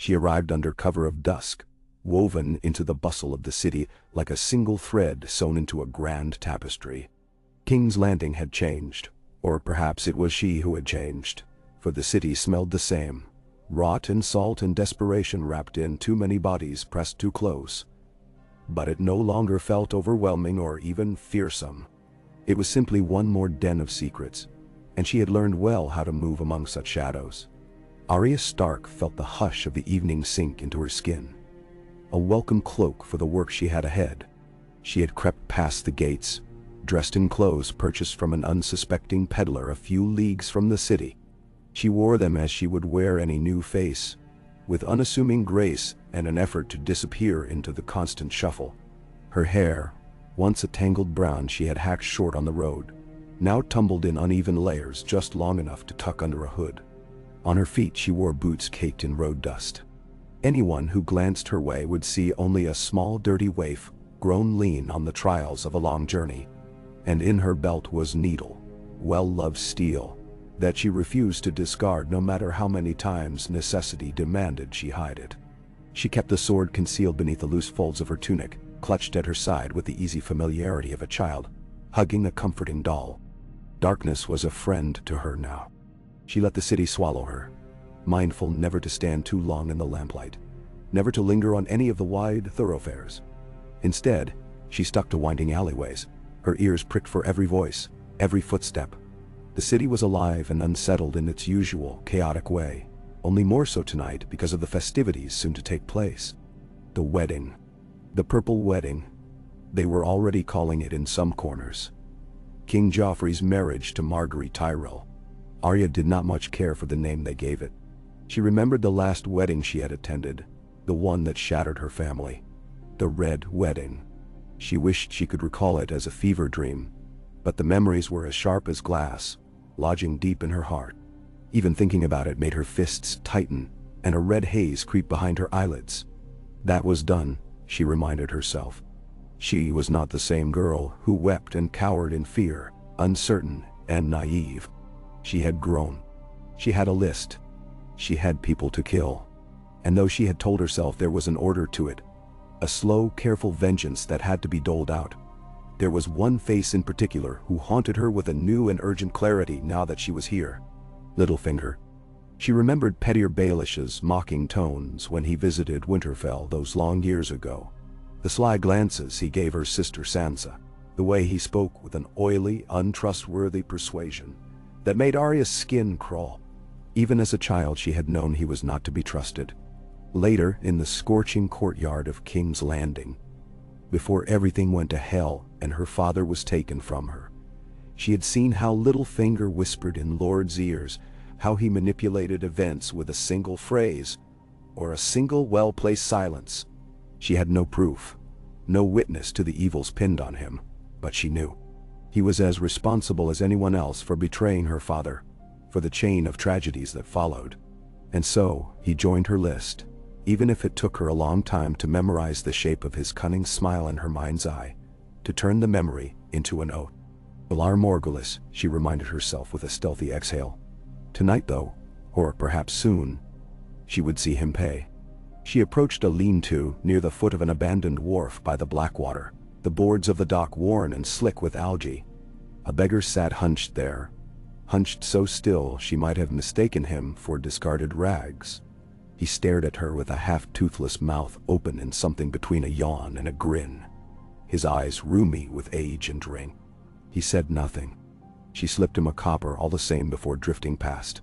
She arrived under cover of dusk, woven into the bustle of the city like a single thread sewn into a grand tapestry. King's Landing had changed, or perhaps it was she who had changed, for the city smelled the same, rot and salt and desperation wrapped in too many bodies pressed too close. But it no longer felt overwhelming or even fearsome. It was simply one more den of secrets, and she had learned well how to move among such shadows. Arya Stark felt the hush of the evening sink into her skin, a welcome cloak for the work she had ahead. She had crept past the gates, dressed in clothes purchased from an unsuspecting peddler a few leagues from the city. She wore them as she would wear any new face, with unassuming grace and an effort to disappear into the constant shuffle. Her hair, once a tangled brown she had hacked short on the road, now tumbled in uneven layers just long enough to tuck under a hood. On her feet she wore boots caked in road dust. Anyone who glanced her way would see only a small dirty waif, grown lean on the trials of a long journey. And in her belt was needle, well-loved steel, that she refused to discard no matter how many times necessity demanded she hide it. She kept the sword concealed beneath the loose folds of her tunic, clutched at her side with the easy familiarity of a child, hugging a comforting doll. Darkness was a friend to her now. She let the city swallow her, mindful never to stand too long in the lamplight, never to linger on any of the wide thoroughfares. Instead, she stuck to winding alleyways, her ears pricked for every voice, every footstep. The city was alive and unsettled in its usual, chaotic way, only more so tonight because of the festivities soon to take place. The wedding. The Purple Wedding. They were already calling it in some corners. King Joffrey's marriage to Margaery Tyrell. Arya did not much care for the name they gave it. She remembered the last wedding she had attended, the one that shattered her family. The Red Wedding. She wished she could recall it as a fever dream, but the memories were as sharp as glass, lodging deep in her heart. Even thinking about it made her fists tighten and a red haze creep behind her eyelids. That was done, she reminded herself. She was not the same girl who wept and cowered in fear, uncertain and naive. She had grown. She had a list. She had people to kill. And though she had told herself there was an order to it, a slow, careful vengeance that had to be doled out, there was one face in particular who haunted her with a new and urgent clarity now that she was here. Littlefinger. She remembered Pettier Baelish's mocking tones when he visited Winterfell those long years ago, the sly glances he gave her sister Sansa, the way he spoke with an oily, untrustworthy persuasion that made Arya's skin crawl. Even as a child she had known he was not to be trusted. Later, in the scorching courtyard of King's Landing, before everything went to hell and her father was taken from her, she had seen how Littlefinger whispered in Lord's ears, how he manipulated events with a single phrase, or a single well-placed silence. She had no proof, no witness to the evils pinned on him, but she knew. He was as responsible as anyone else for betraying her father, for the chain of tragedies that followed. And so, he joined her list, even if it took her a long time to memorize the shape of his cunning smile in her mind's eye, to turn the memory into an oath. Valar Morghulis, she reminded herself with a stealthy exhale. Tonight though, or perhaps soon, she would see him pay. She approached a lean-to near the foot of an abandoned wharf by the Blackwater, the boards of the dock worn and slick with algae. A beggar sat hunched there, hunched so still she might have mistaken him for discarded rags. He stared at her with a half-toothless mouth open in something between a yawn and a grin, his eyes rheumy with age and drink. He said nothing. She slipped him a copper all the same before drifting past.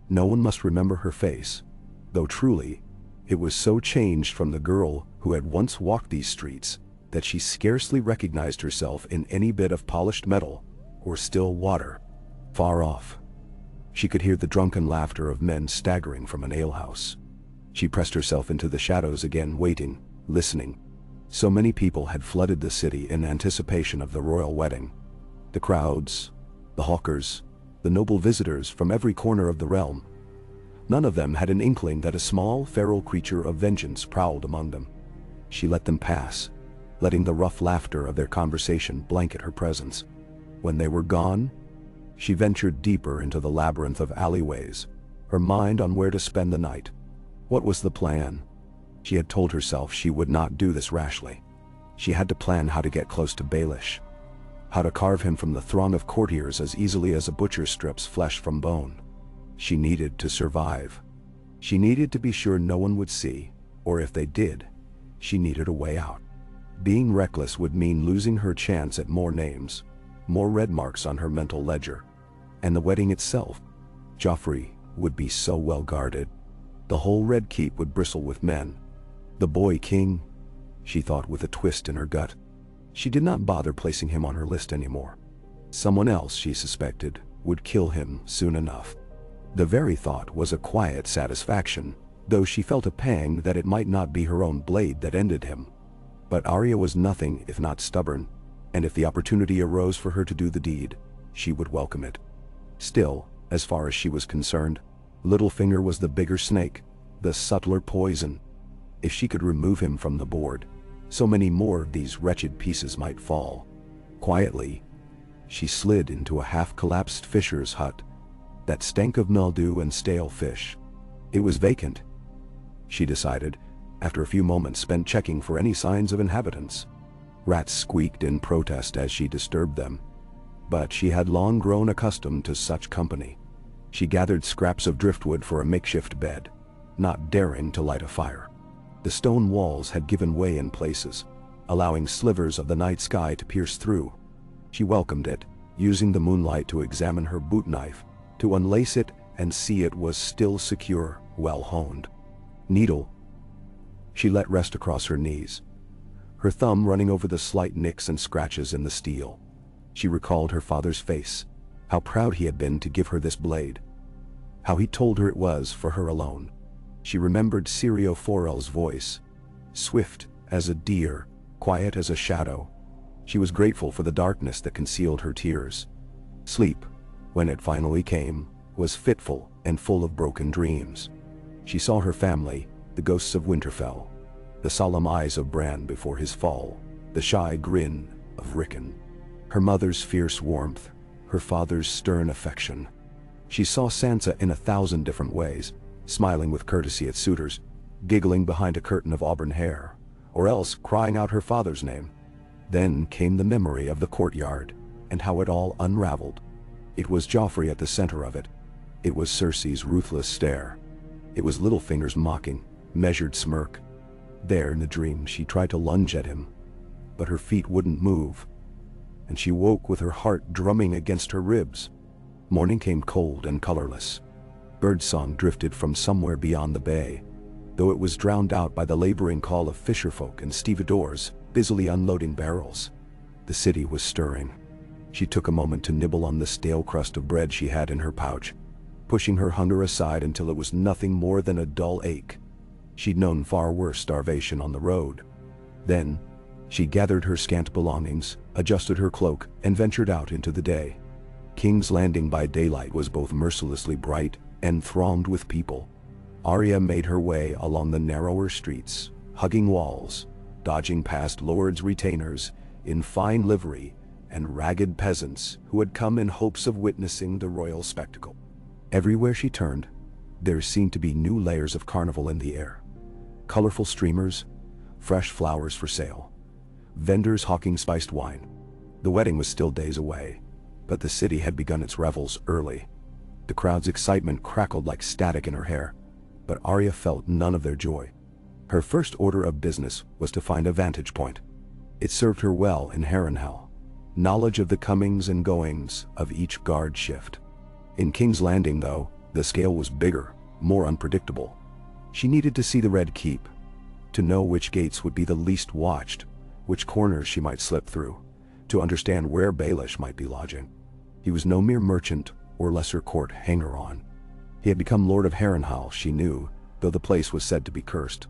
No one must remember her face, though truly, it was so changed from the girl who had once walked these streets that she scarcely recognized herself in any bit of polished metal or still water. Far off, she could hear the drunken laughter of men staggering from an alehouse. She pressed herself into the shadows again, waiting, listening. So many people had flooded the city in anticipation of the royal wedding. The crowds, the hawkers, the noble visitors from every corner of the realm. None of them had an inkling that a small, feral creature of vengeance prowled among them. She let them pass, letting the rough laughter of their conversation blanket her presence. When they were gone, she ventured deeper into the labyrinth of alleyways, her mind on where to spend the night. What was the plan? She had told herself she would not do this rashly. She had to plan how to get close to Baelish, how to carve him from the throng of courtiers as easily as a butcher strips flesh from bone. She needed to survive. She needed to be sure no one would see, or if they did, she needed a way out. Being reckless would mean losing her chance at more names, more red marks on her mental ledger. And the wedding itself, Joffrey would be so well guarded. The whole Red Keep would bristle with men. The boy king, she thought with a twist in her gut. She did not bother placing him on her list anymore. Someone else, she suspected, would kill him soon enough. The very thought was a quiet satisfaction, though she felt a pang that it might not be her own blade that ended him. But Arya was nothing if not stubborn, and if the opportunity arose for her to do the deed, she would welcome it. Still, as far as she was concerned, Littlefinger was the bigger snake, the subtler poison. If she could remove him from the board, so many more of these wretched pieces might fall. Quietly, she slid into a half-collapsed fisher's hut that stank of mildew and stale fish. It was vacant, she decided, after a few moments spent checking for any signs of inhabitants. Rats squeaked in protest as she disturbed them, but she had long grown accustomed to such company. She gathered scraps of driftwood for a makeshift bed, not daring to light a fire. The stone walls had given way in places, allowing slivers of the night sky to pierce through. She welcomed it, using the moonlight to examine her boot knife, to unlace it and see it was still secure, well honed. Needle she let rest across her knees, her thumb running over the slight nicks and scratches in the steel. She recalled her father's face, how proud he had been to give her this blade, how he told her it was for her alone. She remembered Syrio Forel's voice, swift as a deer, quiet as a shadow. She was grateful for the darkness that concealed her tears. Sleep, when it finally came, was fitful and full of broken dreams. She saw her family, the ghosts of Winterfell, the solemn eyes of Bran before his fall, the shy grin of Rickon, her mother's fierce warmth, her father's stern affection. She saw Sansa in 1,000 different ways, smiling with courtesy at suitors, giggling behind a curtain of auburn hair, or else crying out her father's name. Then came the memory of the courtyard, and how it all unraveled. It was Joffrey at the center of it. It was Cersei's ruthless stare. It was Littlefinger's mocking, measured smirk. There in the dream she tried to lunge at him, but her feet wouldn't move, and she woke with her heart drumming against her ribs. Morning came cold and colorless. Birdsong drifted from somewhere beyond the bay, though it was drowned out by the laboring call of fisherfolk and stevedores busily unloading barrels. The city was stirring. She took a moment to nibble on the stale crust of bread she had in her pouch, pushing her hunger aside until it was nothing more than a dull ache. She'd known far worse starvation on the road. Then, she gathered her scant belongings, adjusted her cloak, and ventured out into the day. King's Landing by daylight was both mercilessly bright and thronged with people. Arya made her way along the narrower streets, hugging walls, dodging past lords' retainers in fine livery and ragged peasants who had come in hopes of witnessing the royal spectacle. Everywhere she turned, there seemed to be new layers of carnival in the air. Colorful streamers, fresh flowers for sale, vendors hawking spiced wine. The wedding was still days away, but the city had begun its revels early. The crowd's excitement crackled like static in her hair, but Arya felt none of their joy. Her first order of business was to find a vantage point. It served her well in Harrenhal, knowledge of the comings and goings of each guard shift. In King's Landing, though, the scale was bigger, more unpredictable. She needed to see the Red Keep, to know which gates would be the least watched, which corners she might slip through, to understand where Baelish might be lodging. He was no mere merchant or lesser court hanger-on. He had become Lord of Harrenhal, she knew, though the place was said to be cursed.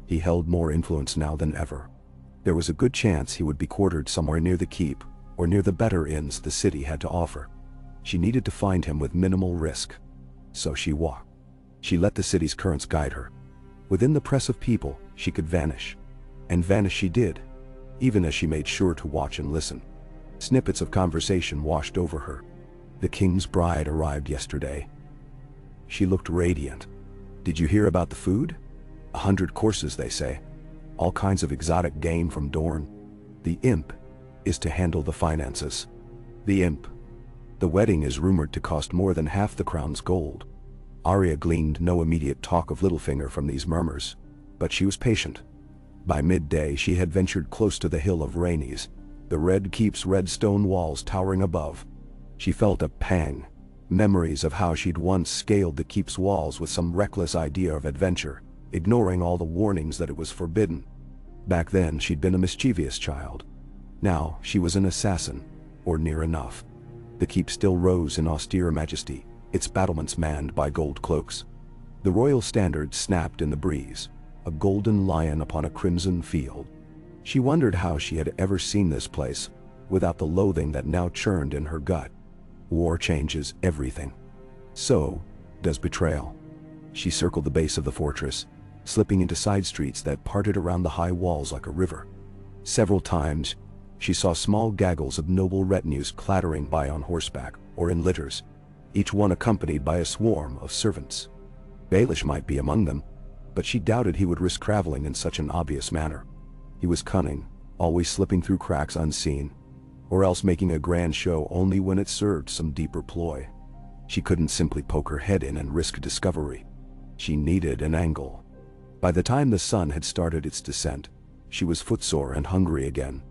He held more influence now than ever. There was a good chance he would be quartered somewhere near the keep, or near the better inns the city had to offer. She needed to find him with minimal risk. So she walked. She let the city's currents guide her. Within the press of people, she could vanish. And vanish she did, even as she made sure to watch and listen. Snippets of conversation washed over her. The king's bride arrived yesterday. She looked radiant. Did you hear about the food? 100 courses, they say. All kinds of exotic game from Dorne. The imp is to handle the finances. The imp. The wedding is rumored to cost more than half the crown's gold. Arya gleaned no immediate talk of Littlefinger from these murmurs, but she was patient. By midday she had ventured close to the hill of Rhaenys, the Red Keep's red stone walls towering above. She felt a pang, memories of how she'd once scaled the keep's walls with some reckless idea of adventure, ignoring all the warnings that it was forbidden. Back then she'd been a mischievous child. Now she was an assassin, or near enough. The keep still rose in austere majesty, its battlements manned by gold cloaks. The royal standard snapped in the breeze, a golden lion upon a crimson field. She wondered how she had ever seen this place without the loathing that now churned in her gut. War changes everything. So does betrayal. She circled the base of the fortress, slipping into side streets that parted around the high walls like a river. Several times, she saw small gaggles of noble retinues clattering by on horseback or in litters, each one accompanied by a swarm of servants. Baelish might be among them, but she doubted he would risk traveling in such an obvious manner. He was cunning, always slipping through cracks unseen, or else making a grand show only when it served some deeper ploy. She couldn't simply poke her head in and risk discovery. She needed an angle. By the time the sun had started its descent, she was footsore and hungry again.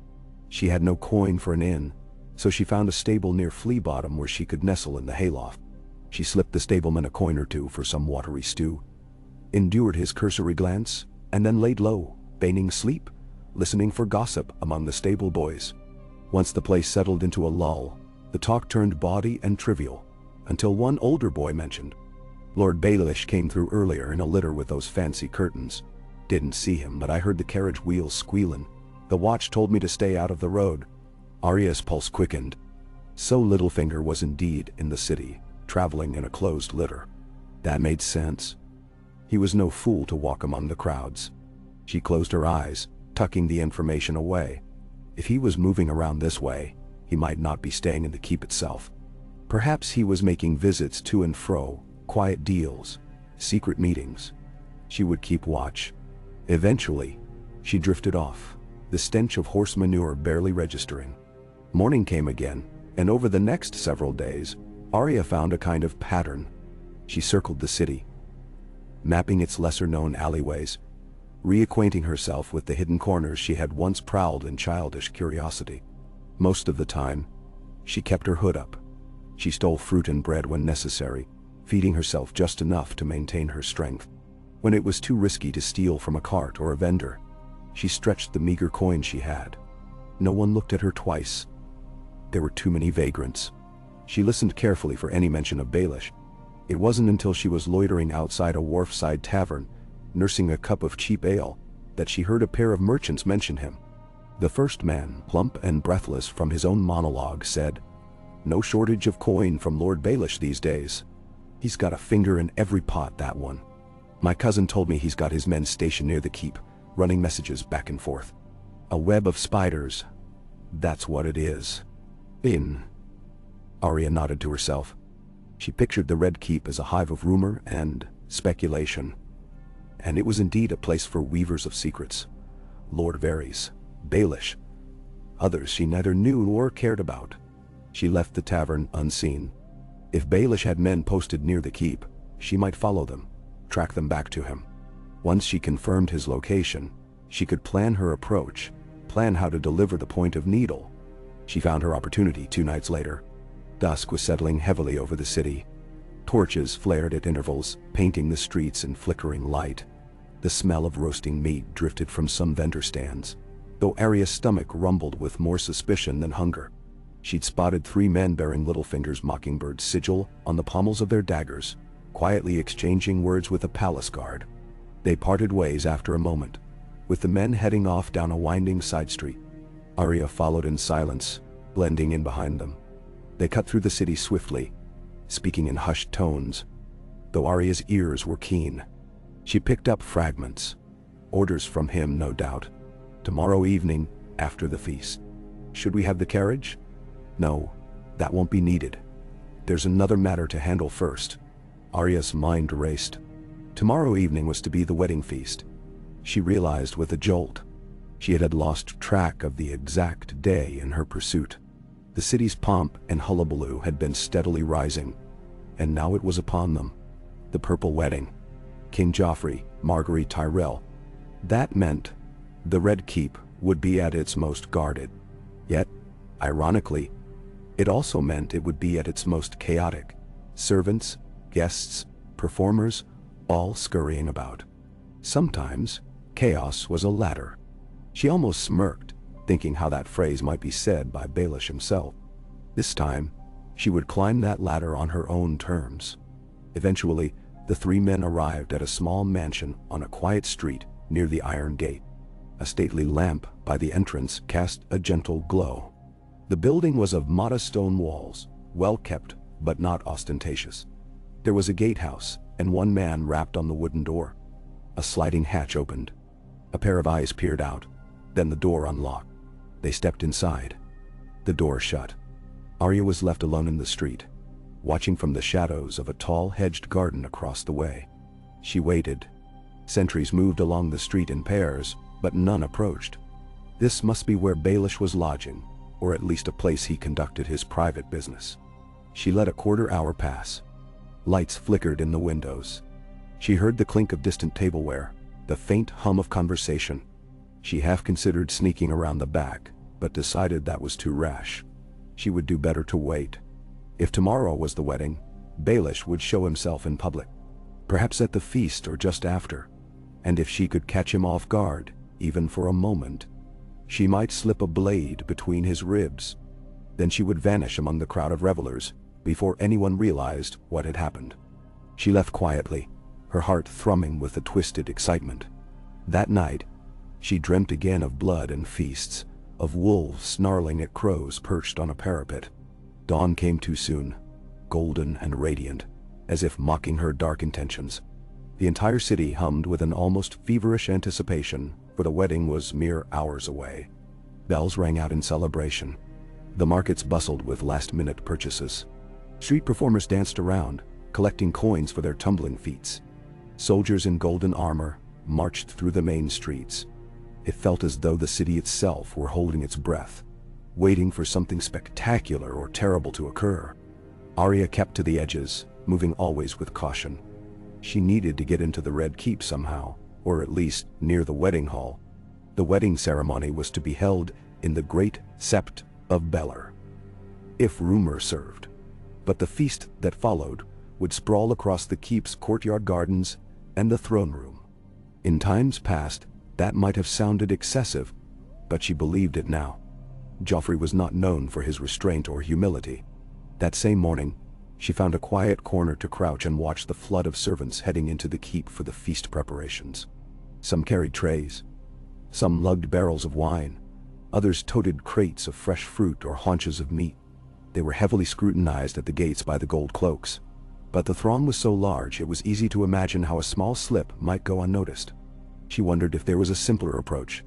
She had no coin for an inn, so she found a stable near Flea Bottom where she could nestle in the hayloft. She slipped the stableman a coin or two for some watery stew, endured his cursory glance, and then laid low, feigning sleep, listening for gossip among the stable boys. Once the place settled into a lull, the talk turned bawdy and trivial, until one older boy mentioned, "Lord Baelish came through earlier in a litter with those fancy curtains. Didn't see him, but I heard the carriage wheels squealing. The watch told me to stay out of the road." Arya's pulse quickened. So Littlefinger was indeed in the city, traveling in a closed litter. That made sense. He was no fool to walk among the crowds. She closed her eyes, tucking the information away. If he was moving around this way, he might not be staying in the keep itself. Perhaps he was making visits to and fro, quiet deals, secret meetings. She would keep watch. Eventually, she drifted off, the stench of horse manure barely registering. Morning came again, and over the next several days, Arya found a kind of pattern. She circled the city, mapping its lesser-known alleyways, reacquainting herself with the hidden corners she had once prowled in childish curiosity. Most of the time, she kept her hood up. She stole fruit and bread when necessary, feeding herself just enough to maintain her strength. When it was too risky to steal from a cart or a vendor, she stretched the meager coin she had. No one looked at her twice. There were too many vagrants. She listened carefully for any mention of Baelish. It wasn't until she was loitering outside a wharfside tavern, nursing a cup of cheap ale, that she heard a pair of merchants mention him. The first man, plump and breathless from his own monologue, said, "No shortage of coin from Lord Baelish these days. He's got a finger in every pot, that one. My cousin told me he's got his men stationed near the keep, running messages back and forth. A web of spiders. That's what it is." Arya nodded to herself. She pictured the Red Keep as a hive of rumor and speculation. And it was indeed a place for weavers of secrets. Lord Varys, Baelish, others she neither knew or cared about. She left the tavern unseen. If Baelish had men posted near the keep, she might follow them, track them back to him. Once she confirmed his location, she could plan her approach, plan how to deliver the point of needle. She found her opportunity 2 nights later. Dusk was settling heavily over the city. Torches flared at intervals, painting the streets in flickering light. The smell of roasting meat drifted from some vendor stands, though Arya's stomach rumbled with more suspicion than hunger. She'd spotted 3 men bearing Littlefinger's mockingbird sigil on the pommels of their daggers, quietly exchanging words with a palace guard. They parted ways after a moment, with the men heading off down a winding side street. Arya followed in silence, blending in behind them. They cut through the city swiftly, speaking in hushed tones, though Arya's ears were keen. She picked up fragments. Orders from him, no doubt. Tomorrow evening, after the feast. Should we have the carriage? No, that won't be needed. There's another matter to handle first. Arya's mind raced. Tomorrow evening was to be the wedding feast. She realized with a jolt. She had lost track of the exact day in her pursuit. The city's pomp and hullabaloo had been steadily rising, and now it was upon them. The purple wedding. King Joffrey, Marguerite Tyrell. That meant the Red Keep would be at its most guarded. Yet, ironically, it also meant it would be at its most chaotic. Servants, guests, performers, all scurrying about. Sometimes, chaos was a ladder. She almost smirked, thinking how that phrase might be said by Baelish himself. This time, she would climb that ladder on her own terms. Eventually, the three men arrived at a small mansion on a quiet street near the Iron Gate. A stately lamp by the entrance cast a gentle glow. The building was of modest stone walls, well kept but not ostentatious. There was a gatehouse, and one man rapped on the wooden door. A sliding hatch opened. A pair of eyes peered out. Then the door unlocked. They stepped inside. The door shut. Arya was left alone in the street, watching from the shadows of a tall hedged garden across the way. She waited. Sentries moved along the street in pairs, but none approached. This must be where Baelish was lodging, or at least a place he conducted his private business. She let a quarter hour pass. Lights flickered in the windows. She heard the clink of distant tableware, the faint hum of conversation. She half considered sneaking around the back, but decided that was too rash. She would do better to wait. If tomorrow was the wedding, Baelish would show himself in public. Perhaps at the feast or just after. And if she could catch him off guard, even for a moment, she might slip a blade between his ribs. Then she would vanish among the crowd of revelers before anyone realized what had happened. She left quietly, her heart thrumming with a twisted excitement. That night, she dreamt again of blood and feasts, of wolves snarling at crows perched on a parapet. Dawn came too soon, golden and radiant, as if mocking her dark intentions. The entire city hummed with an almost feverish anticipation, for the wedding was mere hours away. Bells rang out in celebration. The markets bustled with last-minute purchases. Street performers danced around, collecting coins for their tumbling feats. Soldiers in golden armor marched through the main streets. It felt as though the city itself were holding its breath, waiting for something spectacular or terrible to occur. Arya kept to the edges, moving always with caution. She needed to get into the Red Keep somehow, or at least near the wedding hall. The wedding ceremony was to be held in the Great Sept of Belor, if rumor served. But the feast that followed would sprawl across the keep's courtyard gardens and the throne room. In times past, that might have sounded excessive, but she believed it now. Joffrey was not known for his restraint or humility. That same morning, she found a quiet corner to crouch and watch the flood of servants heading into the keep for the feast preparations. Some carried trays. Some lugged barrels of wine. Others toted crates of fresh fruit or haunches of meat. They were heavily scrutinized at the gates by the gold cloaks. But the throng was so large it was easy to imagine how a small slip might go unnoticed. She wondered if there was a simpler approach.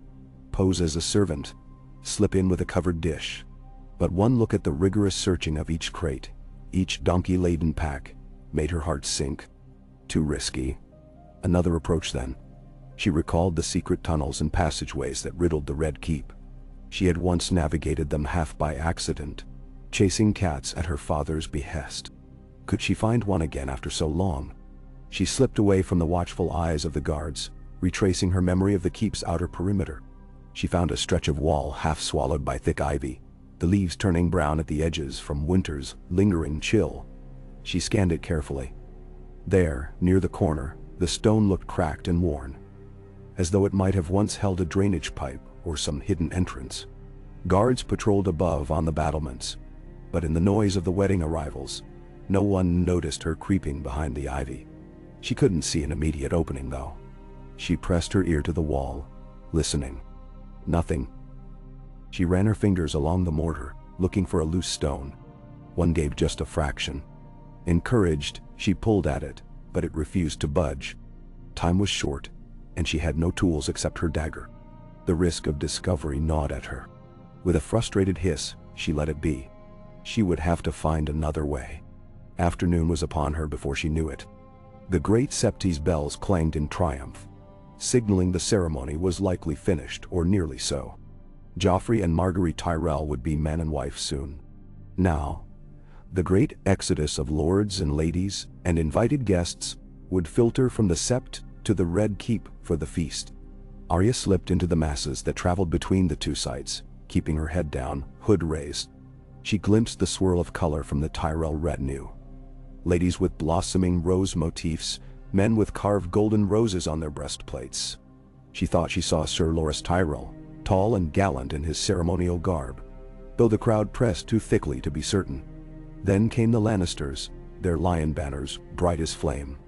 Pose as a servant. Slip in with a covered dish. But one look at the rigorous searching of each crate, each donkey-laden pack, made her heart sink. Too risky. Another approach then. She recalled the secret tunnels and passageways that riddled the Red Keep. She had once navigated them half by accident, chasing cats at her father's behest. Could she find one again after so long? She slipped away from the watchful eyes of the guards, retracing her memory of the keep's outer perimeter. She found a stretch of wall half swallowed by thick ivy, the leaves turning brown at the edges from winter's lingering chill. She scanned it carefully. There, near the corner, the stone looked cracked and worn, as though it might have once held a drainage pipe or some hidden entrance. Guards patrolled above on the battlements, but in the noise of the wedding arrivals, no one noticed her creeping behind the ivy. She couldn't see an immediate opening, though. She pressed her ear to the wall, listening. Nothing. She ran her fingers along the mortar, looking for a loose stone. One gave just a fraction. Encouraged, she pulled at it, but it refused to budge. Time was short, and she had no tools except her dagger. The risk of discovery gnawed at her. With a frustrated hiss, she let it be. She would have to find another way. Afternoon was upon her before she knew it. The great Septi's bells clanged in triumph, signaling the ceremony was likely finished, or nearly so. Joffrey and Marguerite Tyrell would be man and wife soon. Now, the great exodus of lords and ladies and invited guests would filter from the Sept to the Red Keep for the feast. Arya slipped into the masses that traveled between the two sites, keeping her head down, hood raised. She glimpsed the swirl of color from the Tyrell retinue. Ladies with blossoming rose motifs, men with carved golden roses on their breastplates. She thought she saw Sir Loras Tyrell, tall and gallant in his ceremonial garb, though the crowd pressed too thickly to be certain. Then came the Lannisters, their lion banners bright as flame.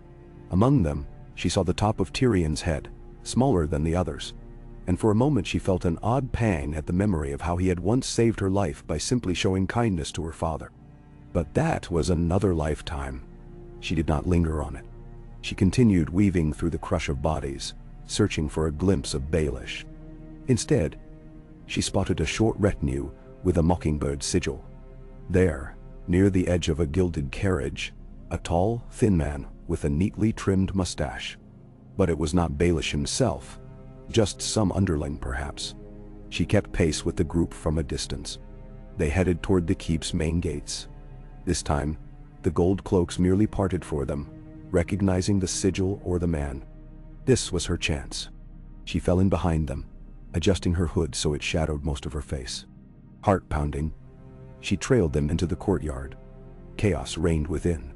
Among them, she saw the top of Tyrion's head, smaller than the others, and for a moment she felt an odd pang at the memory of how he had once saved her life by simply showing kindness to her father. But that was another lifetime. She did not linger on it. She continued weaving through the crush of bodies, searching for a glimpse of Baelish. Instead, she spotted a short retinue with a mockingbird sigil. There, near the edge of a gilded carriage, a tall, thin man with a neatly trimmed mustache. But it was not Baelish himself, just some underling perhaps. She kept pace with the group from a distance. They headed toward the keep's main gates. This time, the gold cloaks merely parted for them, recognizing the sigil or the man. This was her chance. She fell in behind them, adjusting her hood so it shadowed most of her face. Heart pounding, she trailed them into the courtyard. Chaos reigned within.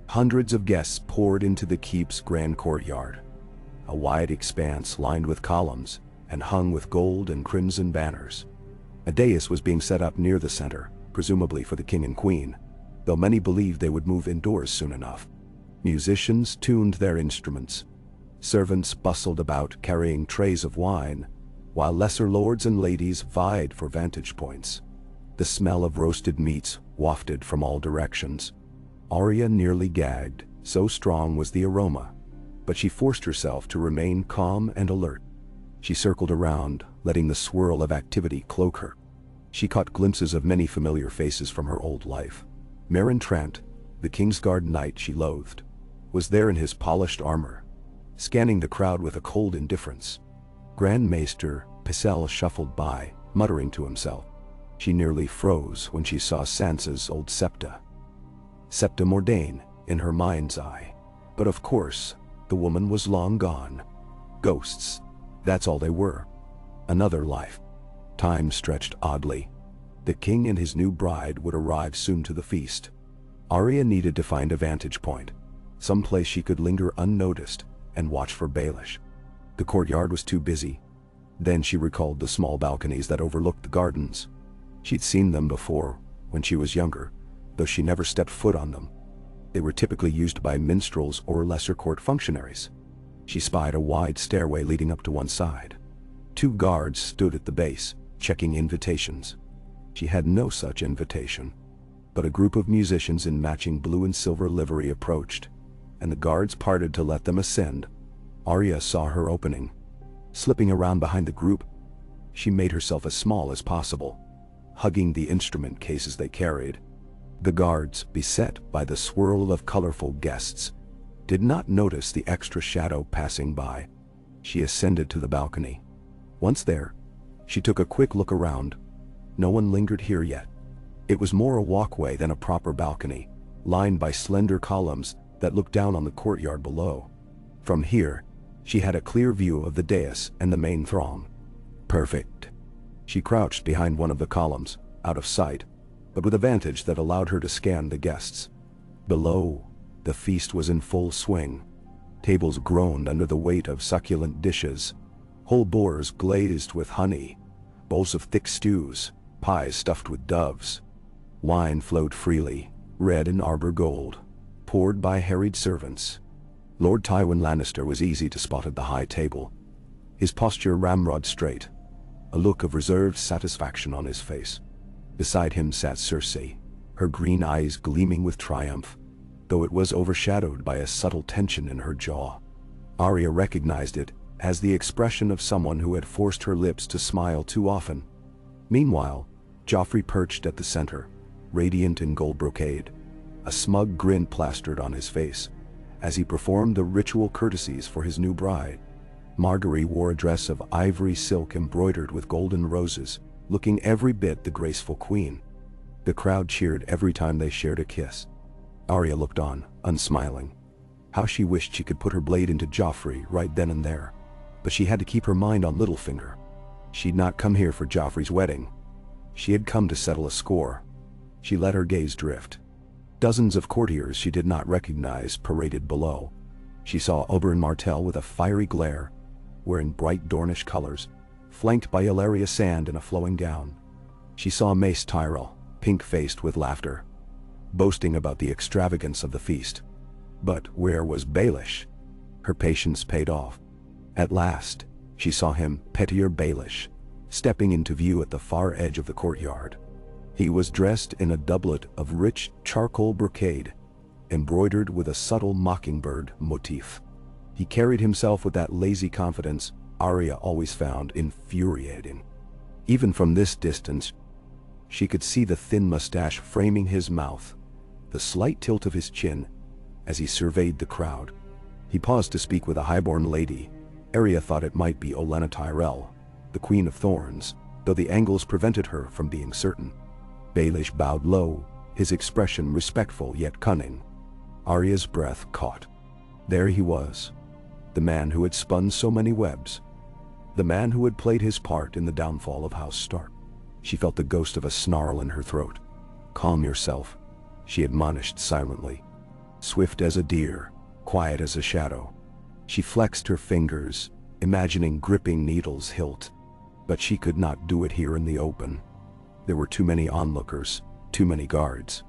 Hundreds of guests poured into the keep's grand courtyard, a wide expanse lined with columns and hung with gold and crimson banners. A dais was being set up near the center, presumably for the king and queen, though many believed they would move indoors soon enough. Musicians tuned their instruments. Servants bustled about carrying trays of wine, while lesser lords and ladies vied for vantage points. The smell of roasted meats wafted from all directions. Arya nearly gagged, so strong was the aroma, but she forced herself to remain calm and alert. She circled around, letting the swirl of activity cloak her. She caught glimpses of many familiar faces from her old life. Meryn Trant, the Kingsguard knight she loathed, was there in his polished armor, scanning the crowd with a cold indifference. Grand Maester Pycelle shuffled by, muttering to himself. She nearly froze when she saw Sansa's old Septa. Septa Mordain, in her mind's eye. But of course, the woman was long gone. Ghosts, that's all they were. Another life. Time stretched oddly. The king and his new bride would arrive soon to the feast. Arya needed to find a vantage point, someplace she could linger unnoticed and watch for Baelish. The courtyard was too busy. Then she recalled the small balconies that overlooked the gardens. She'd seen them before, when she was younger, though she never stepped foot on them. They were typically used by minstrels or lesser court functionaries. She spied a wide stairway leading up to one side. 2 guards stood at the base, checking invitations. She had no such invitation, but a group of musicians in matching blue and silver livery approached, and the guards parted to let them ascend. Arya saw her opening. Slipping around behind the group, she made herself as small as possible, hugging the instrument cases they carried. The guards, beset by the swirl of colorful guests, did not notice the extra shadow passing by. She ascended to the balcony. Once there, she took a quick look around. No one lingered here yet. It was more a walkway than a proper balcony, lined by slender columns that looked down on the courtyard below. From here, she had a clear view of the dais and the main throng. Perfect. She crouched behind one of the columns, out of sight, but with a vantage that allowed her to scan the guests. Below, the feast was in full swing. Tables groaned under the weight of succulent dishes, whole boars glazed with honey, bowls of thick stews, pies stuffed with doves. Wine flowed freely, red and arbor gold, poured by harried servants. Lord Tywin Lannister was easy to spot at the high table, his posture ramrod straight, a look of reserved satisfaction on his face. Beside him sat Cersei, her green eyes gleaming with triumph, though it was overshadowed by a subtle tension in her jaw. Arya recognized it as the expression of someone who had forced her lips to smile too often. Meanwhile, Joffrey perched at the center, radiant in gold brocade, a smug grin plastered on his face, as he performed the ritual courtesies for his new bride. Marguerite wore a dress of ivory silk embroidered with golden roses, looking every bit the graceful queen. The crowd cheered every time they shared a kiss. Arya looked on, unsmiling. How she wished she could put her blade into Joffrey right then and there. But she had to keep her mind on Littlefinger. She'd not come here for Joffrey's wedding. She had come to settle a score. She let her gaze drift. Dozens of courtiers she did not recognize paraded below. She saw Oberyn Martell with a fiery glare, wearing bright Dornish colors, flanked by Illyria Sand in a flowing gown. She saw Mace Tyrell, pink-faced with laughter, boasting about the extravagance of the feast. But where was Baelish? Her patience paid off. At last, she saw him, Petier Baelish, stepping into view at the far edge of the courtyard. He was dressed in a doublet of rich charcoal brocade, embroidered with a subtle mockingbird motif. He carried himself with that lazy confidence Arya always found infuriating. Even from this distance, she could see the thin mustache framing his mouth, the slight tilt of his chin, as he surveyed the crowd. He paused to speak with a highborn lady. Arya thought it might be Olenna Tyrell, the Queen of Thorns, though the angles prevented her from being certain. Baelish bowed low, his expression respectful yet cunning. Arya's breath caught. There he was, the man who had spun so many webs, the man who had played his part in the downfall of House Stark. She felt the ghost of a snarl in her throat. "Calm yourself," she admonished silently. Swift as a deer, quiet as a shadow. She flexed her fingers, imagining gripping needle's hilt. But she could not do it here in the open. There were too many onlookers, too many guards.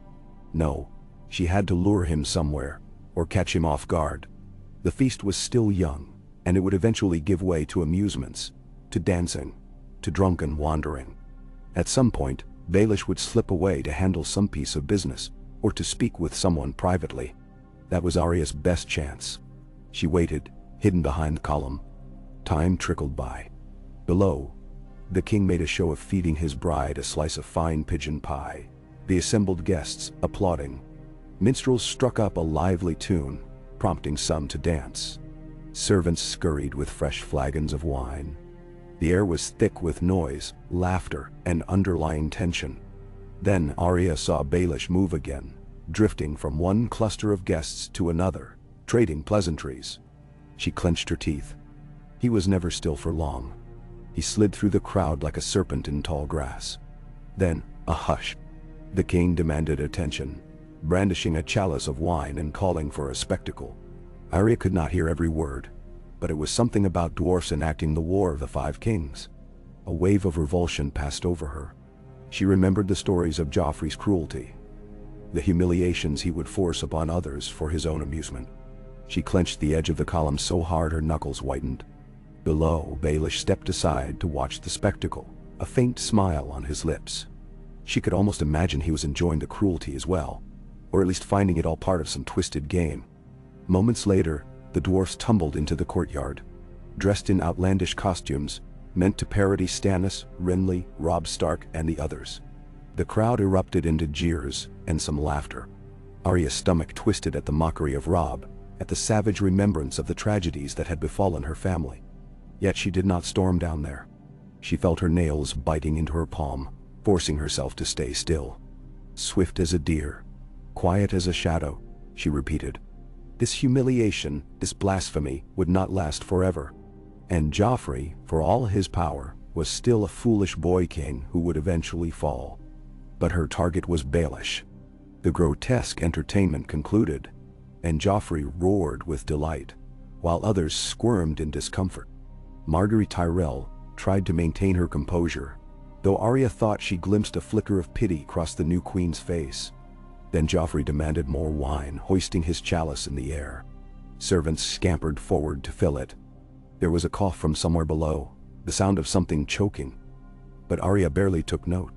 No, she had to lure him somewhere, or catch him off guard. The feast was still young, and it would eventually give way to amusements, to dancing, to drunken wandering. At some point, Baelish would slip away to handle some piece of business, or to speak with someone privately. That was Arya's best chance. She waited, hidden behind the column. Time trickled by. Below, the king made a show of feeding his bride a slice of fine pigeon pie, the assembled guests applauding. Minstrels struck up a lively tune, prompting some to dance. Servants scurried with fresh flagons of wine. The air was thick with noise, laughter, and underlying tension. Then Arya saw Baelish move again, drifting from one cluster of guests to another, trading pleasantries. She clenched her teeth. He was never still for long. He slid through the crowd like a serpent in tall grass. Then, a hush. The king demanded attention, brandishing a chalice of wine and calling for a spectacle. Arya could not hear every word, but it was something about dwarfs enacting the War of the Five Kings. A wave of revulsion passed over her. She remembered the stories of Joffrey's cruelty, the humiliations he would force upon others for his own amusement. She clenched the edge of the column so hard her knuckles whitened. Below, Baelish stepped aside to watch the spectacle, a faint smile on his lips. She could almost imagine he was enjoying the cruelty as well, or at least finding it all part of some twisted game. Moments later, the dwarfs tumbled into the courtyard, dressed in outlandish costumes, meant to parody Stannis, Renly, Robb Stark, and the others. The crowd erupted into jeers and some laughter. Arya's stomach twisted at the mockery of Robb, at the savage remembrance of the tragedies that had befallen her family. Yet she did not storm down there. She felt her nails biting into her palm, forcing herself to stay still. Swift as a deer, quiet as a shadow, she repeated. This humiliation, this blasphemy, would not last forever. And Joffrey, for all his power, was still a foolish boy king who would eventually fall. But her target was Baelish. The grotesque entertainment concluded, and Joffrey roared with delight, while others squirmed in discomfort. Marguerite Tyrell tried to maintain her composure, though Arya thought she glimpsed a flicker of pity cross the new queen's face. Then Joffrey demanded more wine, hoisting his chalice in the air. Servants scampered forward to fill it. There was a cough from somewhere below, the sound of something choking. But Arya barely took note.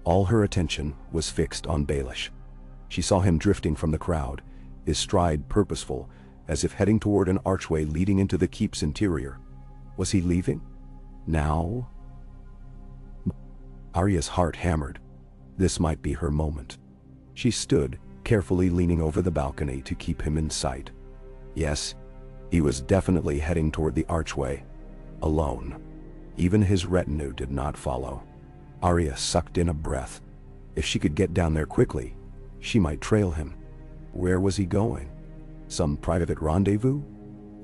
All her attention was fixed on Baelish. She saw him drifting from the crowd, his stride purposeful, as if heading toward an archway leading into the keep's interior. Was he leaving? Now? Arya's heart hammered. This might be her moment. She stood, carefully leaning over the balcony to keep him in sight. Yes, he was definitely heading toward the archway, alone. Even his retinue did not follow. Arya sucked in a breath. If she could get down there quickly, she might trail him. Where was he going? Some private rendezvous?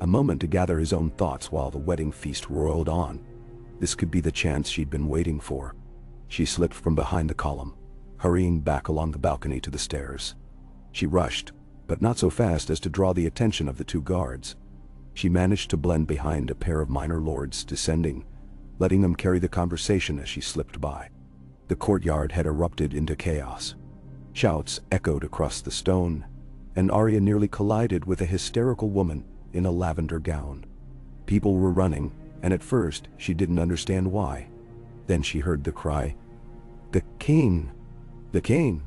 A moment to gather his own thoughts while the wedding feast roiled on. This could be the chance she'd been waiting for. She slipped from behind the column, hurrying back along the balcony to the stairs. She rushed, but not so fast as to draw the attention of the two guards. She managed to blend behind a pair of minor lords descending, letting them carry the conversation as she slipped by. The courtyard had erupted into chaos. Shouts echoed across the stone, and Arya nearly collided with a hysterical woman in a lavender gown. People were running, and at first she didn't understand why. Then she heard the cry, "The king! The king!"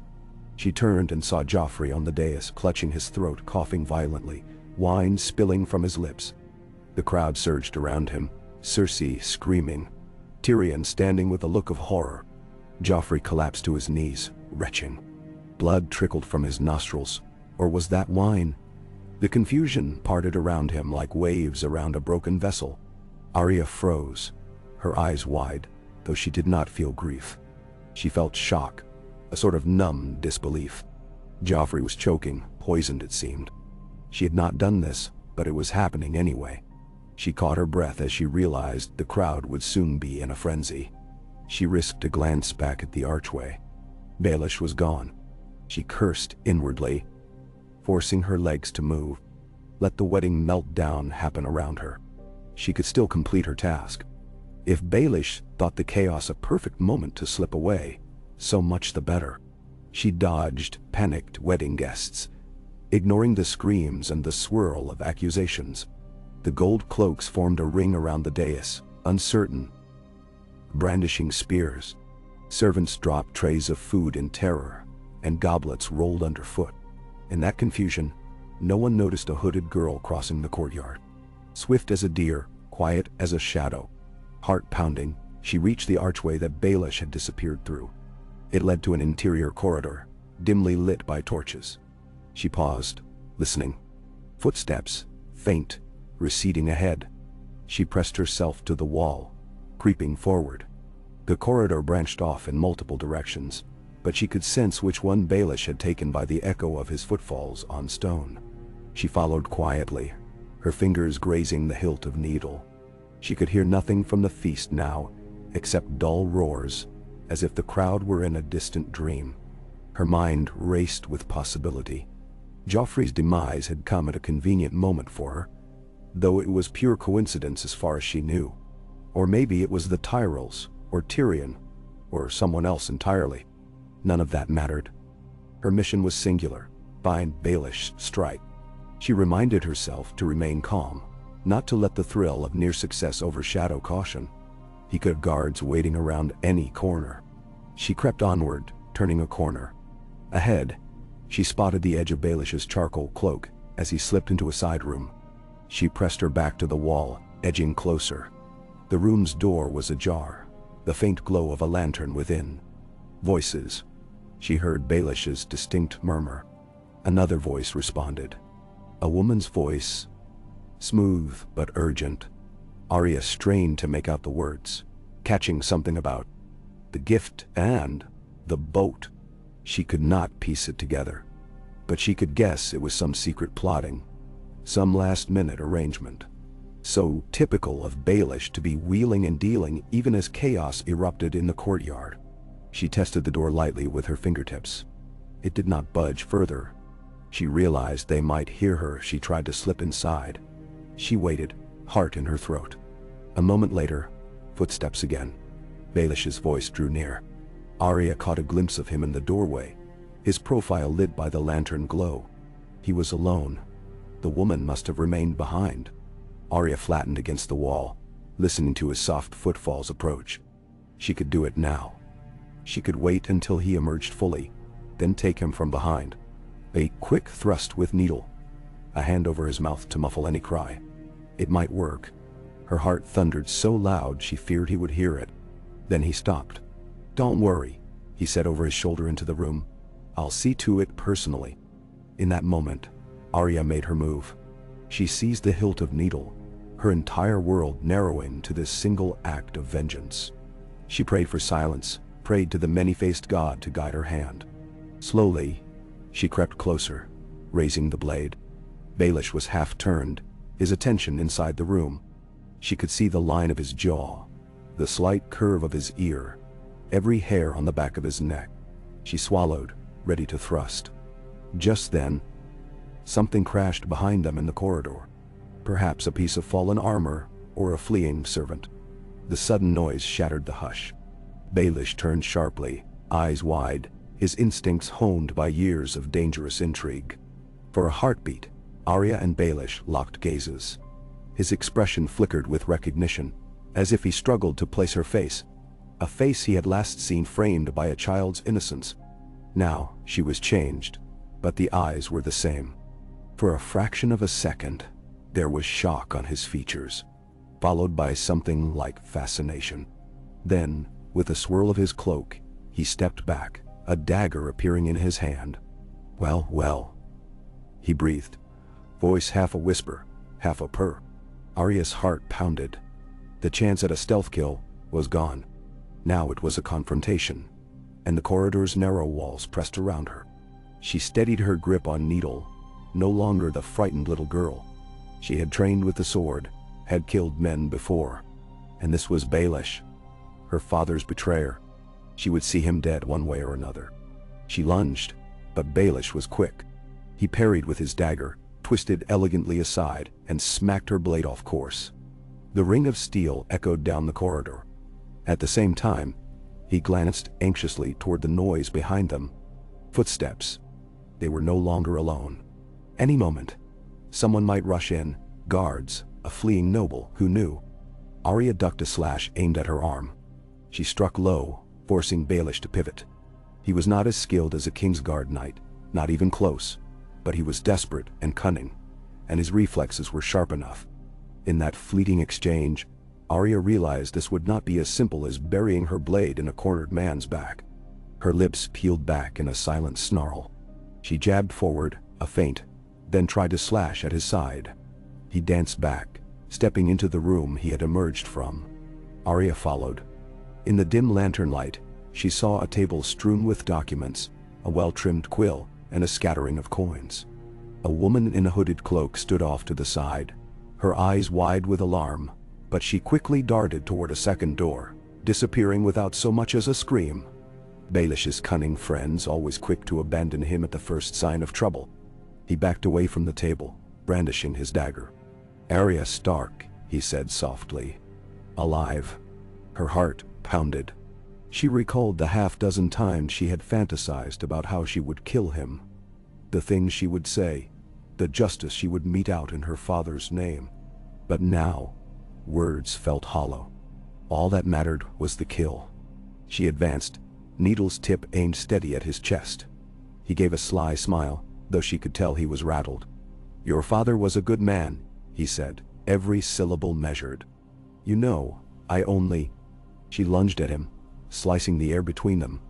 She turned and saw Joffrey on the dais, clutching his throat, coughing violently, wine spilling from his lips. The crowd surged around him, Cersei screaming, Tyrion standing with a look of horror. Joffrey collapsed to his knees, retching. Blood trickled from his nostrils, or was that wine? The confusion parted around him like waves around a broken vessel. Arya froze, her eyes wide, though she did not feel grief. She felt shock, a sort of numb disbelief. Joffrey was choking, poisoned it seemed. She had not done this, but it was happening anyway. She caught her breath as she realized the crowd would soon be in a frenzy. She risked a glance back at the archway. Baelish was gone. She cursed inwardly, forcing her legs to move. Let the wedding meltdown happen around her. She could still complete her task. If Baelish thought the chaos a perfect moment to slip away, so much the better. She dodged panicked wedding guests, ignoring the screams and the swirl of accusations. The gold cloaks formed a ring around the dais, uncertain, brandishing spears. Servants dropped trays of food in terror, and goblets rolled underfoot. In that confusion, no one noticed a hooded girl crossing the courtyard. Swift as a deer, quiet as a shadow, heart pounding, she reached the archway that Baelish had disappeared through. It led to an interior corridor, dimly lit by torches. She paused, listening. Footsteps, faint, receding ahead. She pressed herself to the wall, creeping forward. The corridor branched off in multiple directions, but she could sense which one Baelish had taken by the echo of his footfalls on stone. She followed quietly, her fingers grazing the hilt of needle. She could hear nothing from the feast now, except dull roars, as if the crowd were in a distant dream. Her mind raced with possibility. Joffrey's demise had come at a convenient moment for her, though it was pure coincidence as far as she knew. Or maybe it was the Tyrells, or Tyrion, or someone else entirely. None of that mattered. Her mission was singular: find Baelish, strike. She reminded herself to remain calm, not to let the thrill of near success overshadow caution. He could have guards waiting around any corner. She crept onward, turning a corner. Ahead, she spotted the edge of Baelish's charcoal cloak as he slipped into a side room. She pressed her back to the wall, edging closer. The room's door was ajar, the faint glow of a lantern within. Voices. She heard Baelish's distinct murmur. Another voice responded. A woman's voice, smooth but urgent. Arya strained to make out the words, catching something about the gift and the boat. She could not piece it together, but she could guess it was some secret plotting, some last-minute arrangement. So typical of Baelish to be wheeling and dealing even as chaos erupted in the courtyard. She tested the door lightly with her fingertips. It did not budge further. She realized they might hear her if she tried to slip inside. She waited, heart in her throat. A moment later, footsteps again. Baelish's voice drew near. Arya caught a glimpse of him in the doorway, his profile lit by the lantern glow. He was alone. The woman must have remained behind. Arya flattened against the wall, listening to his soft footfalls approach. She could do it now. She could wait until he emerged fully, then take him from behind. A quick thrust with needle, a hand over his mouth to muffle any cry. It might work. Her heart thundered so loud she feared he would hear it. Then he stopped. "Don't worry," he said over his shoulder into the room. "I'll see to it personally." In that moment, Arya made her move. She seized the hilt of needle, her entire world narrowing to this single act of vengeance. She prayed for silence, prayed to the many-faced god to guide her hand. Slowly, she crept closer, raising the blade. Baelish was half-turned, his attention inside the room. She could see the line of his jaw, the slight curve of his ear, every hair on the back of his neck. She swallowed, ready to thrust. Just then, something crashed behind them in the corridor. Perhaps a piece of fallen armor, or a fleeing servant. The sudden noise shattered the hush. Baelish turned sharply, eyes wide, his instincts honed by years of dangerous intrigue. For a heartbeat, Arya and Baelish locked gazes. His expression flickered with recognition, as if he struggled to place her face, a face he had last seen framed by a child's innocence. Now, she was changed, but the eyes were the same. For a fraction of a second, there was shock on his features, followed by something like fascination. Then, with a swirl of his cloak, he stepped back, a dagger appearing in his hand. "Well, well," he breathed, voice half a whisper, half a purr. Arya's heart pounded. The chance at a stealth kill was gone. Now it was a confrontation, and the corridor's narrow walls pressed around her. She steadied her grip on needle, no longer the frightened little girl. She had trained with the sword, had killed men before. And this was Baelish, her father's betrayer. She would see him dead one way or another. She lunged, but Baelish was quick. He parried with his dagger, twisted elegantly aside, and smacked her blade off course. The ring of steel echoed down the corridor. At the same time, he glanced anxiously toward the noise behind them. Footsteps. They were no longer alone. Any moment, someone might rush in, guards, a fleeing noble, who knew. Arya ducked a slash aimed at her arm. She struck low, forcing Baelish to pivot. He was not as skilled as a Kingsguard knight, not even close, but he was desperate and cunning, and his reflexes were sharp enough. In that fleeting exchange, Arya realized this would not be as simple as burying her blade in a cornered man's back. Her lips peeled back in a silent snarl. She jabbed forward, a feint, then tried to slash at his side. He danced back, stepping into the room he had emerged from. Arya followed. In the dim lantern light, she saw a table strewn with documents, a well-trimmed quill, and a scattering of coins. A woman in a hooded cloak stood off to the side, her eyes wide with alarm, but she quickly darted toward a second door, disappearing without so much as a scream. Baelish's cunning friends, always quick to abandon him at the first sign of trouble. He backed away from the table, brandishing his dagger. "Arya Stark," he said softly. Alive. Her heart pounded. She recalled the half-dozen times she had fantasized about how she would kill him. The things she would say, the justice she would mete out in her father's name. But now, words felt hollow. All that mattered was the kill. She advanced, needle's tip aimed steady at his chest. He gave a sly smile, though she could tell he was rattled. "Your father was a good man," he said, every syllable measured. "You know, I only—" She lunged at him, slicing the air between them.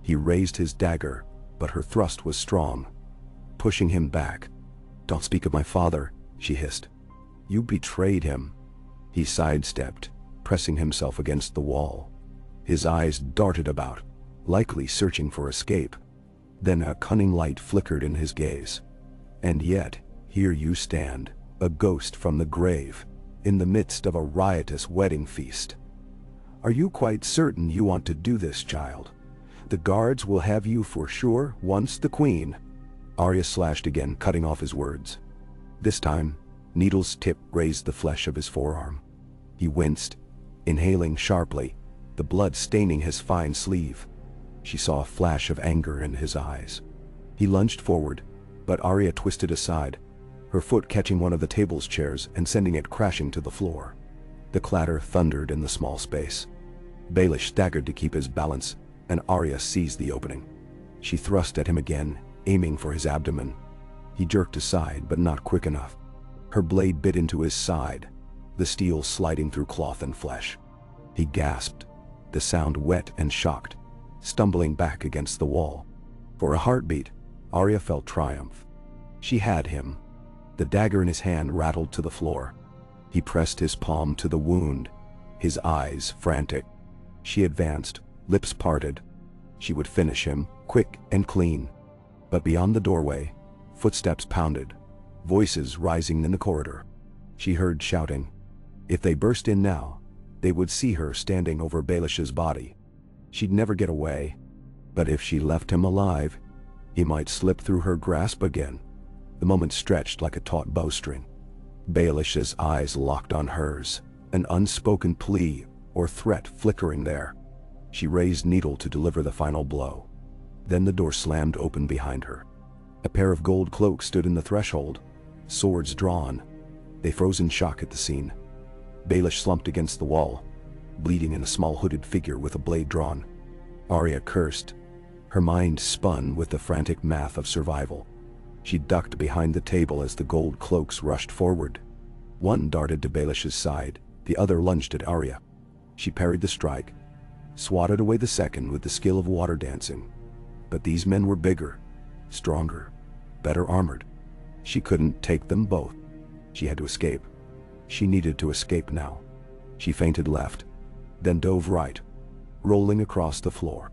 He raised his dagger, but her thrust was strong, pushing him back. "Don't speak of my father," she hissed. "You betrayed him." He sidestepped, pressing himself against the wall. His eyes darted about, likely searching for escape. Then a cunning light flickered in his gaze. "And yet, here you stand, a ghost from the grave, in the midst of a riotous wedding feast. Are you quite certain you want to do this, child? The guards will have you for sure once the queen—" Arya slashed again, cutting off his words. This time, needle's tip grazed the flesh of his forearm. He winced, inhaling sharply, the blood staining his fine sleeve. She saw a flash of anger in his eyes. He lunged forward, but Arya twisted aside, her foot catching one of the table's chairs and sending it crashing to the floor. The clatter thundered in the small space. Baelish staggered to keep his balance, and Arya seized the opening. She thrust at him again, aiming for his abdomen. He jerked aside, but not quick enough. Her blade bit into his side, the steel sliding through cloth and flesh. He gasped, the sound wet and shocked, stumbling back against the wall. For a heartbeat, Arya felt triumph. She had him. The dagger in his hand rattled to the floor. He pressed his palm to the wound, his eyes frantic. She advanced, lips parted. She would finish him, quick and clean. But beyond the doorway, footsteps pounded, voices rising in the corridor. She heard shouting. If they burst in now, they would see her standing over Baelish's body. She'd never get away. But if she left him alive, he might slip through her grasp again. The moment stretched like a taut bowstring. Baelish's eyes locked on hers, an unspoken plea or threat flickering there. She raised needle to deliver the final blow. Then the door slammed open behind her. A pair of gold cloaks stood in the threshold, swords drawn. They froze in shock at the scene. Baelish slumped against the wall, bleeding in a small hooded figure with a blade drawn. Arya cursed. Her mind spun with the frantic math of survival. She ducked behind the table as the gold cloaks rushed forward. One darted to Baelish's side, the other lunged at Arya. She parried the strike, swatted away the second with the skill of water dancing. But these men were bigger, stronger, better armored. She couldn't take them both. She had to escape. She needed to escape now. She feinted left, then dove right, rolling across the floor.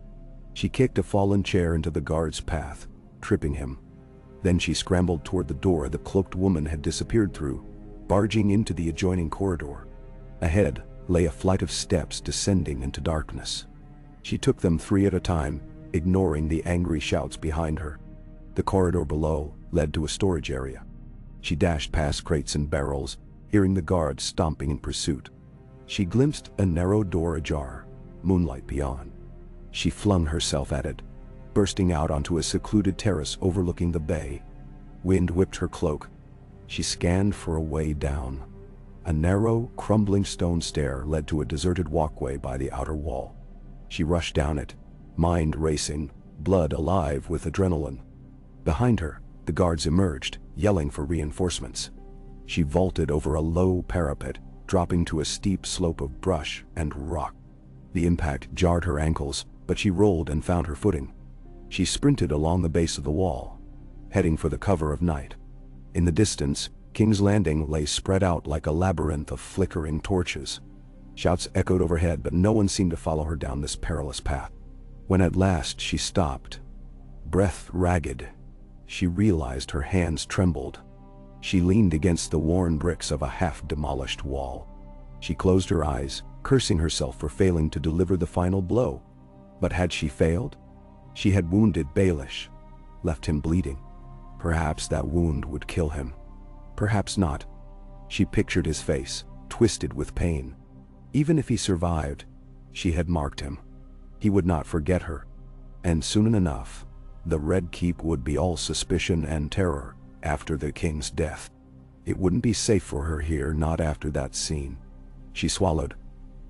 She kicked a fallen chair into the guard's path, tripping him. Then she scrambled toward the door the cloaked woman had disappeared through, barging into the adjoining corridor. Ahead lay a flight of steps descending into darkness. She took them 3 at a time, ignoring the angry shouts behind her. The corridor below led to a storage area. She dashed past crates and barrels, hearing the guards stomping in pursuit. She glimpsed a narrow door ajar, moonlight beyond. She flung herself at it, bursting out onto a secluded terrace overlooking the bay. Wind whipped her cloak. She scanned for a way down. A narrow, crumbling stone stair led to a deserted walkway by the outer wall. She rushed down it, mind racing, blood alive with adrenaline. Behind her, the guards emerged, yelling for reinforcements. She vaulted over a low parapet, dropping to a steep slope of brush and rock. The impact jarred her ankles, but she rolled and found her footing. She sprinted along the base of the wall, heading for the cover of night. In the distance, King's Landing lay spread out like a labyrinth of flickering torches. Shouts echoed overhead, but no one seemed to follow her down this perilous path. When at last she stopped, breath ragged, she realized her hands trembled. She leaned against the worn bricks of a half-demolished wall. She closed her eyes, cursing herself for failing to deliver the final blow. But had she failed? She had wounded Baelish, left him bleeding. Perhaps that wound would kill him. Perhaps not. She pictured his face, twisted with pain. Even if he survived, she had marked him. He would not forget her. And soon enough, the Red Keep would be all suspicion and terror after the king's death. It wouldn't be safe for her here, not after that scene. She swallowed,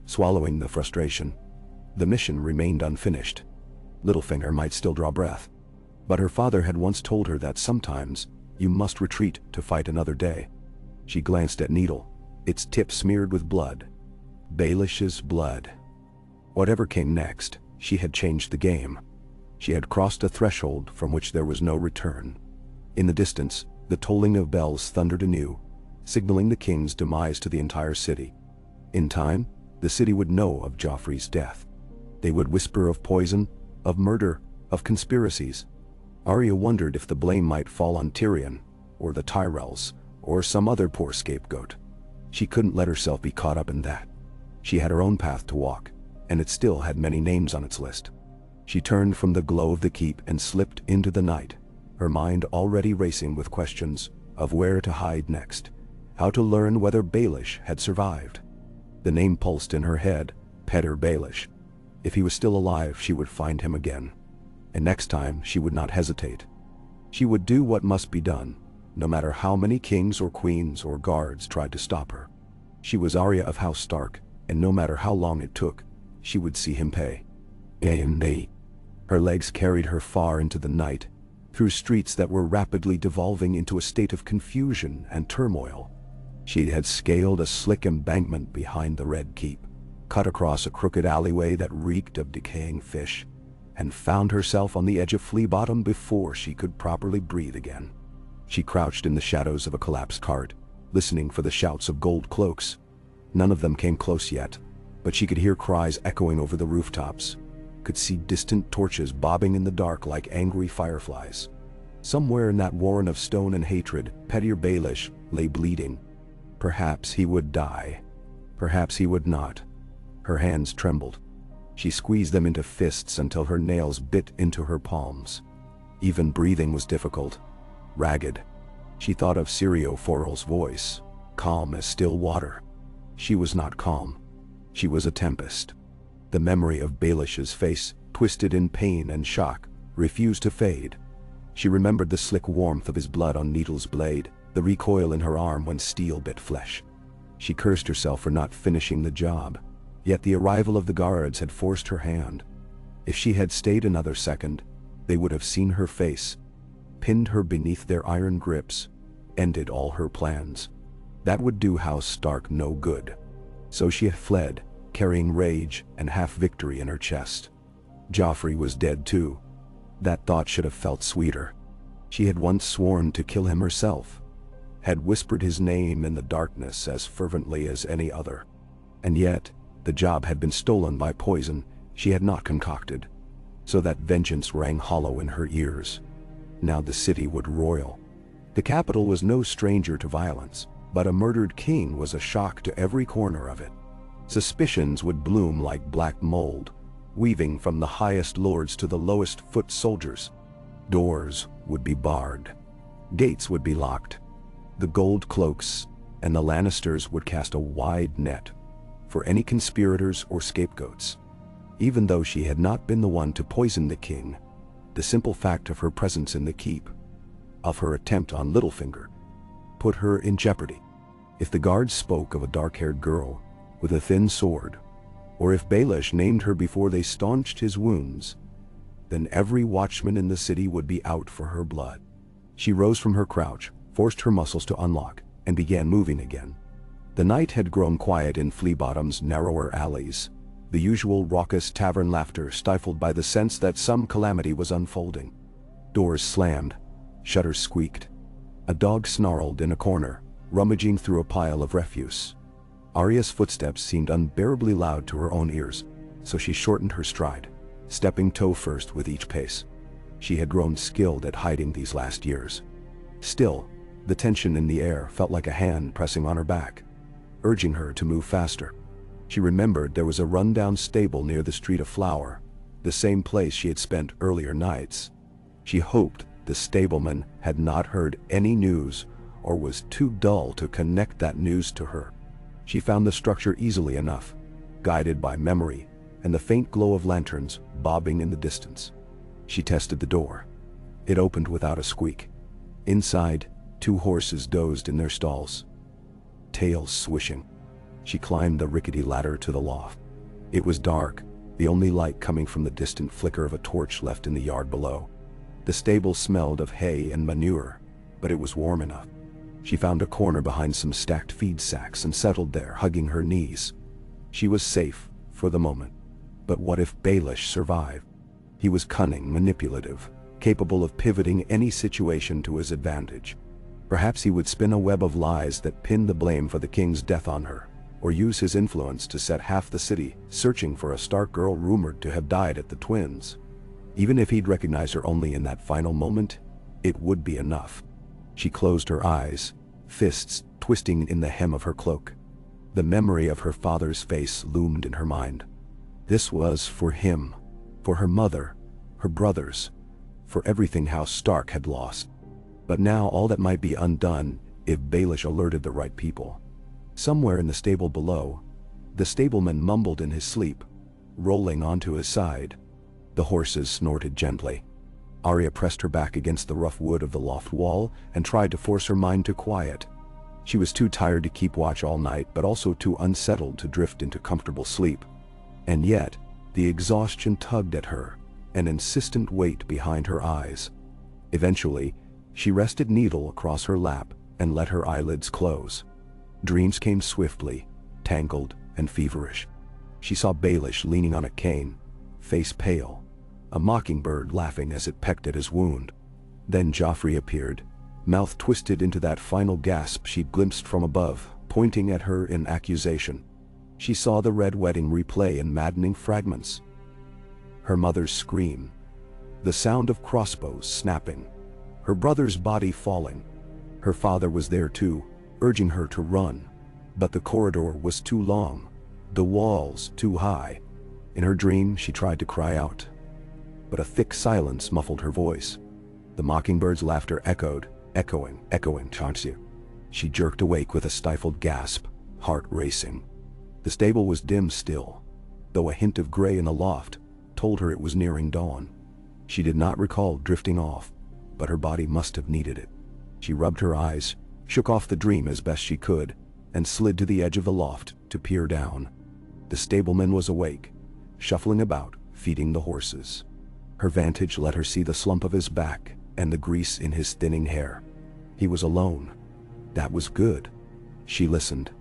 swallowing the frustration. The mission remained unfinished. Littlefinger might still draw breath. But her father had once told her that sometimes you must retreat to fight another day. She glanced at Needle, its tip smeared with blood. Baelish's blood. Whatever came next, she had changed the game. She had crossed a threshold from which there was no return. In the distance, the tolling of bells thundered anew, signaling the king's demise to the entire city. In time, the city would know of Joffrey's death. They would whisper of poison, of murder, of conspiracies. Arya wondered if the blame might fall on Tyrion, or the Tyrells, or some other poor scapegoat. She couldn't let herself be caught up in that. She had her own path to walk, and it still had many names on its list. She turned from the glow of the keep and slipped into the night, her mind already racing with questions of where to hide next, how to learn whether Baelish had survived. The name pulsed in her head, Petter Baelish. If he was still alive, she would find him again. And next time, she would not hesitate. She would do what must be done, no matter how many kings or queens or guards tried to stop her. She was Arya of House Stark, and no matter how long it took, she would see him pay. A&A. Her legs carried her far into the night, through streets that were rapidly devolving into a state of confusion and turmoil. She had scaled a slick embankment behind the Red Keep, cut across a crooked alleyway that reeked of decaying fish, and found herself on the edge of Flea Bottom before she could properly breathe again. She crouched in the shadows of a collapsed cart, listening for the shouts of gold cloaks. None of them came close yet, but she could hear cries echoing over the rooftops, could see distant torches bobbing in the dark like angry fireflies. Somewhere in that warren of stone and hatred, Petir Baelish lay bleeding. Perhaps he would die. Perhaps he would not. Her hands trembled. She squeezed them into fists until her nails bit into her palms. Even breathing was difficult, ragged. She thought of Sirio Forel's voice, calm as still water. She was not calm. She was a tempest. The memory of Baelish's face, twisted in pain and shock, refused to fade. She remembered the slick warmth of his blood on Needle's blade, the recoil in her arm when steel bit flesh. She cursed herself for not finishing the job, yet the arrival of the guards had forced her hand. If she had stayed another second, they would have seen her face, pinned her beneath their iron grips, ended all her plans. That would do House Stark no good. So she had fled, carrying rage and half-victory in her chest. Joffrey was dead too. That thought should have felt sweeter. She had once sworn to kill him herself, had whispered his name in the darkness as fervently as any other. And yet, the job had been stolen by poison she had not concocted, so that vengeance rang hollow in her ears. Now the city would roil. The capital was no stranger to violence, but a murdered king was a shock to every corner of it. Suspicions would bloom like black mold, weaving from the highest lords to the lowest foot soldiers. Doors would be barred. Gates would be locked. The gold cloaks and the Lannisters would cast a wide net for any conspirators or scapegoats. Even though she had not been the one to poison the king, the simple fact of her presence in the keep, of her attempt on Littlefinger, put her in jeopardy. If the guards spoke of a dark-haired girl with a thin sword, or if Baelish named her before they staunched his wounds, then every watchman in the city would be out for her blood. She rose from her crouch, forced her muscles to unlock, and began moving again. The night had grown quiet in Fleabottom's narrower alleys, the usual raucous tavern laughter stifled by the sense that some calamity was unfolding. Doors slammed, shutters squeaked. A dog snarled in a corner, rummaging through a pile of refuse. Arya's footsteps seemed unbearably loud to her own ears, so she shortened her stride, stepping toe first with each pace. She had grown skilled at hiding these last years. Still, the tension in the air felt like a hand pressing on her back, urging her to move faster. She remembered there was a run-down stable near the Street of Flower, the same place she had spent earlier nights. She hoped the stableman had not heard any news or was too dull to connect that news to her. She found the structure easily enough, guided by memory and the faint glow of lanterns bobbing in the distance. She tested the door. It opened without a squeak. Inside, 2 horses dozed in their stalls, tails swishing. She climbed the rickety ladder to the loft. It was dark, the only light coming from the distant flicker of a torch left in the yard below. The stable smelled of hay and manure, but it was warm enough. She found a corner behind some stacked feed sacks and settled there, hugging her knees. She was safe for the moment. But what if Baelish survived? He was cunning, manipulative, capable of pivoting any situation to his advantage. Perhaps he would spin a web of lies that pinned the blame for the king's death on her, or use his influence to set half the city searching for a Stark girl rumored to have died at the Twins. Even if he'd recognize her only in that final moment, it would be enough. She closed her eyes, fists twisting in the hem of her cloak. The memory of her father's face loomed in her mind. This was for him, for her mother, her brothers, for everything House Stark had lost. But now all that might be undone if Baelish alerted the right people. Somewhere in the stable below, the stableman mumbled in his sleep, rolling onto his side. The horses snorted gently. Arya pressed her back against the rough wood of the loft wall and tried to force her mind to quiet. She was too tired to keep watch all night, but also too unsettled to drift into comfortable sleep. And yet, the exhaustion tugged at her, an insistent weight behind her eyes. Eventually, she rested Needle across her lap and let her eyelids close. Dreams came swiftly, tangled and feverish. She saw Baelish leaning on a cane, face pale, a mockingbird laughing as it pecked at his wound. Then Joffrey appeared, mouth twisted into that final gasp she'd glimpsed from above, pointing at her in accusation. She saw the red wedding replay in maddening fragments. Her mother's scream, the sound of crossbows snapping, her brother's body falling. Her father was there too, urging her to run. But the corridor was too long, the walls too high. In her dream, she tried to cry out, but a thick silence muffled her voice. The mockingbird's laughter echoing, Chancia. She jerked awake with a stifled gasp, heart racing. The stable was dim still, though a hint of gray in the loft told her it was nearing dawn. She did not recall drifting off, but her body must have needed it. She rubbed her eyes, shook off the dream as best she could, and slid to the edge of the loft to peer down. The stableman was awake, shuffling about, feeding the horses. Her vantage let her see the slump of his back and the grease in his thinning hair. He was alone. That was good. She listened.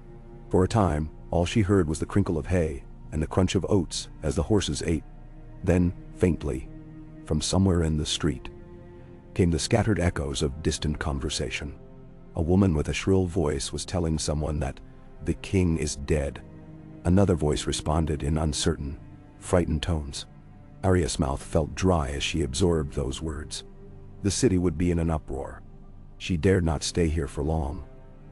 For a time, all she heard was the crinkle of hay and the crunch of oats as the horses ate. Then, faintly, from somewhere in the street, came the scattered echoes of distant conversation. A woman with a shrill voice was telling someone that the king is dead. Another voice responded in uncertain, frightened tones. Arya's mouth felt dry as she absorbed those words. The city would be in an uproar. She dared not stay here for long.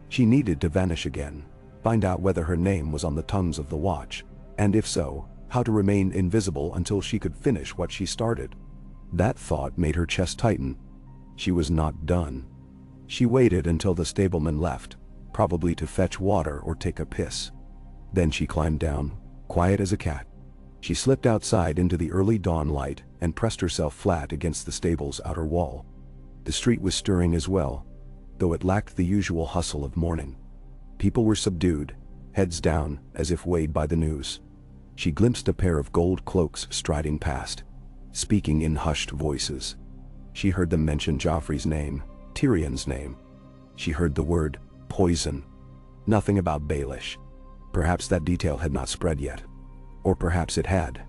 She needed to vanish again, find out whether her name was on the tongues of the watch, and if so, how to remain invisible until she could finish what she started. That thought made her chest tighten. She was not done. She waited until the stableman left, probably to fetch water or take a piss. Then she climbed down, quiet as a cat. She slipped outside into the early dawn light and pressed herself flat against the stable's outer wall. The street was stirring as well, though it lacked the usual hustle of morning. People were subdued, heads down as if weighed by the news. She glimpsed a pair of gold cloaks striding past, speaking in hushed voices. She heard them mention Joffrey's name, Tyrion's name. She heard the word poison. Nothing about Baelish. Perhaps that detail had not spread yet. Or perhaps it had,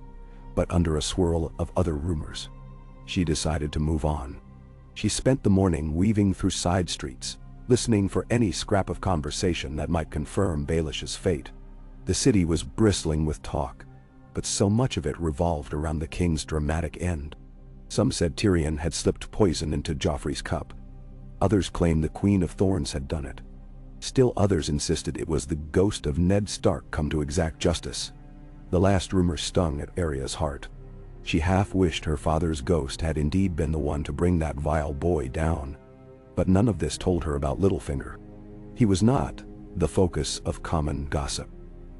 but under a swirl of other rumors. She decided to move on. She spent the morning weaving through side streets, listening for any scrap of conversation that might confirm Baelish's fate. The city was bristling with talk, but so much of it revolved around the king's dramatic end. Some said Tyrion had slipped poison into Joffrey's cup. Others claimed the Queen of Thorns had done it. Still others insisted it was the ghost of Ned Stark come to exact justice. The last rumor stung at Arya's heart. She half wished her father's ghost had indeed been the one to bring that vile boy down. But none of this told her about Littlefinger. He was not the focus of common gossip.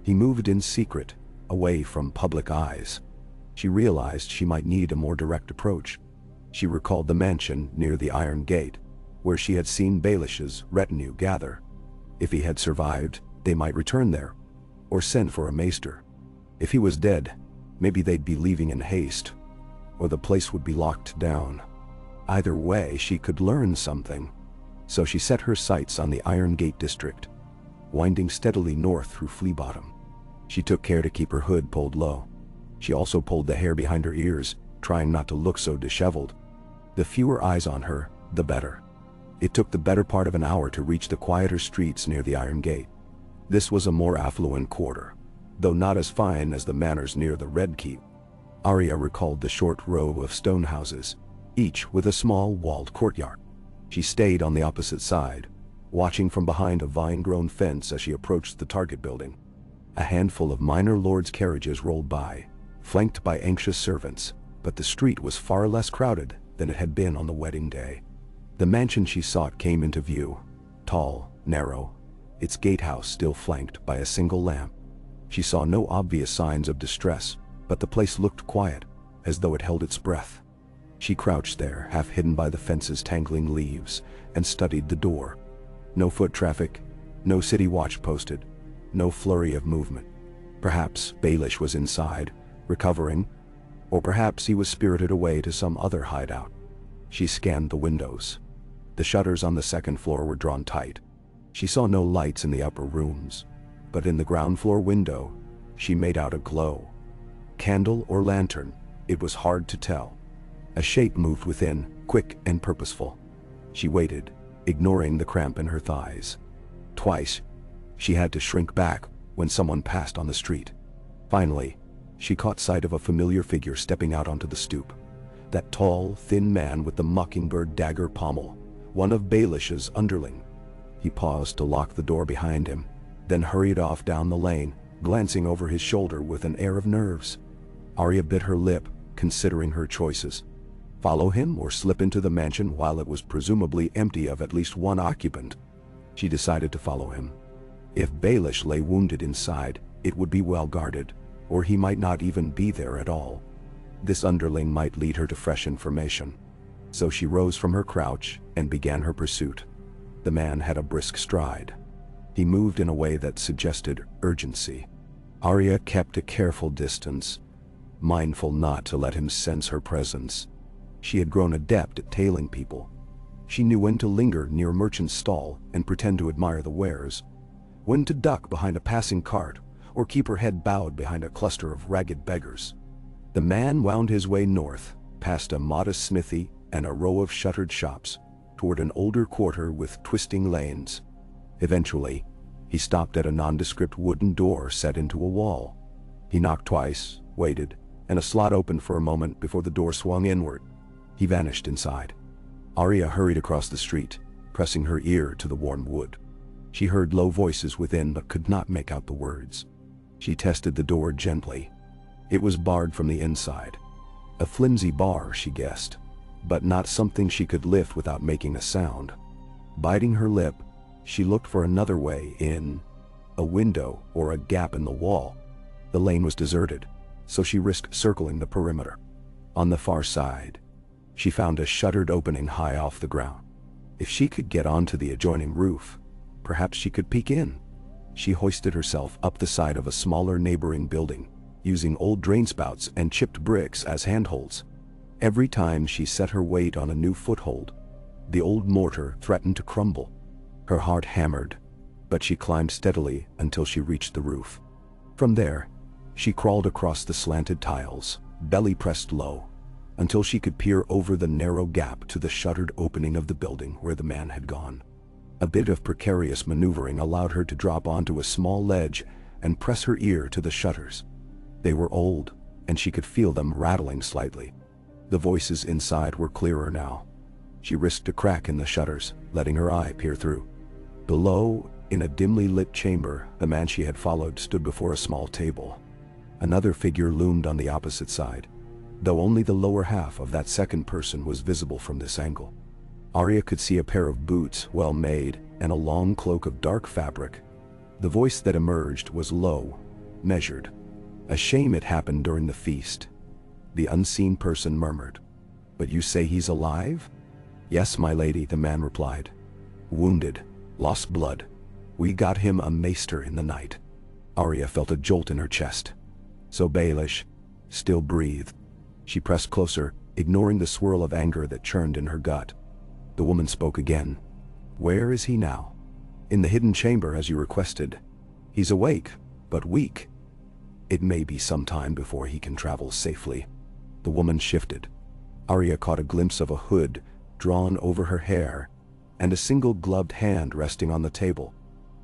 He moved in secret, away from public eyes. She realized she might need a more direct approach. She recalled the mansion near the Iron Gate, where she had seen Baelish's retinue gather. If he had survived, they might return there, or send for a maester. If he was dead, maybe they'd be leaving in haste, or the place would be locked down. Either way, she could learn something. So she set her sights on the Iron Gate district, winding steadily north through Flea Bottom. She took care to keep her hood pulled low. She also pulled the hair behind her ears, trying not to look so disheveled. The fewer eyes on her, the better. It took the better part of an hour to reach the quieter streets near the Iron Gate. This was a more affluent quarter, though not as fine as the manors near the Red Keep. Arya recalled the short row of stone houses, each with a small walled courtyard. She stayed on the opposite side, watching from behind a vine-grown fence as she approached the target building. A handful of minor lords' carriages rolled by, flanked by anxious servants, but the street was far less crowded than it had been on the wedding day. The mansion she sought came into view, tall, narrow, its gatehouse still flanked by a single lamp. She saw no obvious signs of distress, but the place looked quiet, as though it held its breath. She crouched there, half hidden by the fence's tangling leaves, and studied the door. No foot traffic, no city watch posted, no flurry of movement. Perhaps Baelish was inside, recovering, or perhaps he was spirited away to some other hideout. She scanned the windows. The shutters on the second floor were drawn tight. She saw no lights in the upper rooms, but in the ground floor window, she made out a glow. Candle or lantern, it was hard to tell. A shape moved within, quick and purposeful. She waited, ignoring the cramp in her thighs. Twice, she had to shrink back when someone passed on the street. Finally, she caught sight of a familiar figure stepping out onto the stoop. That tall, thin man with the mockingbird dagger pommel, one of Baelish's underling. He paused to lock the door behind him, then hurried off down the lane, glancing over his shoulder with an air of nerves. Arya bit her lip, considering her choices. Follow him or slip into the mansion while it was presumably empty of at least one occupant? She decided to follow him. If Baelish lay wounded inside, it would be well guarded, or he might not even be there at all. This underling might lead her to fresh information. So she rose from her crouch and began her pursuit. The man had a brisk stride. He moved in a way that suggested urgency. Arya kept a careful distance, mindful not to let him sense her presence. She had grown adept at tailing people. She knew when to linger near a merchant's stall and pretend to admire the wares, when to duck behind a passing cart or keep her head bowed behind a cluster of ragged beggars. The man wound his way north, past a modest smithy and a row of shuttered shops, toward an older quarter with twisting lanes. Eventually, he stopped at a nondescript wooden door set into a wall. He knocked twice, waited, and a slot opened for a moment before the door swung inward. He vanished inside. Arya hurried across the street, pressing her ear to the worn wood. She heard low voices within but could not make out the words. She tested the door gently. It was barred from the inside. A flimsy bar, she guessed, but not something she could lift without making a sound. Biting her lip, she looked for another way in. A window or a gap in the wall. The lane was deserted, so she risked circling the perimeter. On the far side, she found a shuttered opening high off the ground. If she could get onto the adjoining roof, perhaps she could peek in. She hoisted herself up the side of a smaller neighboring building, using old drain spouts and chipped bricks as handholds. Every time she set her weight on a new foothold, the old mortar threatened to crumble. Her heart hammered, but she climbed steadily until she reached the roof. From there, she crawled across the slanted tiles, belly pressed low, until she could peer over the narrow gap to the shuttered opening of the building where the man had gone. A bit of precarious maneuvering allowed her to drop onto a small ledge and press her ear to the shutters. They were old, and she could feel them rattling slightly. The voices inside were clearer now. She risked a crack in the shutters, letting her eye peer through. Below, in a dimly lit chamber, the man she had followed stood before a small table. Another figure loomed on the opposite side, though only the lower half of that second person was visible from this angle. Arya could see a pair of boots, well made, and a long cloak of dark fabric. The voice that emerged was low, measured. A shame it happened during the feast. The unseen person murmured. "But you say he's alive?" "Yes, my lady," the man replied. "Wounded, lost blood. We got him a maester in the night." Arya felt a jolt in her chest. So Baelish still breathed. She pressed closer, ignoring the swirl of anger that churned in her gut. The woman spoke again. "Where is he now?" "In the hidden chamber, as you requested. He's awake, but weak. It may be some time before he can travel safely." The woman shifted. Arya caught a glimpse of a hood drawn over her hair and a single gloved hand resting on the table.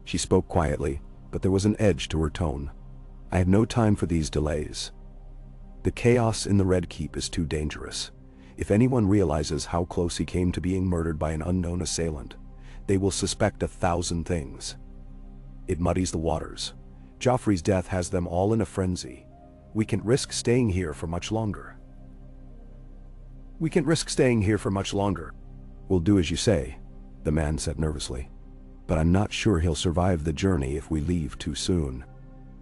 She spoke quietly, but there was an edge to her tone. "I have no time for these delays. The chaos in the Red Keep is too dangerous. If anyone realizes how close he came to being murdered by an unknown assailant, they will suspect 1,000 things. It muddies the waters. Joffrey's death has them all in a frenzy. We can't risk staying here for much longer." "We'll do as you say," the man said nervously. "But I'm not sure he'll survive the journey if we leave too soon."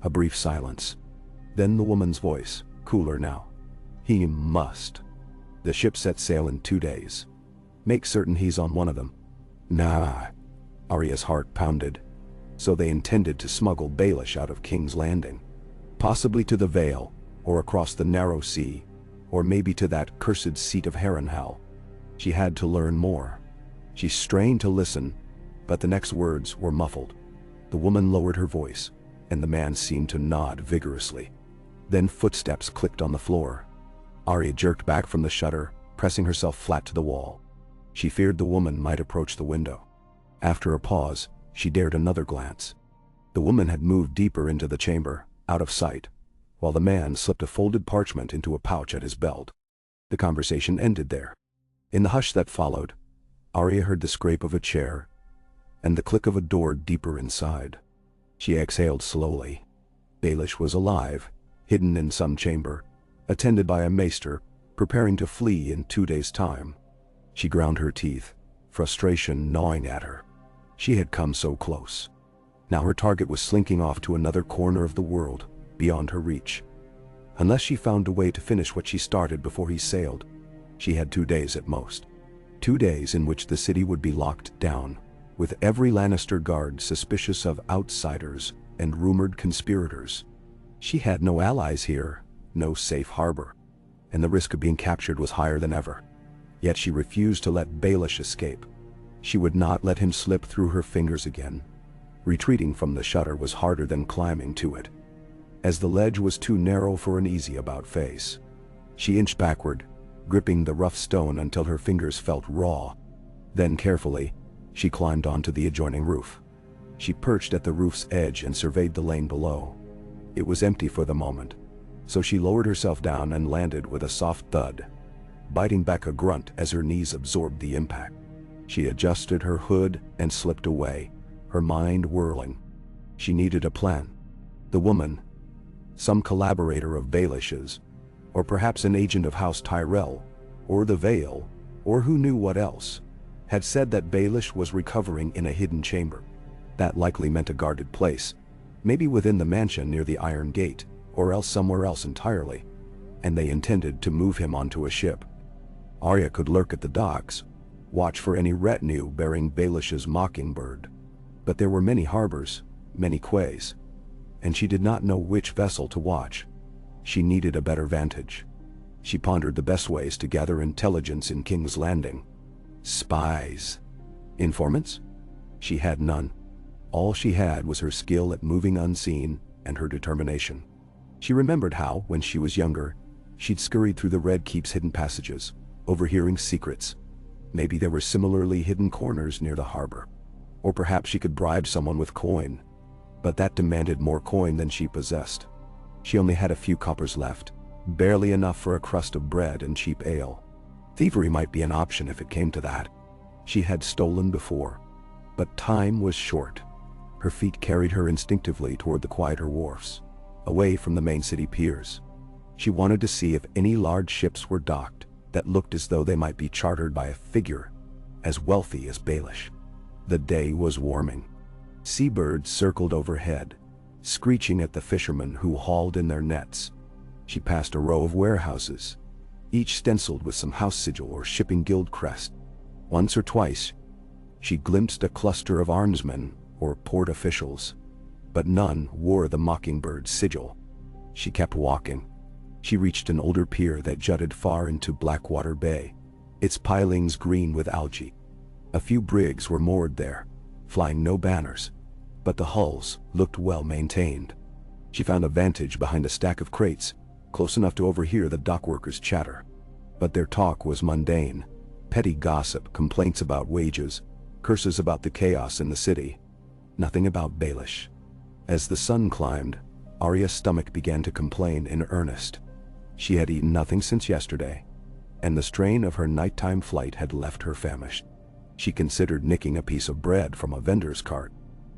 A brief silence. Then the woman's voice, cooler now. "He must. The ship sets sail in 2 days. Make certain he's on one of them." "Nah." Arya's heart pounded. So they intended to smuggle Baelish out of King's Landing. Possibly to the Vale, or across the narrow sea, or maybe to that cursed seat of Harrenhal. She had to learn more. She strained to listen, but the next words were muffled. The woman lowered her voice, and the man seemed to nod vigorously. Then footsteps clicked on the floor. Arya jerked back from the shutter, pressing herself flat to the wall. She feared the woman might approach the window. After a pause, she dared another glance. The woman had moved deeper into the chamber, out of sight, while the man slipped a folded parchment into a pouch at his belt. The conversation ended there. In the hush that followed, Arya heard the scrape of a chair and the click of a door deeper inside. She exhaled slowly. Baelish was alive, hidden in some chamber, attended by a maester, preparing to flee in 2 days' time. She ground her teeth, frustration gnawing at her. She had come so close. Now her target was slinking off to another corner of the world, beyond her reach. Unless she found a way to finish what she started before he sailed, she had 2 days at most. 2 days in which the city would be locked down, with every Lannister guard suspicious of outsiders and rumored conspirators. She had no allies here, no safe harbor, and the risk of being captured was higher than ever. Yet she refused to let Baelish escape. She would not let him slip through her fingers again. Retreating from the shutter was harder than climbing to it, as the ledge was too narrow for an easy about face. She inched backward, gripping the rough stone until her fingers felt raw. Then carefully, she climbed onto the adjoining roof. She perched at the roof's edge and surveyed the lane below. It was empty for the moment, so she lowered herself down and landed with a soft thud, biting back a grunt as her knees absorbed the impact. She adjusted her hood and slipped away, her mind whirling. She needed a plan. The woman, some collaborator of Baelish's, or perhaps an agent of House Tyrell, or the Vale, or who knew what else, had said that Baelish was recovering in a hidden chamber. That likely meant a guarded place, maybe within the mansion near the Iron Gate, or else somewhere else entirely, and they intended to move him onto a ship. Arya could lurk at the docks, watch for any retinue bearing Baelish's mockingbird. But there were many harbors, many quays, and she did not know which vessel to watch. She needed a better vantage. She pondered the best ways to gather intelligence in King's Landing. Spies. Informants? She had none. All she had was her skill at moving unseen and her determination. She remembered how, when she was younger, she'd scurried through the Red Keep's hidden passages, overhearing secrets. Maybe there were similarly hidden corners near the harbor. Or perhaps she could bribe someone with coin. But that demanded more coin than she possessed. She only had a few coppers left, barely enough for a crust of bread and cheap ale. Thievery might be an option if it came to that. She had stolen before, but time was short. Her feet carried her instinctively toward the quieter wharfs, away from the main city piers. She wanted to see if any large ships were docked that looked as though they might be chartered by a figure as wealthy as Baelish. The day was warming. Seabirds circled overhead, screeching at the fishermen who hauled in their nets. She passed a row of warehouses, each stenciled with some house sigil or shipping guild crest. Once or twice, she glimpsed a cluster of armsmen or port officials, but none wore the mockingbird's sigil. She kept walking. She reached an older pier that jutted far into Blackwater Bay, its pilings green with algae. A few brigs were moored there, flying no banners, but the hulls looked well maintained. She found a vantage behind a stack of crates, close enough to overhear the dockworkers' chatter. But their talk was mundane, petty gossip, complaints about wages, curses about the chaos in the city. Nothing about Baelish. As the sun climbed, Arya's stomach began to complain in earnest. She had eaten nothing since yesterday, and the strain of her nighttime flight had left her famished. She considered nicking a piece of bread from a vendor's cart,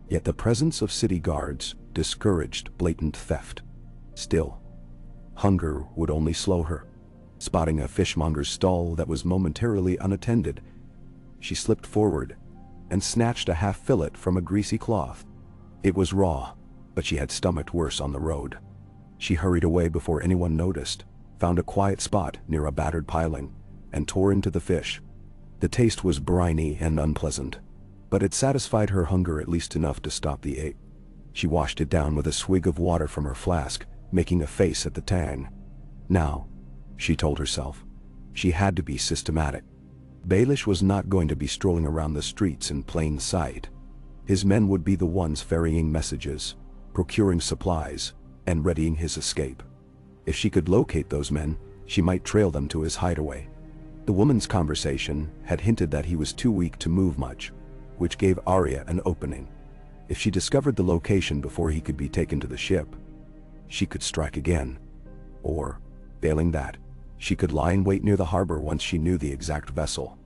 yet the presence of city guards discouraged blatant theft. Still, hunger would only slow her. Spotting a fishmonger's stall that was momentarily unattended, she slipped forward and snatched a half fillet from a greasy cloth. It was raw, but she had stomached worse on the road. She hurried away before anyone noticed, found a quiet spot near a battered piling, and tore into the fish. The taste was briny and unpleasant, but it satisfied her hunger at least enough to stop the ache. She washed it down with a swig of water from her flask, making a face at the tang. Now, she told herself, she had to be systematic. Baelish was not going to be strolling around the streets in plain sight. His men would be the ones ferrying messages, procuring supplies, and readying his escape. If she could locate those men, she might trail them to his hideaway. The woman's conversation had hinted that he was too weak to move much, which gave Arya an opening. If she discovered the location before he could be taken to the ship, she could strike again. Or, failing that, she could lie in wait near the harbor once she knew the exact vessel.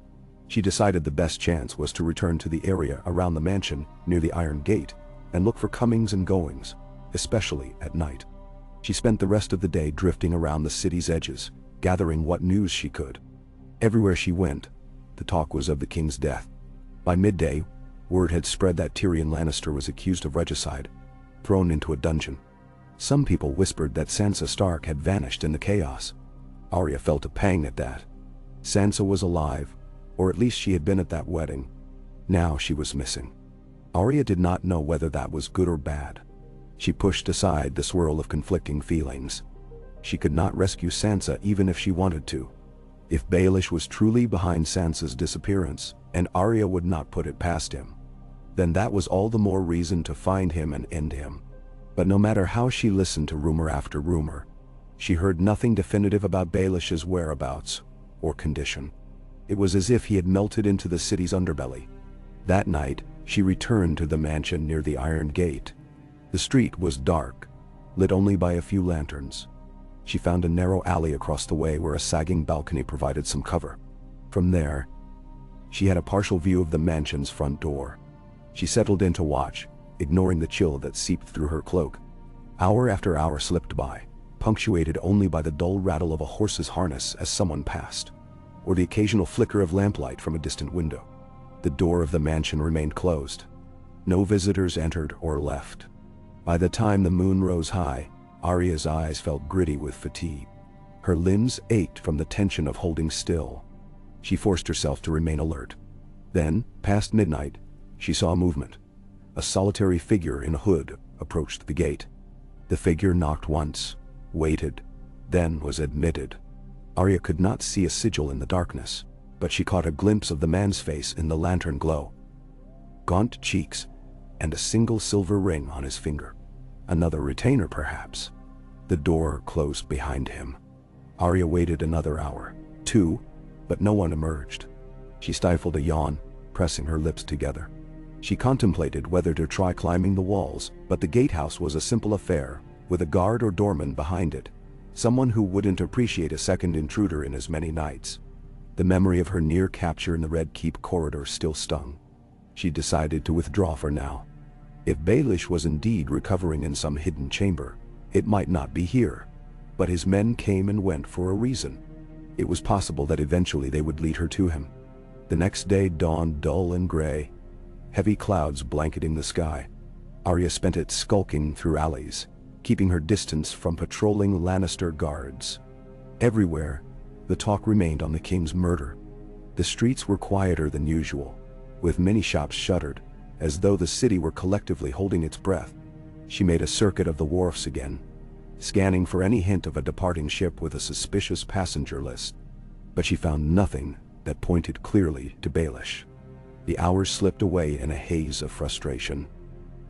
She decided the best chance was to return to the area around the mansion near the Iron Gate and look for comings and goings, especially at night. She spent the rest of the day drifting around the city's edges, gathering what news she could. Everywhere she went, the talk was of the king's death. By midday, word had spread that Tyrion Lannister was accused of regicide, thrown into a dungeon. Some people whispered that Sansa Stark had vanished in the chaos. Arya felt a pang at that. Sansa was alive, or at least she had been at that wedding. Now she was missing. Arya did not know whether that was good or bad. She pushed aside the swirl of conflicting feelings. She could not rescue Sansa even if she wanted to. If Baelish was truly behind Sansa's disappearance, and Arya would not put it past him, then that was all the more reason to find him and end him. But no matter how she listened to rumor after rumor, she heard nothing definitive about Baelish's whereabouts or condition. It was as if he had melted into the city's underbelly. That night, she returned to the mansion near the Iron Gate. The street was dark, lit only by a few lanterns. She found a narrow alley across the way where a sagging balcony provided some cover. From there, she had a partial view of the mansion's front door. She settled in to watch, ignoring the chill that seeped through her cloak. Hour after hour slipped by, punctuated only by the dull rattle of a horse's harness as someone passed, or the occasional flicker of lamplight from a distant window. The door of the mansion remained closed. No visitors entered or left. By the time the moon rose high, Arya's eyes felt gritty with fatigue. Her limbs ached from the tension of holding still. She forced herself to remain alert. Then, past midnight, she saw movement. A solitary figure in a hood approached the gate. The figure knocked once, waited, then was admitted. Arya could not see a sigil in the darkness, but she caught a glimpse of the man's face in the lantern glow. Gaunt cheeks, and a single silver ring on his finger. Another retainer, perhaps. The door closed behind him. Arya waited another hour, two, but no one emerged. She stifled a yawn, pressing her lips together. She contemplated whether to try climbing the walls, but the gatehouse was a simple affair, with a guard or doorman behind it, someone who wouldn't appreciate a second intruder in as many nights. The memory of her near capture in the Red Keep corridor still stung. She decided to withdraw for now. If Baelish was indeed recovering in some hidden chamber, it might not be here. But his men came and went for a reason. It was possible that eventually they would lead her to him. The next day dawned dull and gray, heavy clouds blanketing the sky. Arya spent it skulking through alleys, keeping her distance from patrolling Lannister guards. Everywhere, the talk remained on the king's murder. The streets were quieter than usual, with many shops shuttered, as though the city were collectively holding its breath. She made a circuit of the wharfs again, scanning for any hint of a departing ship with a suspicious passenger list. But she found nothing that pointed clearly to Baelish. The hours slipped away in a haze of frustration.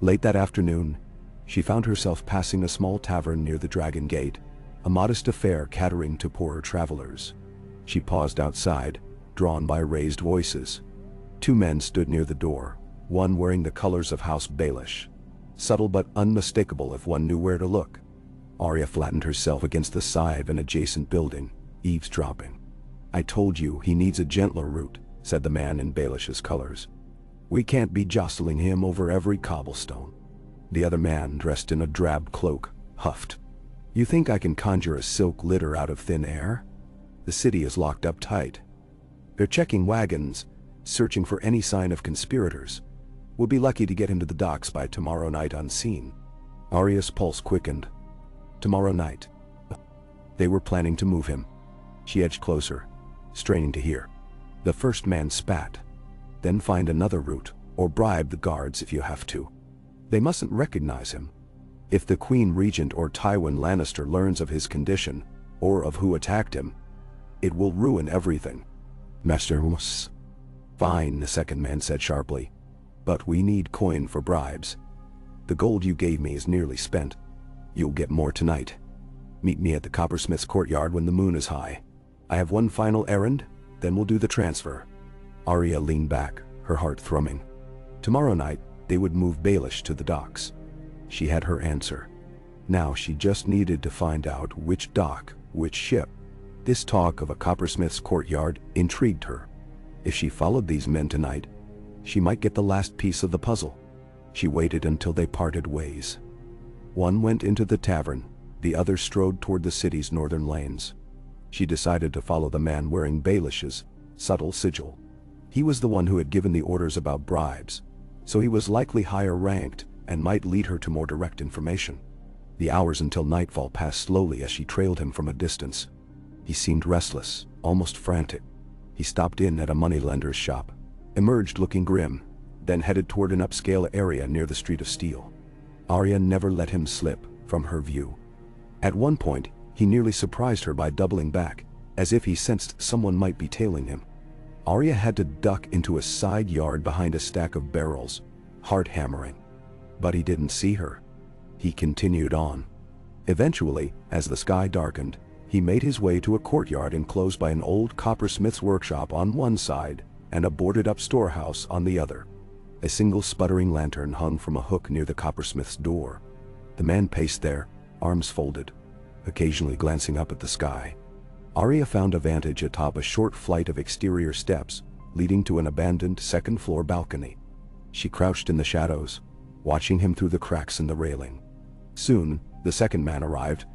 Late that afternoon, she found herself passing a small tavern near the Dragon Gate, a modest affair catering to poorer travelers. She paused outside, drawn by raised voices. Two men stood near the door, one wearing the colors of House Baelish, subtle but unmistakable if one knew where to look. Arya flattened herself against the side of an adjacent building, eavesdropping. "I told you he needs a gentler route," said the man in Baelish's colors. "We can't be jostling him over every cobblestone." The other man, dressed in a drab cloak, huffed. "You think I can conjure a silk litter out of thin air? The city is locked up tight. They're checking wagons, searching for any sign of conspirators. We'll be lucky to get him to the docks by tomorrow night unseen." Arya's pulse quickened. Tomorrow night. They were planning to move him. She edged closer, straining to hear. The first man spat. "Then find another route, or bribe the guards if you have to. They mustn't recognize him. If the Queen Regent or Tywin Lannister learns of his condition, or of who attacked him, it will ruin everything." "Master Mus." "Fine," the second man said sharply. "But we need coin for bribes. The gold you gave me is nearly spent. You'll get more tonight. Meet me at the coppersmith's courtyard when the moon is high. I have one final errand, then we'll do the transfer." Arya leaned back, her heart thrumming. Tomorrow night, they would move Baelish to the docks. She had her answer. Now she just needed to find out which dock, which ship. This talk of a coppersmith's courtyard intrigued her. If she followed these men tonight, she might get the last piece of the puzzle. She waited until they parted ways. One went into the tavern, the other strode toward the city's northern lanes. She decided to follow the man wearing Baelish's subtle sigil. He was the one who had given the orders about bribes, so he was likely higher ranked and might lead her to more direct information. The hours until nightfall passed slowly as she trailed him from a distance. He seemed restless, almost frantic. He stopped in at a moneylender's shop, emerged looking grim, then headed toward an upscale area near the Street of Steel. Arya never let him slip from her view. At one point, he nearly surprised her by doubling back, as if he sensed someone might be tailing him. Arya had to duck into a side yard behind a stack of barrels, heart hammering. But he didn't see her. He continued on. Eventually, as the sky darkened, he made his way to a courtyard enclosed by an old coppersmith's workshop on one side and a boarded-up storehouse on the other. A single sputtering lantern hung from a hook near the coppersmith's door. The man paced there, arms folded, occasionally glancing up at the sky. Arya found a vantage atop a short flight of exterior steps leading to an abandoned second-floor balcony. She crouched in the shadows, watching him through the cracks in the railing. Soon, the second man arrived,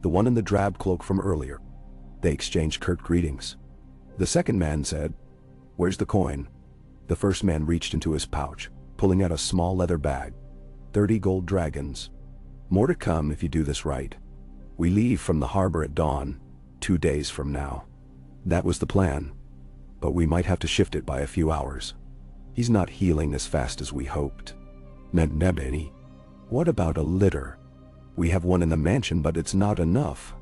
the one in the drab cloak from earlier. They exchanged curt greetings. The second man said, "Where's the coin?" The first man reached into his pouch, pulling out a small leather bag. 30 gold dragons. More to come if you do this right. We leave from the harbor at dawn, 2 days from now. That was the plan. But we might have to shift it by a few hours. He's not healing as fast as we hoped. Nebeni. What about a litter? We have one in the mansion, but it's not enough.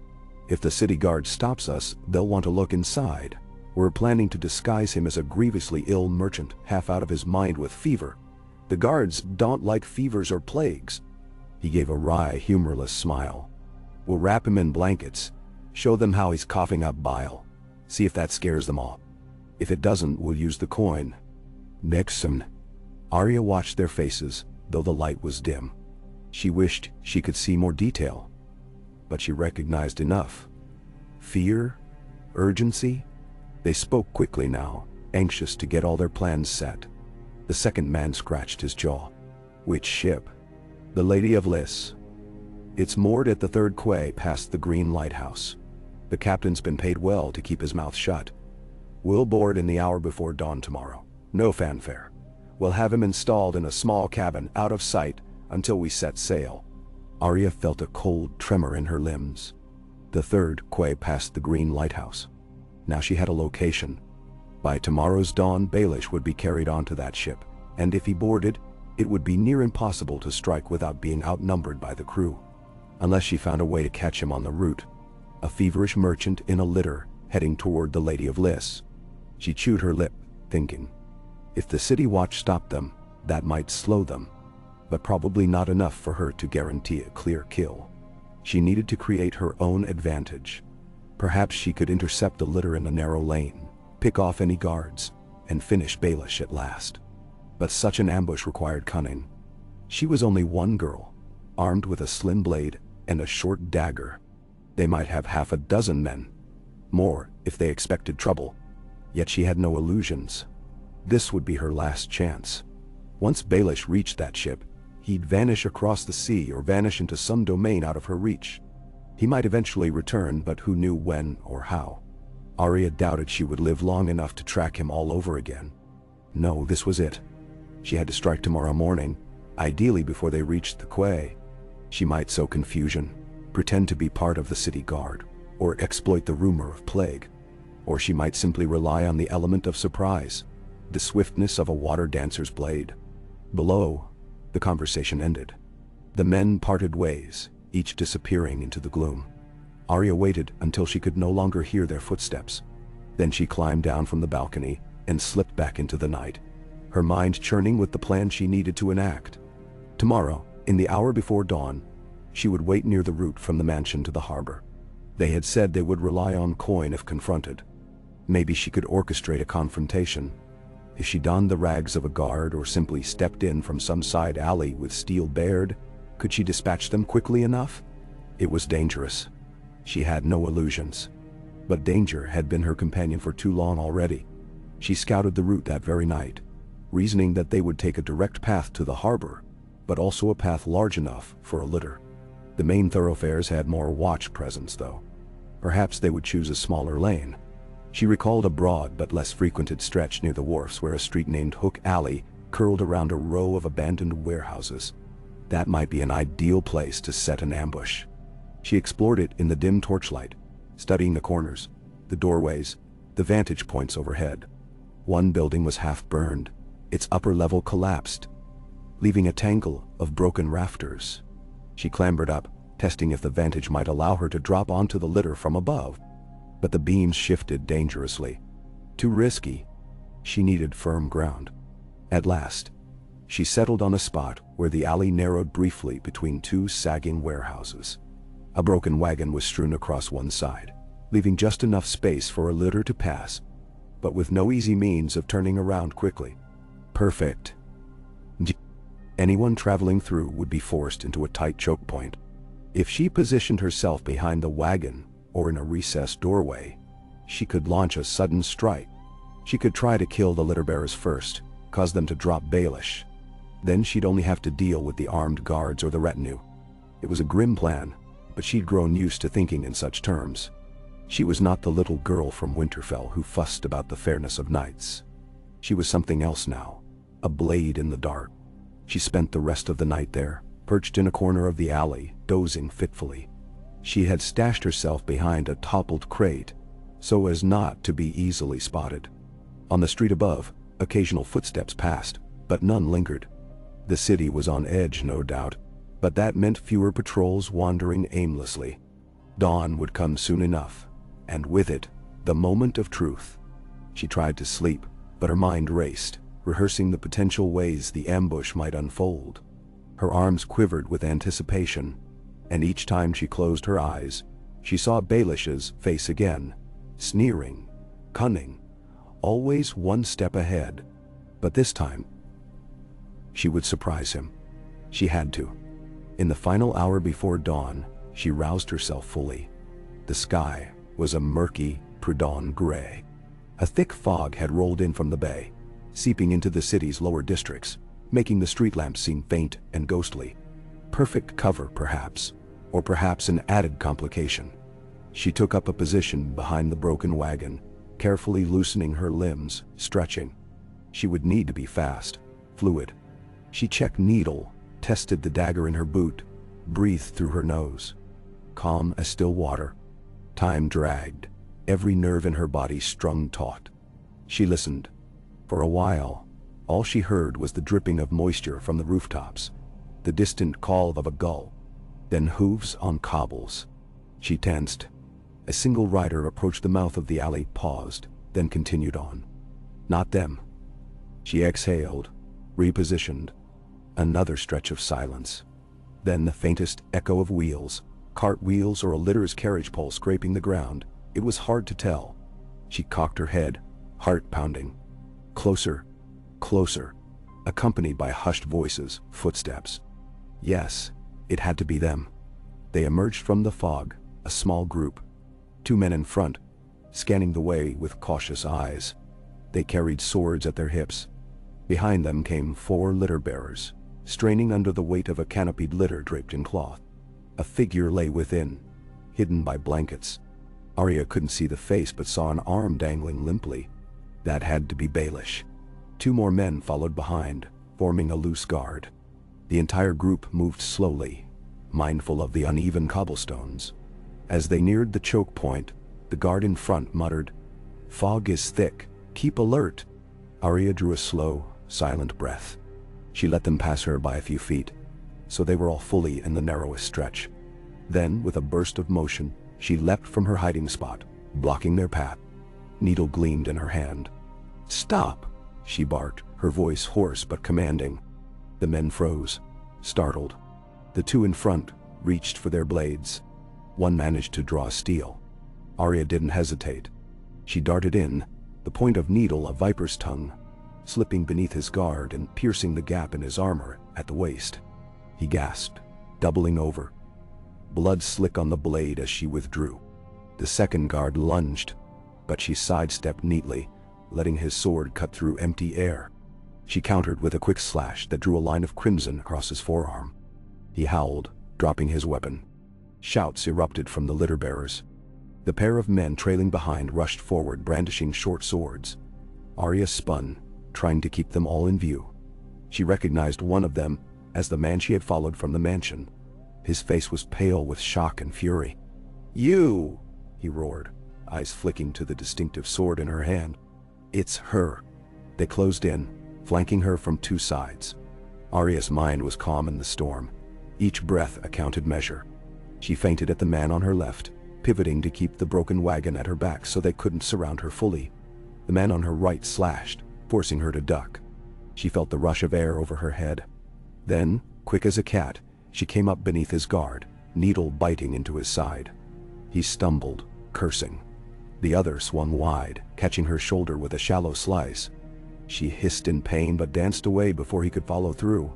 If the city guard stops us, they'll want to look inside. We're planning to disguise him as a grievously ill merchant, half out of his mind with fever. The guards don't like fevers or plagues. He gave a wry, humorless smile. We'll wrap him in blankets, show them how he's coughing up bile. See if that scares them off. If it doesn't, we'll use the coin. Nixon. Arya watched their faces, though the light was dim. She wished she could see more detail, but she recognized enough. Fear? Urgency? They spoke quickly now, anxious to get all their plans set. The second man scratched his jaw. Which ship? The Lady of Liss. It's moored at the third quay past the Green Lighthouse. The captain's been paid well to keep his mouth shut. We'll board in the hour before dawn tomorrow. No fanfare. We'll have him installed in a small cabin out of sight until we set sail. Arya felt a cold tremor in her limbs. The third quay past the Green Lighthouse. Now she had a location. By tomorrow's dawn, Baelish would be carried onto that ship, and if he boarded, it would be near impossible to strike without being outnumbered by the crew. Unless she found a way to catch him on the route. A feverish merchant in a litter, heading toward the Lady of Liss. She chewed her lip, thinking. If the city watch stopped them, that might slow them. But probably not enough for her to guarantee a clear kill. She needed to create her own advantage. Perhaps she could intercept the litter in a narrow lane, pick off any guards, and finish Baelish at last. But such an ambush required cunning. She was only one girl, armed with a slim blade and a short dagger. They might have half a dozen men. More, if they expected trouble. Yet she had no illusions. This would be her last chance. Once Baelish reached that ship, he'd vanish across the sea or vanish into some domain out of her reach. He might eventually return, but who knew when or how? Arya doubted she would live long enough to track him all over again. No, this was it. She had to strike tomorrow morning, ideally before they reached the quay. She might sow confusion, pretend to be part of the city guard, or exploit the rumor of plague. Or she might simply rely on the element of surprise, the swiftness of a water dancer's blade. Below, the conversation ended. The men parted ways, each disappearing into the gloom. Arya waited until she could no longer hear their footsteps. Then she climbed down from the balcony and slipped back into the night, her mind churning with the plan she needed to enact. Tomorrow, in the hour before dawn, she would wait near the route from the mansion to the harbor. They had said they would rely on coin if confronted. Maybe she could orchestrate a confrontation. If she donned the rags of a guard or simply stepped in from some side alley with steel bared, could she dispatch them quickly enough? It was dangerous. She had no illusions. But danger had been her companion for too long already. She scouted the route that very night, reasoning that they would take a direct path to the harbor, but also a path large enough for a litter. The main thoroughfares had more watch presence, though. Perhaps they would choose a smaller lane. She recalled a broad but less frequented stretch near the wharfs where a street named Hook Alley curled around a row of abandoned warehouses. That might be an ideal place to set an ambush. She explored it in the dim torchlight, studying the corners, the doorways, the vantage points overhead. One building was half burned. Its upper level collapsed, leaving a tangle of broken rafters. She clambered up, testing if the vantage might allow her to drop onto the litter from above. But the beams shifted dangerously. Too risky. She needed firm ground. At last, she settled on a spot where the alley narrowed briefly between two sagging warehouses. A broken wagon was strewn across one side, leaving just enough space for a litter to pass, but with no easy means of turning around quickly. Perfect. Anyone traveling through would be forced into a tight choke point. If she positioned herself behind the wagon or in a recessed doorway, she could launch a sudden strike. She could try to kill the litter bearers first, cause them to drop Baelish. Then she'd only have to deal with the armed guards or the retinue. It was a grim plan, but she'd grown used to thinking in such terms. She was not the little girl from Winterfell who fussed about the fairness of knights. She was something else now, a blade in the dark. She spent the rest of the night there, perched in a corner of the alley, dozing fitfully. She had stashed herself behind a toppled crate, so as not to be easily spotted. On the street above, occasional footsteps passed, but none lingered. The city was on edge, no doubt, but that meant fewer patrols wandering aimlessly. Dawn would come soon enough, and with it, the moment of truth. She tried to sleep, but her mind raced, rehearsing the potential ways the ambush might unfold. Her arms quivered with anticipation, and each time she closed her eyes, she saw Baelish's face again, sneering, cunning, always one step ahead. But this time, she would surprise him. She had to. In the final hour before dawn, she roused herself fully. The sky was a murky, pre-dawn gray. A thick fog had rolled in from the bay, seeping into the city's lower districts, making the street lamps seem faint and ghostly. Perfect cover, perhaps, or perhaps an added complication. She took up a position behind the broken wagon, carefully loosening her limbs, stretching. She would need to be fast, fluid. She checked needle, tested the dagger in her boot, breathed through her nose. Calm as still water. Time dragged, every nerve in her body strung taut. She listened. For a while, all she heard was the dripping of moisture from the rooftops, the distant call of a gull, then hooves on cobbles. She tensed. A single rider approached the mouth of the alley, paused, then continued on. Not them. She exhaled, repositioned. Another stretch of silence. Then the faintest echo of wheels, cart wheels or a litter's carriage pole scraping the ground. It was hard to tell. She cocked her head, heart pounding. Closer, closer, accompanied by hushed voices, footsteps. Yes, it had to be them. They emerged from the fog, a small group. 2 men in front, scanning the way with cautious eyes. They carried swords at their hips. Behind them came 4 litter bearers, straining under the weight of a canopied litter draped in cloth. A figure lay within, hidden by blankets. Arya couldn't see the face but saw an arm dangling limply. That had to be Baelish. 2 more men followed behind, forming a loose guard. The entire group moved slowly, mindful of the uneven cobblestones. As they neared the choke point, the guard in front muttered, "Fog is thick, keep alert." Arya drew a slow, silent breath. She let them pass her by a few feet, so they were all fully in the narrowest stretch. Then, with a burst of motion, she leapt from her hiding spot, blocking their path. Needle gleamed in her hand. "Stop!" she barked, her voice hoarse but commanding. The men froze, startled. The 2 in front reached for their blades. One managed to draw steel. Arya didn't hesitate. She darted in, the point of needle a viper's tongue. slipping beneath his guard and piercing the gap in his armor at the waist. He gasped, doubling over. Blood slick on the blade as she withdrew. The second guard lunged, but she sidestepped neatly, letting his sword cut through empty air. She countered with a quick slash that drew a line of crimson across his forearm. He howled, dropping his weapon. Shouts erupted from the litter bearers. The pair of men trailing behind rushed forward, brandishing short swords. Arya spun, trying to keep them all in view. She recognized one of them as the man she had followed from the mansion. His face was pale with shock and fury. "You!" he roared, eyes flicking to the distinctive sword in her hand. "It's her." They closed in, flanking her from two sides. Arya's mind was calm in the storm. Each breath a counted measure. She feinted at the man on her left, pivoting to keep the broken wagon at her back so they couldn't surround her fully. The man on her right slashed, forcing her to duck. She felt the rush of air over her head. Then, quick as a cat, she came up beneath his guard, needle biting into his side. He stumbled, cursing. The other swung wide, catching her shoulder with a shallow slice. She hissed in pain but danced away before he could follow through.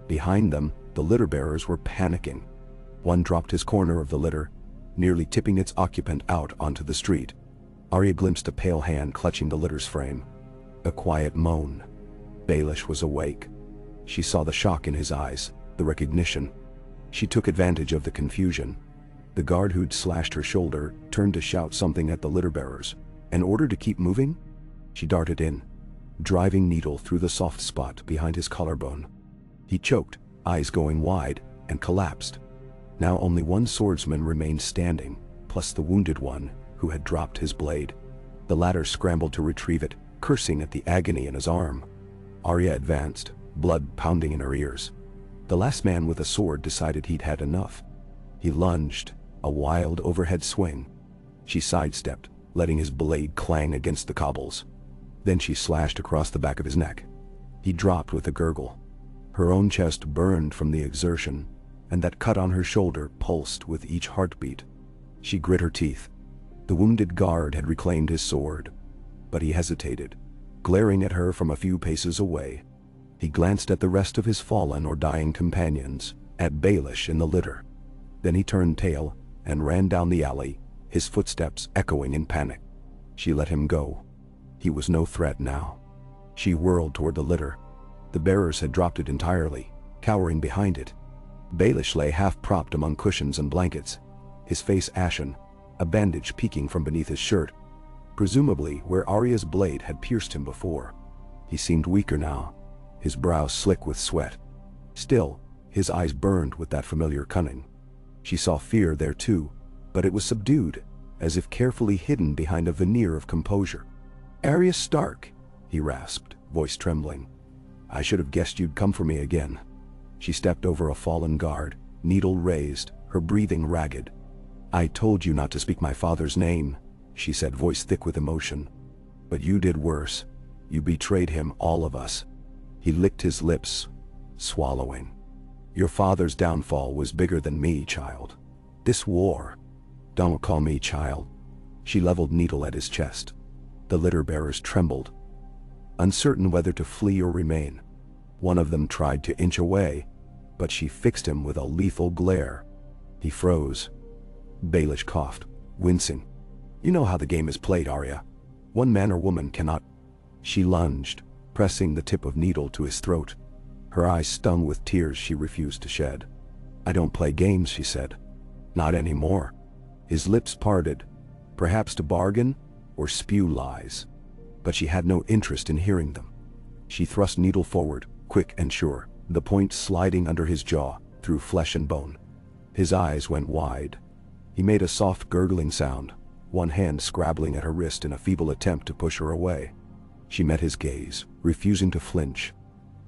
Behind them, the litter bearers were panicking. One dropped his corner of the litter, nearly tipping its occupant out onto the street. Arya glimpsed a pale hand clutching the litter's frame. A quiet moan. Baelish was awake. She saw the shock in his eyes, the recognition. She took advantage of the confusion. The guard who'd slashed her shoulder turned to shout something at the litter bearers. An order to keep moving? She darted in, driving needle through the soft spot behind his collarbone. He choked, eyes going wide, and collapsed. Now only one swordsman remained standing, plus the wounded one, who had dropped his blade. The latter scrambled to retrieve it, cursing at the agony in his arm. Arya advanced, blood pounding in her ears. The last man with a sword decided he'd had enough. He lunged, a wild overhead swing. She sidestepped, letting his blade clang against the cobbles. Then she slashed across the back of his neck. He dropped with a gurgle. Her own chest burned from the exertion, and that cut on her shoulder pulsed with each heartbeat. She grit her teeth. The wounded guard had reclaimed his sword, but he hesitated, glaring at her from a few paces away. He glanced at the rest of his fallen or dying companions, at Baelish in the litter. Then he turned tail and ran down the alley, his footsteps echoing in panic. She let him go. He was no threat now. She whirled toward the litter. The bearers had dropped it entirely, cowering behind it. Baelish lay half-propped among cushions and blankets, his face ashen, a bandage peeking from beneath his shirt, presumably where Arya's blade had pierced him before. He seemed weaker now, his brow slick with sweat. Still, his eyes burned with that familiar cunning. She saw fear there too, but it was subdued, as if carefully hidden behind a veneer of composure. "Arya Stark," he rasped, voice trembling. "I should have guessed you'd come for me again." She stepped over a fallen guard, needle raised, her breathing ragged. "I told you not to speak my father's name," she said, voice thick with emotion. "But you did worse. You betrayed him, all of us." He licked his lips, swallowing. "Your father's downfall was bigger than me, child. This war." "Don't call me child." She leveled needle at his chest. The litter bearers trembled, uncertain whether to flee or remain. One of them tried to inch away, but she fixed him with a lethal glare. He froze. Baelish coughed, wincing. "You know how the game is played, Arya. One man or woman cannot." She lunged, pressing the tip of needle to his throat. Her eyes stung with tears she refused to shed. "I don't play games," she said. "Not anymore." His lips parted, perhaps to bargain or spew lies. But she had no interest in hearing them. She thrust needle forward, quick and sure, the point sliding under his jaw, through flesh and bone. His eyes went wide. He made a soft gurgling sound, one hand scrabbling at her wrist in a feeble attempt to push her away. She met his gaze, refusing to flinch.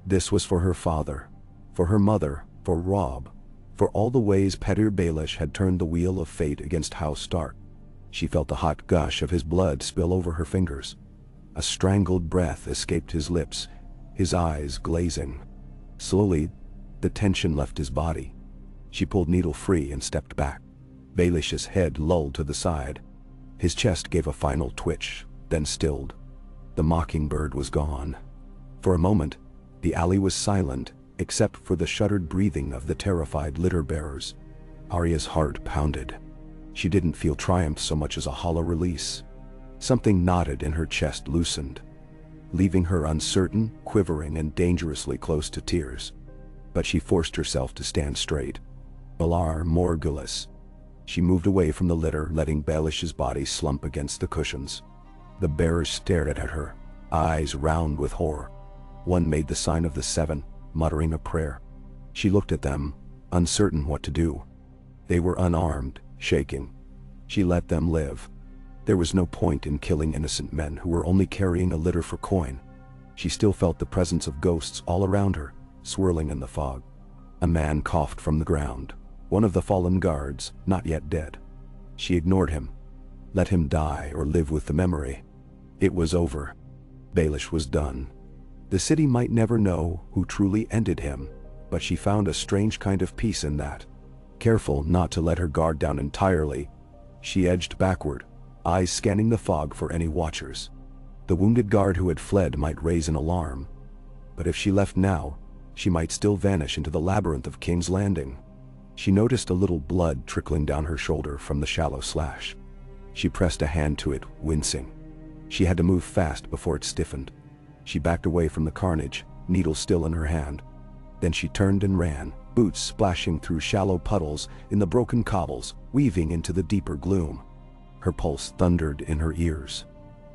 This was for her father, for her mother, for Robb, for all the ways Petyr Baelish had turned the wheel of fate against House Stark. She felt the hot gush of his blood spill over her fingers. A strangled breath escaped his lips, his eyes glazing. Slowly, the tension left his body. She pulled needle free and stepped back. Baelish's head lulled to the side. His chest gave a final twitch, then stilled. The mockingbird was gone. For a moment, the alley was silent, except for the shuddered breathing of the terrified litter-bearers. Arya's heart pounded. She didn't feel triumph so much as a hollow release. Something knotted in her chest loosened, leaving her uncertain, quivering, and dangerously close to tears. But she forced herself to stand straight. Valar Morghulis. She moved away from the litter, letting Baelish's body slump against the cushions. The bearers stared at her, eyes round with horror. One made the sign of the seven, muttering a prayer. She looked at them, uncertain what to do. They were unarmed, shaking. She let them live. There was no point in killing innocent men who were only carrying a litter for coin. She still felt the presence of ghosts all around her, swirling in the fog. A man coughed from the ground, one of the fallen guards, not yet dead. She ignored him. Let him die or live with the memory. It was over. Baelish was done. The city might never know who truly ended him, but she found a strange kind of peace in that. Careful not to let her guard down entirely, she edged backward, eyes scanning the fog for any watchers. The wounded guard who had fled might raise an alarm. But if she left now, she might still vanish into the labyrinth of King's Landing. She noticed a little blood trickling down her shoulder from the shallow slash. She pressed a hand to it, wincing. She had to move fast before it stiffened. She backed away from the carnage, needle still in her hand. Then she turned and ran, boots splashing through shallow puddles in the broken cobbles, weaving into the deeper gloom. Her pulse thundered in her ears.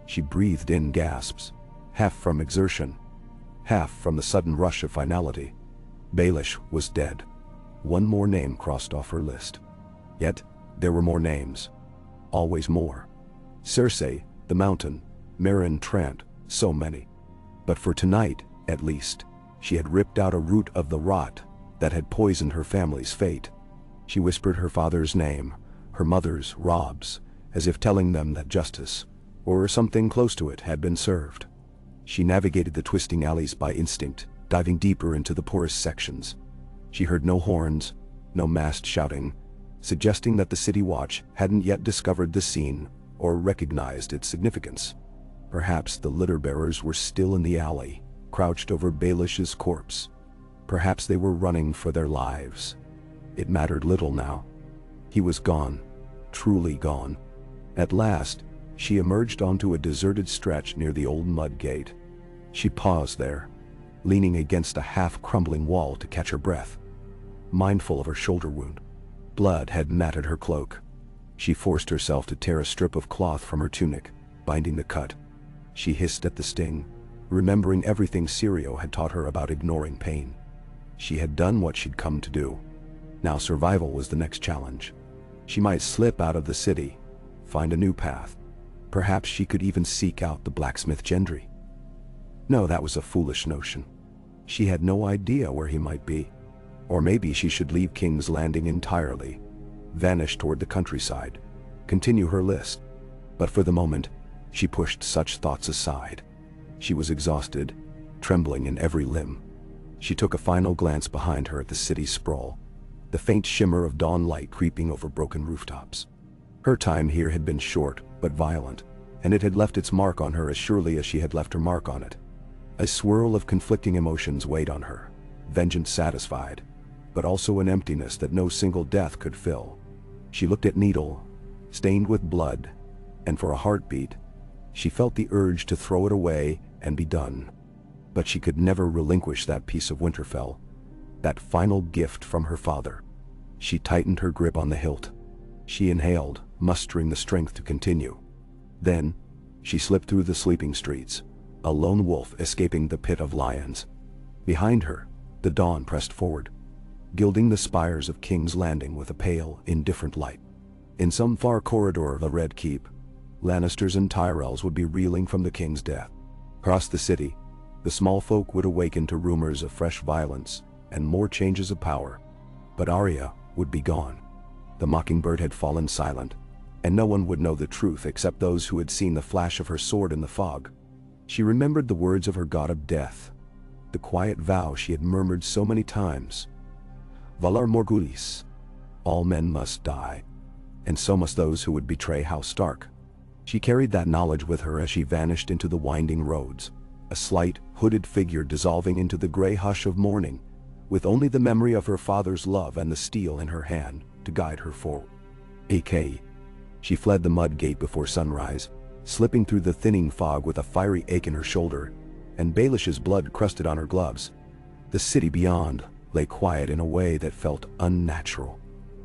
She breathed in gasps, half from exertion, half from the sudden rush of finality. Baelish was dead. One more name crossed off her list. Yet, there were more names. Always more. Cersei, the Mountain, Meryn Trant, so many. But for tonight, at least, she had ripped out a root of the rot that had poisoned her family's fate. She whispered her father's name, her mother's, Robb's, as if telling them that justice, or something close to it, had been served. She navigated the twisting alleys by instinct, diving deeper into the poorest sections. She heard no horns, no massed shouting, suggesting that the city watch hadn't yet discovered the scene or recognized its significance. Perhaps the litter-bearers were still in the alley, crouched over Baelish's corpse. Perhaps they were running for their lives. It mattered little now. He was gone, truly gone. At last, she emerged onto a deserted stretch near the old mud gate. She paused there, leaning against a half-crumbling wall to catch her breath, mindful of her shoulder wound. Blood had matted her cloak. She forced herself to tear a strip of cloth from her tunic, binding the cut. She hissed at the sting, remembering everything Syrio had taught her about ignoring pain. She had done what she'd come to do. Now survival was the next challenge. She might slip out of the city, find a new path. Perhaps she could even seek out the blacksmith Gendry. No, that was a foolish notion. She had no idea where he might be. Or maybe she should leave King's Landing entirely, vanish toward the countryside, continue her list. But for the moment, she pushed such thoughts aside. She was exhausted, trembling in every limb. She took a final glance behind her at the city's sprawl, the faint shimmer of dawn light creeping over broken rooftops. Her time here had been short but violent, and it had left its mark on her as surely as she had left her mark on it. A swirl of conflicting emotions weighed on her, vengeance satisfied, but also an emptiness that no single death could fill. She looked at Needle, stained with blood, and for a heartbeat, she felt the urge to throw it away and be done. But she could never relinquish that piece of Winterfell, that final gift from her father. She tightened her grip on the hilt. She inhaled, mustering the strength to continue. Then, she slipped through the sleeping streets, a lone wolf escaping the pit of lions. Behind her, the dawn pressed forward, gilding the spires of King's Landing with a pale, indifferent light. In some far corridor of the Red Keep, Lannisters and Tyrells would be reeling from the king's death. Across the city, the small folk would awaken to rumors of fresh violence and more changes of power. But Arya would be gone. The mockingbird had fallen silent, and no one would know the truth except those who had seen the flash of her sword in the fog. She remembered the words of her god of death, the quiet vow she had murmured so many times. Valar Morghulis. All men must die, and so must those who would betray House Stark. She carried that knowledge with her as she vanished into the winding roads, a slight, hooded figure dissolving into the gray hush of morning, with only the memory of her father's love and the steel in her hand to guide her forward. AK. She fled the mud gate before sunrise, slipping through the thinning fog with a fiery ache in her shoulder, and Baelish's blood crusted on her gloves. The city beyond lay quiet in a way that felt unnatural.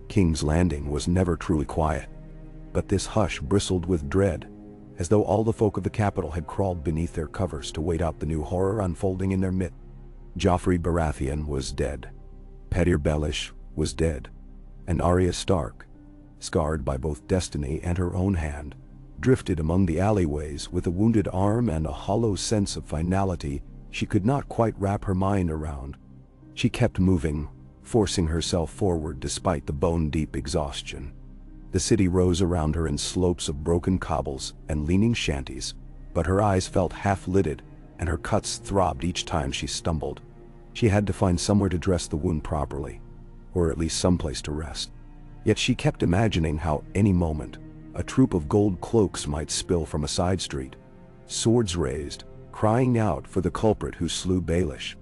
King's Landing was never truly quiet, but this hush bristled with dread, as though all the folk of the capital had crawled beneath their covers to wait out the new horror unfolding in their midst. Joffrey Baratheon was dead. Petyr Baelish was dead. And Arya Stark, scarred by both destiny and her own hand, drifted among the alleyways with a wounded arm and a hollow sense of finality she could not quite wrap her mind around. She kept moving, forcing herself forward despite the bone-deep exhaustion. The city rose around her in slopes of broken cobbles and leaning shanties, but her eyes felt half-lidded and her cuts throbbed each time she stumbled. She had to find somewhere to dress the wound properly, or at least someplace to rest. Yet she kept imagining how any moment a troop of gold cloaks might spill from a side street, swords raised, crying out for the culprit who slew Baelish.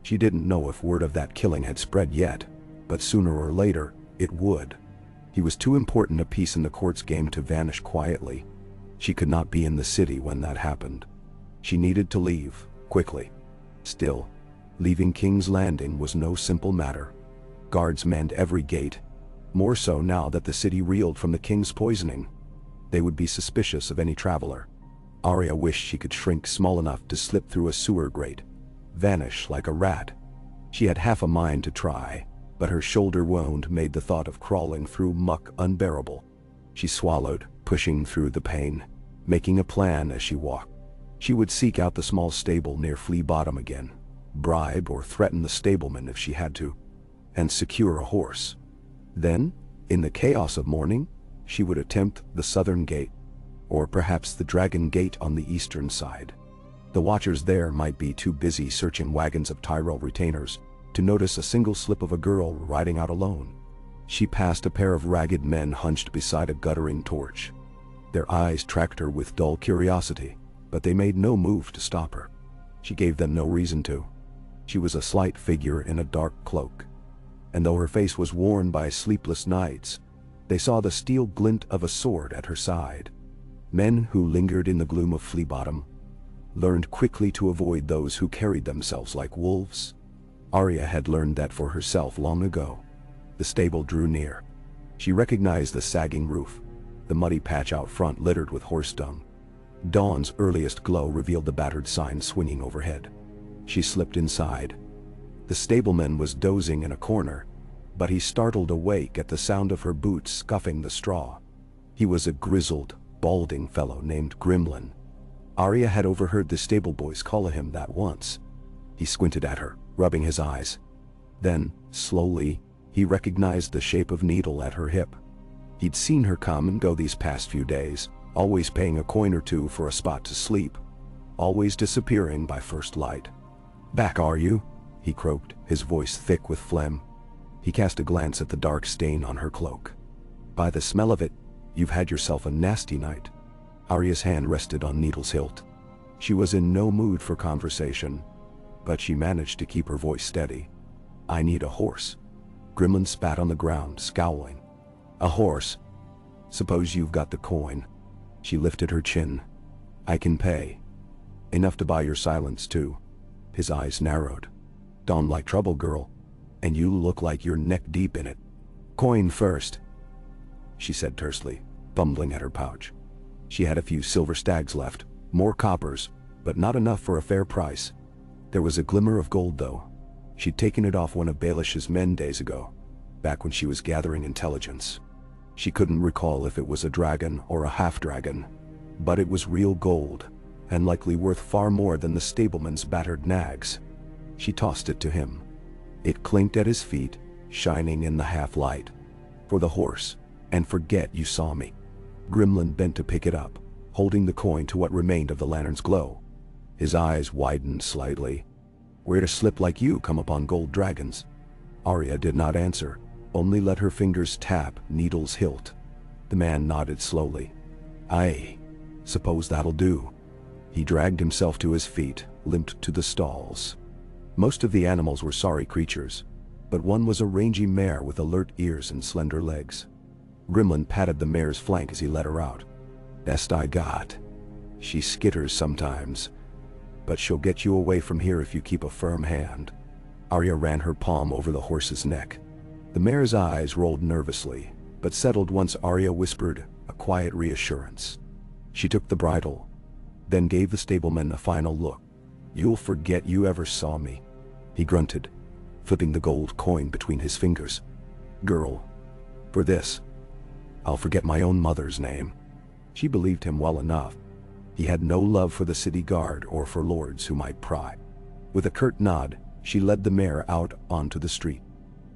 She didn't know if word of that killing had spread yet, but sooner or later, it would. He was too important a piece in the court's game to vanish quietly. She could not be in the city when that happened. She needed to leave, quickly. Still, leaving King's Landing was no simple matter. Guards manned every gate, more so now that the city reeled from the king's poisoning. They would be suspicious of any traveler. Arya wished she could shrink small enough to slip through a sewer grate, vanish like a rat. She had half a mind to try, but her shoulder wound made the thought of crawling through muck unbearable. She swallowed, pushing through the pain, making a plan as she walked. She would seek out the small stable near Flea Bottom again, bribe or threaten the stableman if she had to, and secure a horse. Then, in the chaos of morning, she would attempt the southern gate, or perhaps the Dragon Gate on the eastern side. The watchers there might be too busy searching wagons of Tyrell retainers to notice a single slip of a girl riding out alone. She passed a pair of ragged men hunched beside a guttering torch. Their eyes tracked her with dull curiosity, but they made no move to stop her. She gave them no reason to. She was a slight figure in a dark cloak, and though her face was worn by sleepless nights, they saw the steel glint of a sword at her side. Men who lingered in the gloom of Flea Bottom learned quickly to avoid those who carried themselves like wolves. Arya had learned that for herself long ago. The stable drew near. She recognized the sagging roof, the muddy patch out front littered with horse dung. Dawn's earliest glow revealed the battered sign swinging overhead. She slipped inside. The stableman was dozing in a corner, but he startled awake at the sound of her boots scuffing the straw. He was a grizzled, balding fellow named Gremlin. Arya had overheard the stable boys call him that once. He squinted at her, rubbing his eyes. Then, slowly, he recognized the shape of Needle at her hip. He'd seen her come and go these past few days, always paying a coin or two for a spot to sleep, always disappearing by first light. "Back, are you?" he croaked, his voice thick with phlegm. He cast a glance at the dark stain on her cloak. "By the smell of it, you've had yourself a nasty night." Arya's hand rested on Needle's hilt. She was in no mood for conversation, but she managed to keep her voice steady. "I need a horse." Gremlin spat on the ground, scowling. "A horse? Suppose you've got the coin." She lifted her chin. "I can pay. Enough to buy your silence, too." His eyes narrowed. "Don't like trouble, girl, and you look like you're neck-deep in it." "Coin first," she said tersely, fumbling at her pouch. She had a few silver stags left, more coppers, but not enough for a fair price. There was a glimmer of gold, though. She'd taken it off one of Baelish's men days ago, back when she was gathering intelligence. She couldn't recall if it was a dragon or a half-dragon, but it was real gold, and likely worth far more than the stableman's battered nags. She tossed it to him. It clinked at his feet, shining in the half-light. "For the horse, and forget you saw me." Gremlin bent to pick it up, holding the coin to what remained of the lantern's glow. His eyes widened slightly. "Where to slip like you come upon gold dragons?" Arya did not answer, only let her fingers tap Needle's hilt. The man nodded slowly. "Aye, suppose that'll do." He dragged himself to his feet, limped to the stalls. Most of the animals were sorry creatures, but one was a rangy mare with alert ears and slender legs. Grimlin patted the mare's flank as he let her out. "Best I got. She skitters sometimes, but she'll get you away from here if you keep a firm hand." Arya ran her palm over the horse's neck. The mare's eyes rolled nervously, but settled once Arya whispered a quiet reassurance. She took the bridle, then gave the stableman a final look. "You'll forget you ever saw me," he grunted, flipping the gold coin between his fingers. "Girl, for this, I'll forget my own mother's name." She believed him well enough. He had no love for the city guard or for lords who might pry. With a curt nod, she led the mare out onto the street.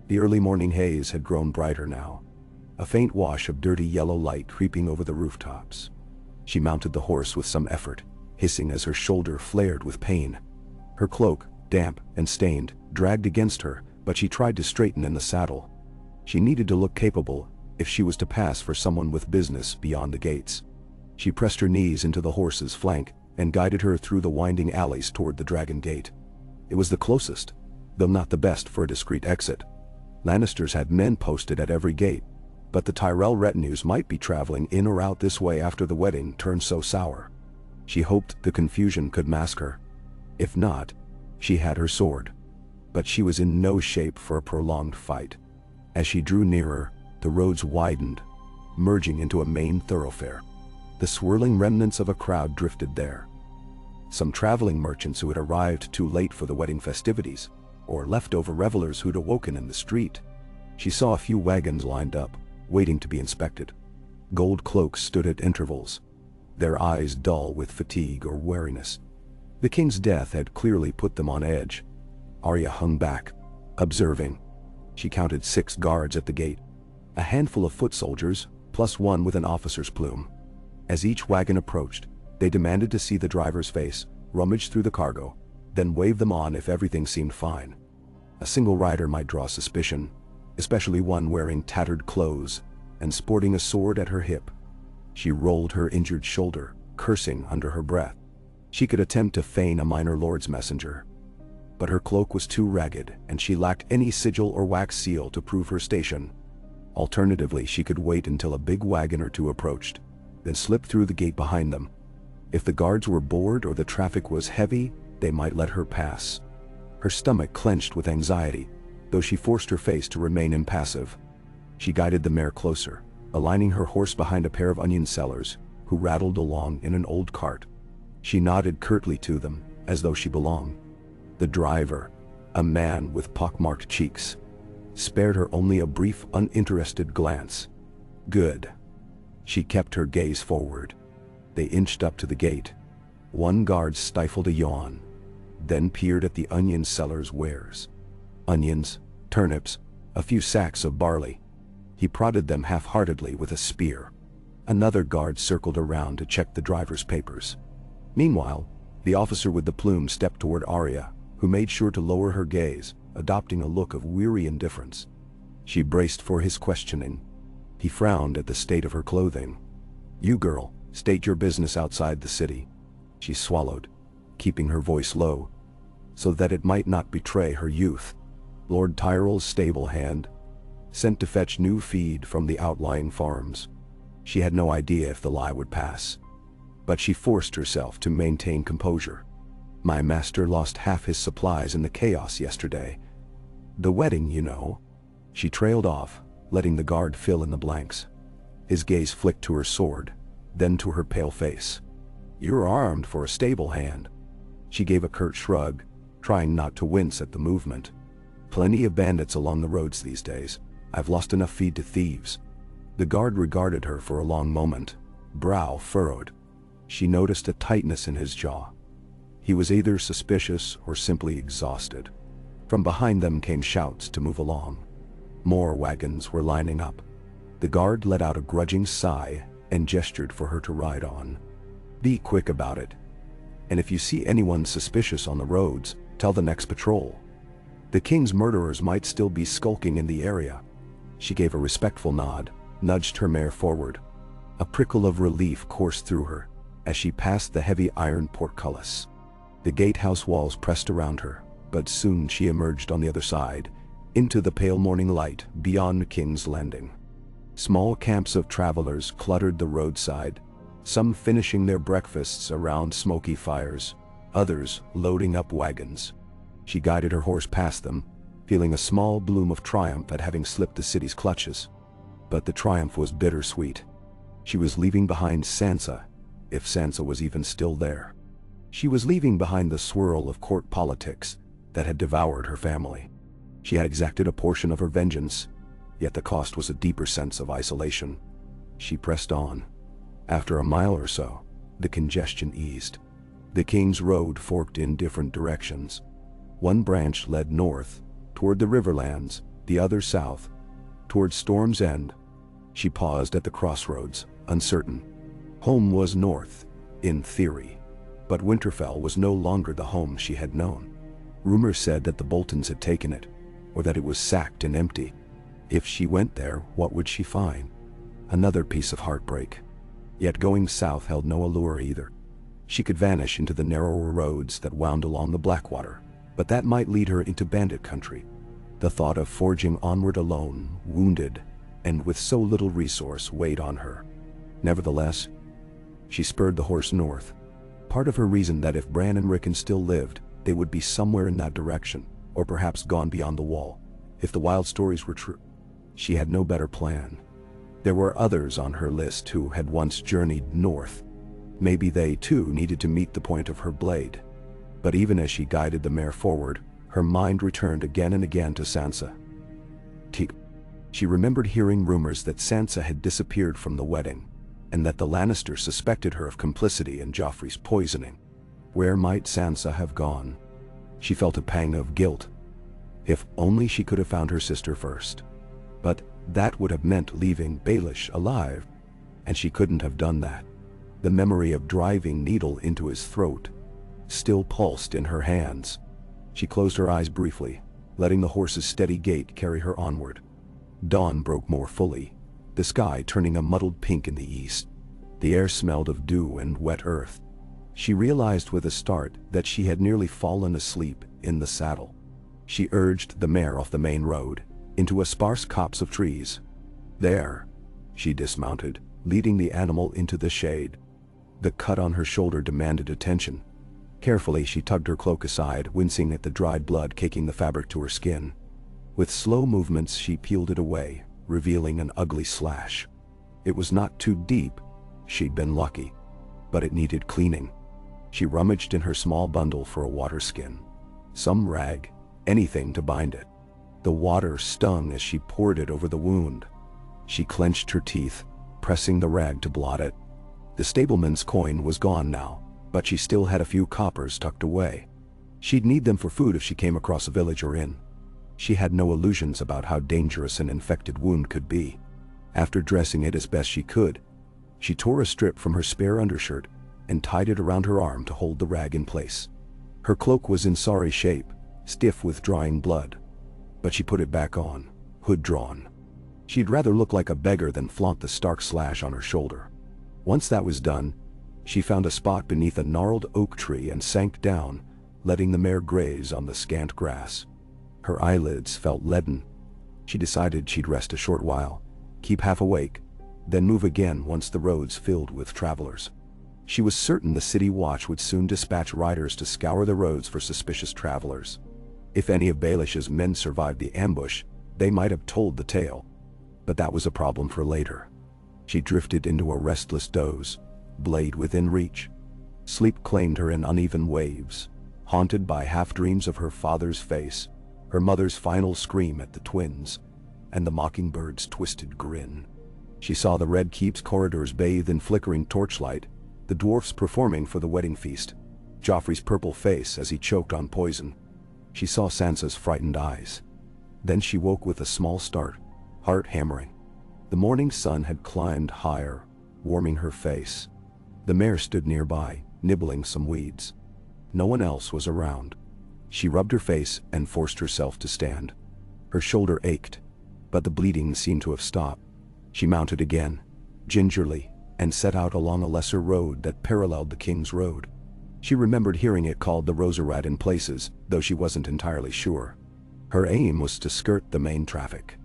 The early morning haze had grown brighter now, a faint wash of dirty yellow light creeping over the rooftops. She mounted the horse with some effort, hissing as her shoulder flared with pain. Her cloak, damp and stained, dragged against her, but she tried to straighten in the saddle. She needed to look capable if she was to pass for someone with business beyond the gates. She pressed her knees into the horse's flank and guided her through the winding alleys toward the Dragon Gate. It was the closest, though not the best for a discreet exit. Lannisters had men posted at every gate, but the Tyrell retinues might be traveling in or out this way after the wedding turned so sour. She hoped the confusion could mask her. If not, she had her sword. But she was in no shape for a prolonged fight. As she drew nearer, the roads widened, merging into a main thoroughfare. The swirling remnants of a crowd drifted there. Some traveling merchants who had arrived too late for the wedding festivities, or leftover revelers who'd awoken in the street. She saw a few wagons lined up, waiting to be inspected. Gold cloaks stood at intervals, their eyes dull with fatigue or weariness. The king's death had clearly put them on edge. Arya hung back, observing. She counted 6 guards at the gate, a handful of foot soldiers, plus one with an officer's plume. As each wagon approached, they demanded to see the driver's face, rummaged through the cargo, then wave them on if everything seemed fine. A single rider might draw suspicion, especially one wearing tattered clothes and sporting a sword at her hip. She rolled her injured shoulder, cursing under her breath. She could attempt to feign a minor lord's messenger, but her cloak was too ragged and she lacked any sigil or wax seal to prove her station. Alternatively, she could wait until a big wagon or two approached, then slip through the gate behind them. If the guards were bored or the traffic was heavy, they might let her pass. Her stomach clenched with anxiety, though she forced her face to remain impassive. She guided the mare closer, aligning her horse behind a pair of onion sellers, who rattled along in an old cart. She nodded curtly to them, as though she belonged. The driver, a man with pockmarked cheeks, spared her only a brief, uninterested glance. Good. She kept her gaze forward. They inched up to the gate. One guard stifled a yawn, then peered at the onion seller's wares. Onions, turnips, a few sacks of barley. He prodded them half-heartedly with a spear. Another guard circled around to check the driver's papers. Meanwhile, the officer with the plume stepped toward Arya, who made sure to lower her gaze, adopting a look of weary indifference. She braced for his questioning. He frowned at the state of her clothing. "You girl, state your business outside the city." She swallowed, keeping her voice low, so that it might not betray her youth. "Lord Tyrell's stable hand, sent to fetch new feed from the outlying farms." She had no idea if the lie would pass, but she forced herself to maintain composure. "My master lost half his supplies in the chaos yesterday. The wedding, you know." She trailed off, letting the guard fill in the blanks. His gaze flicked to her sword, then to her pale face. "You're armed for a stable hand." She gave a curt shrug, trying not to wince at the movement. "Plenty of bandits along the roads these days. I've lost enough feed to thieves." The guard regarded her for a long moment, brow furrowed. She noticed a tightness in his jaw. He was either suspicious or simply exhausted. From behind them came shouts to move along. More wagons were lining up. The guard let out a grudging sigh and gestured for her to ride on. "Be quick about it. And if you see anyone suspicious on the roads, tell the next patrol. The king's murderers might still be skulking in the area." She gave a respectful nod, nudged her mare forward. A prickle of relief coursed through her. as she passed the heavy iron portcullis. The gatehouse walls pressed around her, but soon she emerged on the other side, into the pale morning light beyond King's Landing. Small camps of travelers cluttered the roadside, some finishing their breakfasts around smoky fires, others loading up wagons. She guided her horse past them, feeling a small bloom of triumph at having slipped the city's clutches. But the triumph was bittersweet. She was leaving behind Sansa, if Sansa was even still there. She was leaving behind the swirl of court politics that had devoured her family. She had exacted a portion of her vengeance, yet the cost was a deeper sense of isolation. She pressed on. After a mile or so, the congestion eased. The King's Road forked in different directions. One branch led north, toward the Riverlands, the other south, toward Storm's End. She paused at the crossroads, uncertain. Home was north, in theory, but Winterfell was no longer the home she had known. Rumors said that the Boltons had taken it, or that it was sacked and empty. If she went there, what would she find? Another piece of heartbreak. Yet going south held no allure either. She could vanish into the narrower roads that wound along the Blackwater, but that might lead her into bandit country. The thought of forging onward alone, wounded, and with so little resource weighed on her. Nevertheless, she spurred the horse north. Part of her reasoned that if Bran and Rickon still lived, they would be somewhere in that direction, or perhaps gone beyond the wall. If the wild stories were true, she had no better plan. There were others on her list who had once journeyed north. Maybe they too needed to meet the point of her blade. But even as she guided the mare forward, her mind returned again and again to Sansa. She remembered hearing rumors that Sansa had disappeared from the wedding, and that the Lannisters suspected her of complicity in Joffrey's poisoning. Where might Sansa have gone? She felt a pang of guilt. If only she could have found her sister first. But that would have meant leaving Baelish alive, and she couldn't have done that. The memory of driving needle into his throat still pulsed in her hands. She closed her eyes briefly, letting the horse's steady gait carry her onward. Dawn broke more fully, the sky turning a muddled pink in the east. The air smelled of dew and wet earth. She realized with a start that she had nearly fallen asleep in the saddle. She urged the mare off the main road, into a sparse copse of trees. There, she dismounted, leading the animal into the shade. The cut on her shoulder demanded attention. Carefully she tugged her cloak aside, wincing at the dried blood caking the fabric to her skin. With slow movements she peeled it away, revealing an ugly slash. It was not too deep, she'd been lucky, but it needed cleaning. She rummaged in her small bundle for a water skin. Some rag, anything to bind it. The water stung as she poured it over the wound. She clenched her teeth, pressing the rag to blot it. The stableman's coin was gone now, but she still had a few coppers tucked away. She'd need them for food if she came across a village or inn. She had no illusions about how dangerous an infected wound could be. After dressing it as best she could, she tore a strip from her spare undershirt and tied it around her arm to hold the rag in place. Her cloak was in sorry shape, stiff with drying blood, but she put it back on, hood drawn. She'd rather look like a beggar than flaunt the stark slash on her shoulder. Once that was done, she found a spot beneath a gnarled oak tree and sank down, letting the mare graze on the scant grass. Her eyelids felt leaden. She decided she'd rest a short while, keep half awake, then move again once the roads filled with travelers. She was certain the city watch would soon dispatch riders to scour the roads for suspicious travelers. If any of Baelish's men survived the ambush, they might have told the tale. But that was a problem for later. She drifted into a restless doze, blade within reach. Sleep claimed her in uneven waves, haunted by half-dreams of her father's face, her mother's final scream at the twins, and the mockingbird's twisted grin. She saw the Red Keep's corridors bathed in flickering torchlight, the dwarfs performing for the wedding feast, Joffrey's purple face as he choked on poison. She saw Sansa's frightened eyes. Then she woke with a small start, heart hammering. The morning sun had climbed higher, warming her face. The mare stood nearby, nibbling some weeds. No one else was around. She rubbed her face and forced herself to stand. Her shoulder ached, but the bleeding seemed to have stopped. She mounted again, gingerly, and set out along a lesser road that paralleled the King's Road. She remembered hearing it called the Rosarat in places, though she wasn't entirely sure. Her aim was to skirt the main traffic.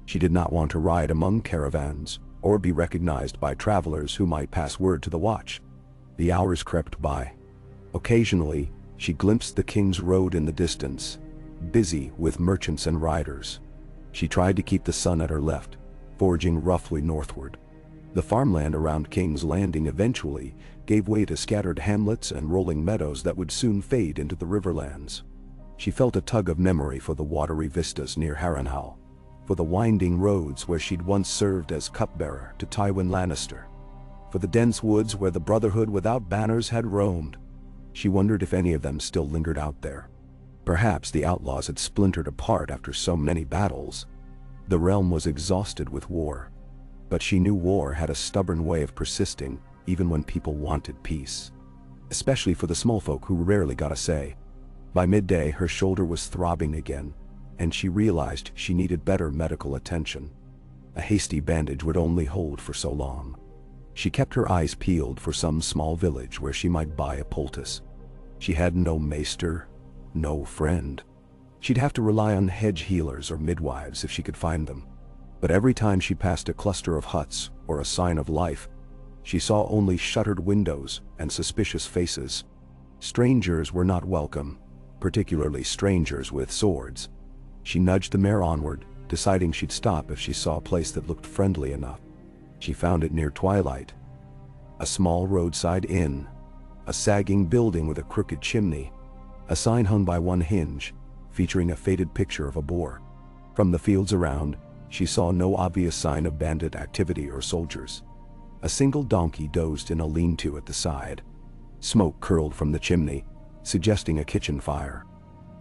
She did not want to ride among caravans, or be recognized by travelers who might pass word to the watch. The hours crept by. Occasionally, she glimpsed the King's Road in the distance, busy with merchants and riders. She tried to keep the sun at her left, forging roughly northward. The farmland around King's Landing eventually gave way to scattered hamlets and rolling meadows that would soon fade into the riverlands. She felt a tug of memory for the watery vistas near Harrenhal, for the winding roads where she'd once served as cupbearer to Tywin Lannister, for the dense woods where the Brotherhood without banners had roamed. She wondered if any of them still lingered out there. Perhaps the outlaws had splintered apart after so many battles. The realm was exhausted with war, but she knew war had a stubborn way of persisting even when people wanted peace, especially for the small folk who rarely got a say. By midday, her shoulder was throbbing again, and she realized she needed better medical attention. A hasty bandage would only hold for so long. She kept her eyes peeled for some small village where she might buy a poultice. She had no maester, no friend. She'd have to rely on hedge healers or midwives if she could find them. But every time she passed a cluster of huts or a sign of life, she saw only shuttered windows and suspicious faces. Strangers were not welcome, particularly strangers with swords. She nudged the mare onward, deciding she'd stop if she saw a place that looked friendly enough. She found it near twilight. A small roadside inn, a sagging building with a crooked chimney, a sign hung by one hinge, featuring a faded picture of a boar. From the fields around, she saw no obvious sign of bandit activity or soldiers. A single donkey dozed in a lean-to at the side. Smoke curled from the chimney, suggesting a kitchen fire.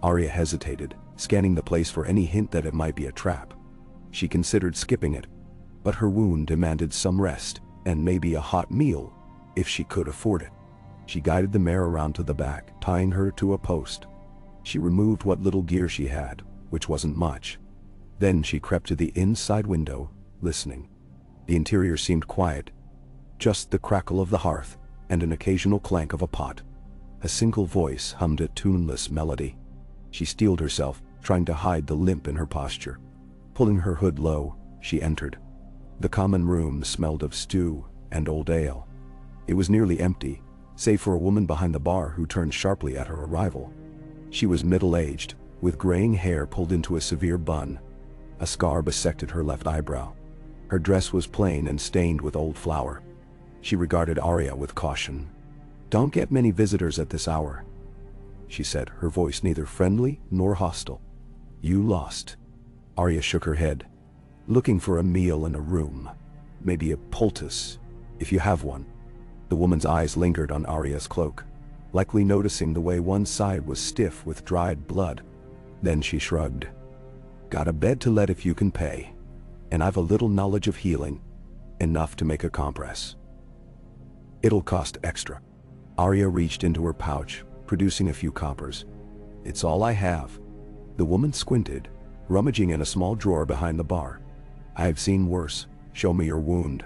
Arya hesitated, scanning the place for any hint that it might be a trap. She considered skipping it, but her wound demanded some rest, and maybe a hot meal, if she could afford it. She guided the mare around to the back, tying her to a post. She removed what little gear she had, which wasn't much. Then she crept to the inside window, listening. The interior seemed quiet, just the crackle of the hearth and an occasional clank of a pot. A single voice hummed a tuneless melody. She steeled herself, trying to hide the limp in her posture. Pulling her hood low, she entered. The common room smelled of stew and old ale. It was nearly empty, save for a woman behind the bar who turned sharply at her arrival. She was middle-aged, with graying hair pulled into a severe bun. A scar bisected her left eyebrow. Her dress was plain and stained with old flour. She regarded Arya with caution. "Don't get many visitors at this hour," she said, her voice neither friendly nor hostile. "You lost." Arya shook her head. "Looking for a meal in a room. Maybe a poultice, if you have one." The woman's eyes lingered on Arya's cloak, likely noticing the way one side was stiff with dried blood. Then she shrugged. "Got a bed to let if you can pay. And I've a little knowledge of healing, enough to make a compress." "It'll cost extra." Arya reached into her pouch, producing a few coppers. "It's all I have." The woman squinted, rummaging in a small drawer behind the bar. "I've seen worse. Show me your wound."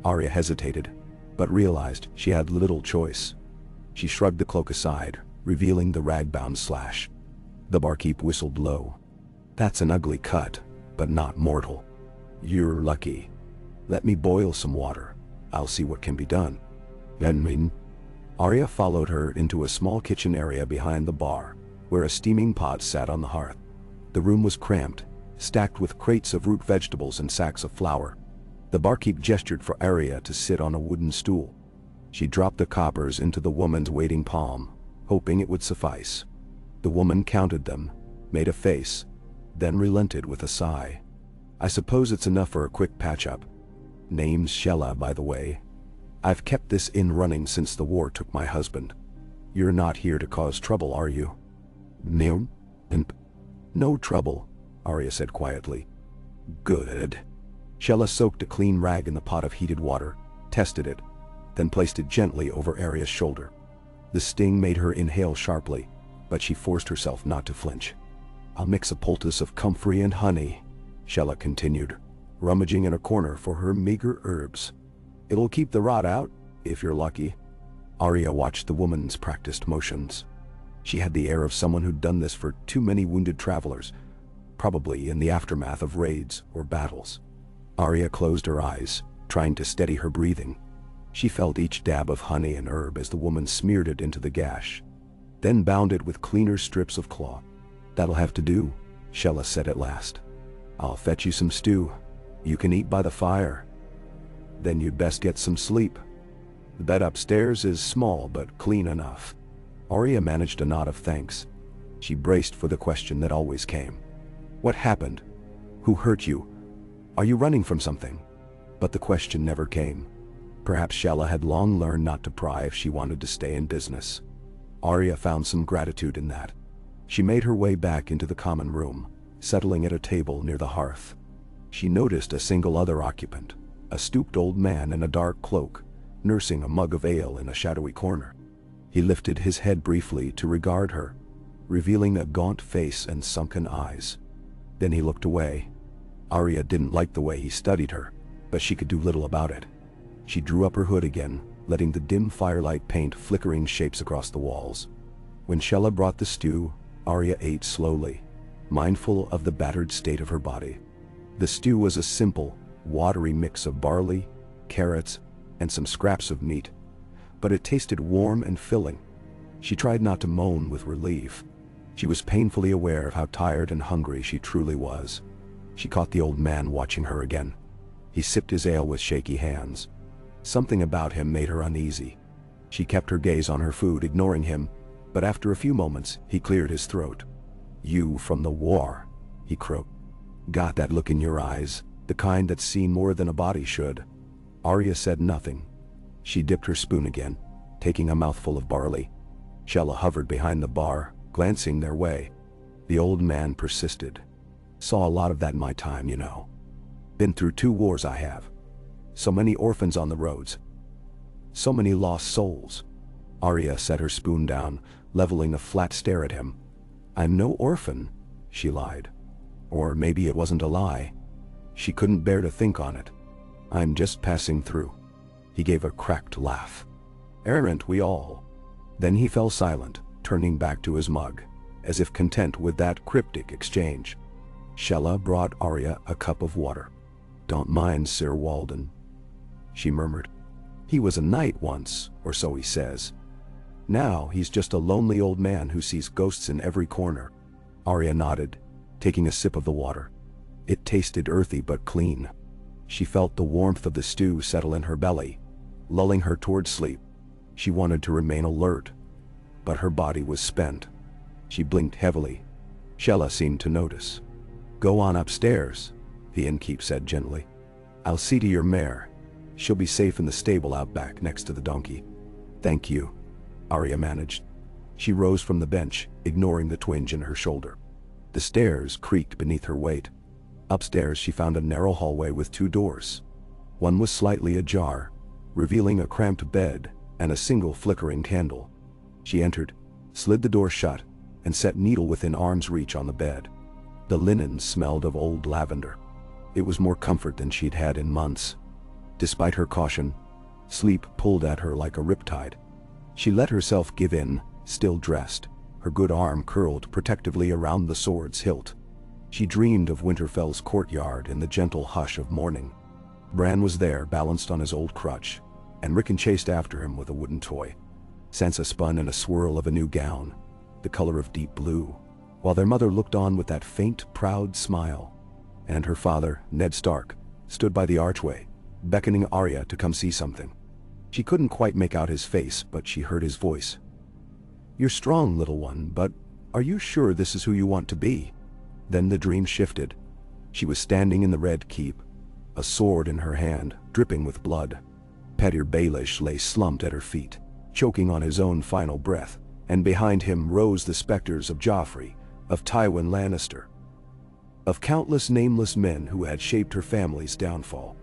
Arya hesitated, but realized she had little choice. She shrugged the cloak aside, revealing the rag-bound slash. The barkeep whistled low. "That's an ugly cut, but not mortal." "You're lucky. Let me boil some water. I'll see what can be done." Arya followed her into a small kitchen area behind the bar, where a steaming pot sat on the hearth. The room was cramped, stacked with crates of root vegetables and sacks of flour. The barkeep gestured for Arya to sit on a wooden stool. She dropped the coppers into the woman's waiting palm, hoping it would suffice. The woman counted them, made a face, then relented with a sigh. "I suppose it's enough for a quick patch-up. Name's Shella, by the way. I've kept this inn running since the war took my husband. You're not here to cause trouble, are you?" "No. No trouble," Arya said quietly. "Good." Shella soaked a clean rag in the pot of heated water, tested it, then placed it gently over Arya's shoulder. The sting made her inhale sharply, but she forced herself not to flinch. "I'll mix a poultice of comfrey and honey," Shella continued, rummaging in a corner for her meager herbs. It'll keep the rot out, if you're lucky. Arya watched the woman's practiced motions. She had the air of someone who'd done this for too many wounded travelers, probably in the aftermath of raids or battles. Arya closed her eyes, trying to steady her breathing. She felt each dab of honey and herb as the woman smeared it into the gash, then bound it with cleaner strips of cloth. "That'll have to do," Shella said at last. "I'll fetch you some stew. You can eat by the fire. Then you'd best get some sleep. The bed upstairs is small but clean enough." Arya managed a nod of thanks. She braced for the question that always came. "What happened? Who hurt you? Are you running from something?" But the question never came. Perhaps Shella had long learned not to pry if she wanted to stay in business. Arya found some gratitude in that. She made her way back into the common room, settling at a table near the hearth. She noticed a single other occupant, a stooped old man in a dark cloak, nursing a mug of ale in a shadowy corner. He lifted his head briefly to regard her, revealing a gaunt face and sunken eyes. Then he looked away. Arya didn't like the way he studied her, but she could do little about it. She drew up her hood again, letting the dim firelight paint flickering shapes across the walls. When Shella brought the stew, Arya ate slowly, mindful of the battered state of her body. The stew was a simple, watery mix of barley, carrots, and some scraps of meat, but it tasted warm and filling. She tried not to moan with relief. She was painfully aware of how tired and hungry she truly was. She caught the old man watching her again. He sipped his ale with shaky hands. Something about him made her uneasy. She kept her gaze on her food, ignoring him, but after a few moments, he cleared his throat. "You from the war," he croaked. "Got that look in your eyes, the kind that's seen more than a body should." Arya said nothing. She dipped her spoon again, taking a mouthful of barley. Shella hovered behind the bar, glancing their way. The old man persisted. "Saw a lot of that in my time, you know. Been through 2 wars I have. So many orphans on the roads. So many lost souls." Arya set her spoon down, leveling a flat stare at him. "I'm no orphan," she lied. Or maybe it wasn't a lie. She couldn't bear to think on it. "I'm just passing through." He gave a cracked laugh. "Errant we all." Then he fell silent, turning back to his mug, as if content with that cryptic exchange. Shella brought Arya a cup of water. "Don't mind Sir Walden," she murmured. "He was a knight once, or so he says. Now he's just a lonely old man who sees ghosts in every corner." Arya nodded, taking a sip of the water. It tasted earthy but clean. She felt the warmth of the stew settle in her belly, lulling her toward sleep. She wanted to remain alert, but her body was spent. She blinked heavily. Shella seemed to notice. "Go on upstairs," the innkeep said gently. "I'll see to your mare. She'll be safe in the stable out back next to the donkey." "Thank you," Arya managed. She rose from the bench, ignoring the twinge in her shoulder. The stairs creaked beneath her weight. Upstairs she found a narrow hallway with 2 doors. One was slightly ajar, revealing a cramped bed and a single flickering candle. She entered, slid the door shut, and set Needle within arm's reach on the bed. The linen smelled of old lavender. It was more comfort than she'd had in months. Despite her caution, sleep pulled at her like a riptide. She let herself give in, still dressed, her good arm curled protectively around the sword's hilt. She dreamed of Winterfell's courtyard in the gentle hush of morning. Bran was there, balanced on his old crutch, and Rickon chased after him with a wooden toy. Sansa spun in a swirl of a new gown, the color of deep blue, while their mother looked on with that faint, proud smile. And her father, Ned Stark, stood by the archway, beckoning Arya to come see something. She couldn't quite make out his face, but she heard his voice. "You're strong, little one, but are you sure this is who you want to be?" Then the dream shifted. She was standing in the Red Keep, a sword in her hand, dripping with blood. Petyr Baelish lay slumped at her feet, choking on his own final breath, and behind him rose the specters of Joffrey, of Tywin Lannister, of countless nameless men who had shaped her family's downfall.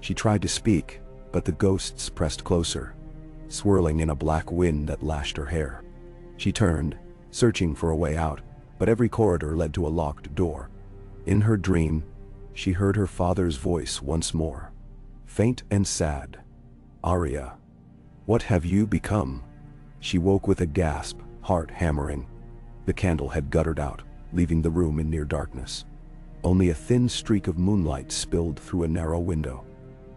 She tried to speak, but the ghosts pressed closer, swirling in a black wind that lashed her hair. She turned, searching for a way out, but every corridor led to a locked door. In her dream, she heard her father's voice once more, faint and sad. Arya, what have you become? She woke with a gasp, heart hammering. The candle had guttered out, leaving the room in near darkness. Only a thin streak of moonlight spilled through a narrow window.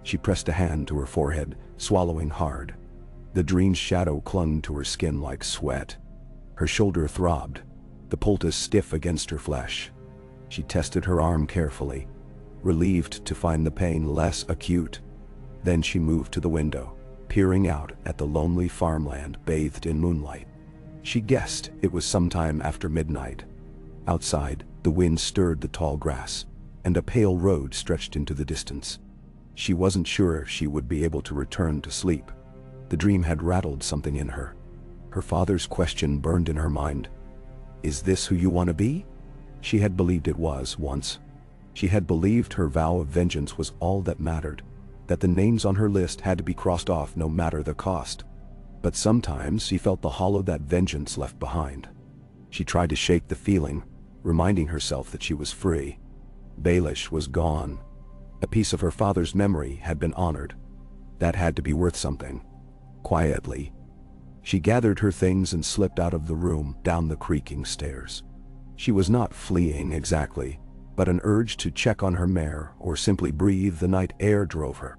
She pressed a hand to her forehead, swallowing hard. The dream's shadow clung to her skin like sweat. Her shoulder throbbed, the poultice stiff against her flesh. She tested her arm carefully, relieved to find the pain less acute. Then she moved to the window, peering out at the lonely farmland bathed in moonlight. She guessed it was sometime after midnight. Outside, the wind stirred the tall grass, and a pale road stretched into the distance. She wasn't sure if she would be able to return to sleep. The dream had rattled something in her. Her father's question burned in her mind. Is this who you want to be? She had believed it was once. She had believed her vow of vengeance was all that mattered, that the names on her list had to be crossed off no matter the cost. But sometimes she felt the hollow that vengeance left behind. She tried to shake the feeling, reminding herself that she was free. Baelish was gone. A piece of her father's memory had been honored. That had to be worth something. Quietly, she gathered her things and slipped out of the room, down the creaking stairs. She was not fleeing exactly, but an urge to check on her mare or simply breathe the night air drove her.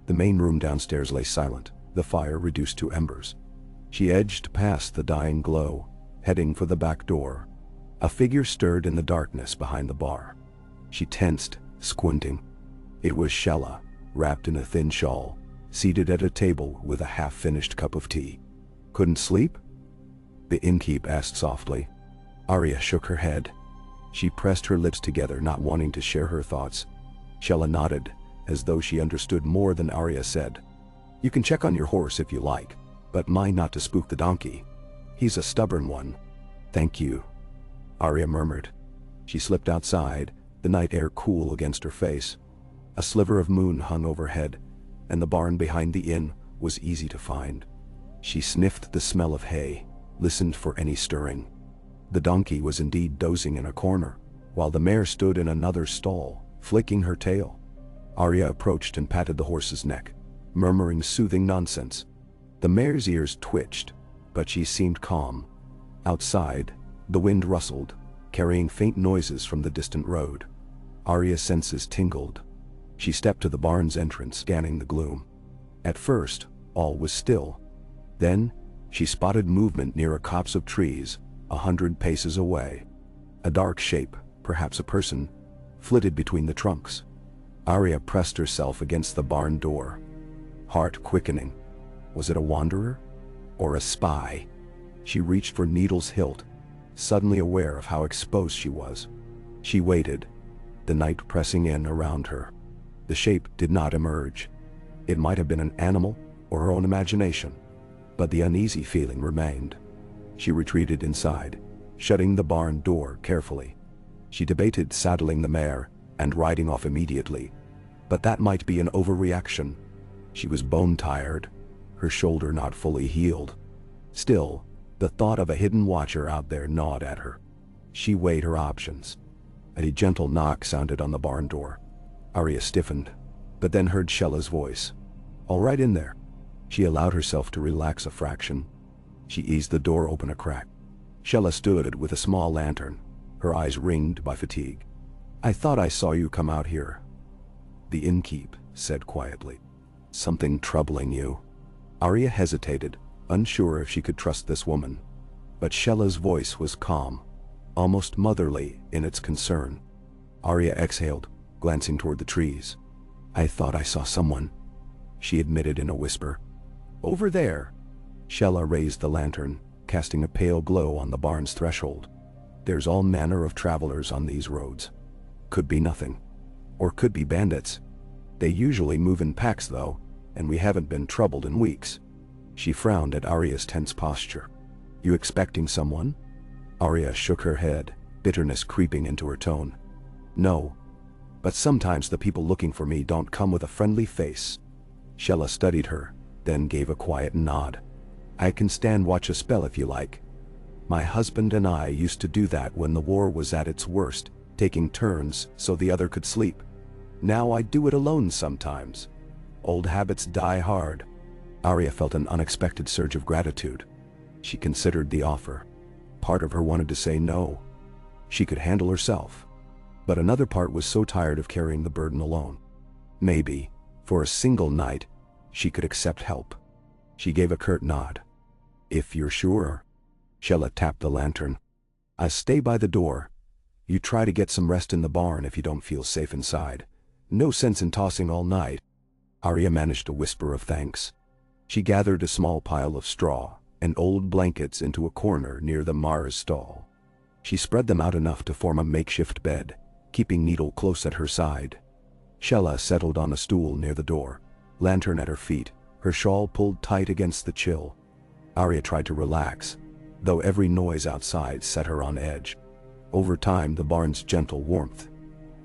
The main room downstairs lay silent, the fire reduced to embers. She edged past the dying glow, heading for the back door. A figure stirred in the darkness behind the bar. She tensed, squinting. It was Shella, wrapped in a thin shawl, seated at a table with a half-finished cup of tea. Couldn't sleep? The innkeep asked softly. Arya shook her head. She pressed her lips together, not wanting to share her thoughts. Shella nodded, as though she understood more than Arya said. You can check on your horse if you like, but mind not to spook the donkey. He's a stubborn one. Thank you, Arya murmured. She slipped outside, the night air cool against her face. A sliver of moon hung overhead, and the barn behind the inn was easy to find. She sniffed the smell of hay, listened for any stirring. The donkey was indeed dozing in a corner, while the mare stood in another stall, flicking her tail. Arya approached and patted the horse's neck, murmuring soothing nonsense. The mare's ears twitched, but she seemed calm. Outside, the wind rustled, carrying faint noises from the distant road. Arya's senses tingled. She stepped to the barn's entrance, scanning the gloom. At first, all was still. Then, she spotted movement near a copse of trees, 100 paces away. A dark shape, perhaps a person, flitted between the trunks. Arya pressed herself against the barn door, heart quickening. Was it a wanderer? Or a spy? She reached for needle's hilt, suddenly aware of how exposed she was. She waited, the night pressing in around her. The shape did not emerge. It might have been an animal or her own imagination, but the uneasy feeling remained. She retreated inside, shutting the barn door carefully. She debated saddling the mare and riding off immediately, but that might be an overreaction. She was bone-tired, her shoulder not fully healed. Still, the thought of a hidden watcher out there gnawed at her. She weighed her options. A gentle knock sounded on the barn door. Arya stiffened, but then heard Shella's voice. All right in there. She allowed herself to relax a fraction. She eased the door open a crack. Shella stood with a small lantern, her eyes ringed by fatigue. I thought I saw you come out here. The innkeep said quietly. Something troubling you? Arya hesitated, unsure if she could trust this woman. But Shella's voice was calm, almost motherly in its concern. Arya exhaled, glancing toward the trees. I thought I saw someone, she admitted in a whisper. Over there. Shella raised the lantern, casting a pale glow on the barn's threshold. There's all manner of travelers on these roads. Could be nothing. Or could be bandits. They usually move in packs though, and we haven't been troubled in weeks. She frowned at Arya's tense posture. You expecting someone? Arya shook her head, bitterness creeping into her tone. No. But sometimes the people looking for me don't come with a friendly face. Shella studied her, then gave a quiet nod. I can stand watch a spell if you like. My husband and I used to do that when the war was at its worst, taking turns so the other could sleep. Now I do it alone sometimes. Old habits die hard. Arya felt an unexpected surge of gratitude. She considered the offer. Part of her wanted to say no. She could handle herself. But another part was so tired of carrying the burden alone. Maybe, for a single night, she could accept help. She gave a curt nod. "If you're sure." Shella tapped the lantern. "I stay by the door. You try to get some rest in the barn if you don't feel safe inside. No sense in tossing all night." Arya managed a whisper of thanks. She gathered a small pile of straw and old blankets into a corner near the Mars stall. She spread them out enough to form a makeshift bed, keeping Needle close at her side. Shella settled on a stool near the door, lantern at her feet, her shawl pulled tight against the chill. Arya tried to relax, though every noise outside set her on edge. Over time, the barn's gentle warmth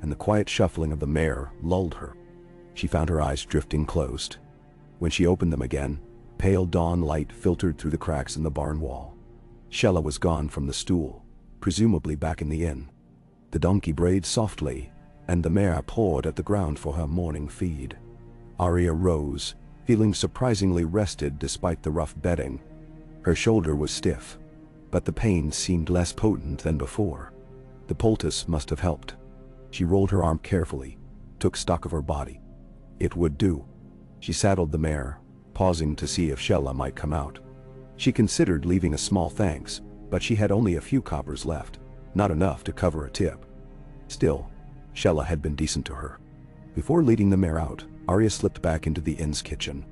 and the quiet shuffling of the mare lulled her. She found her eyes drifting closed. When she opened them again, pale dawn light filtered through the cracks in the barn wall. Shella was gone from the stool, presumably back in the inn. The donkey brayed softly, and the mare pawed at the ground for her morning feed. Arya rose, feeling surprisingly rested despite the rough bedding. Her shoulder was stiff, but the pain seemed less potent than before. The poultice must have helped. She rolled her arm carefully, took stock of her body. It would do. She saddled the mare, pausing to see if Shella might come out. She considered leaving a small thanks, but she had only a few coppers left, not enough to cover a tip. Still, Shella had been decent to her. Before leading the mare out, Arya slipped back into the inn's kitchen,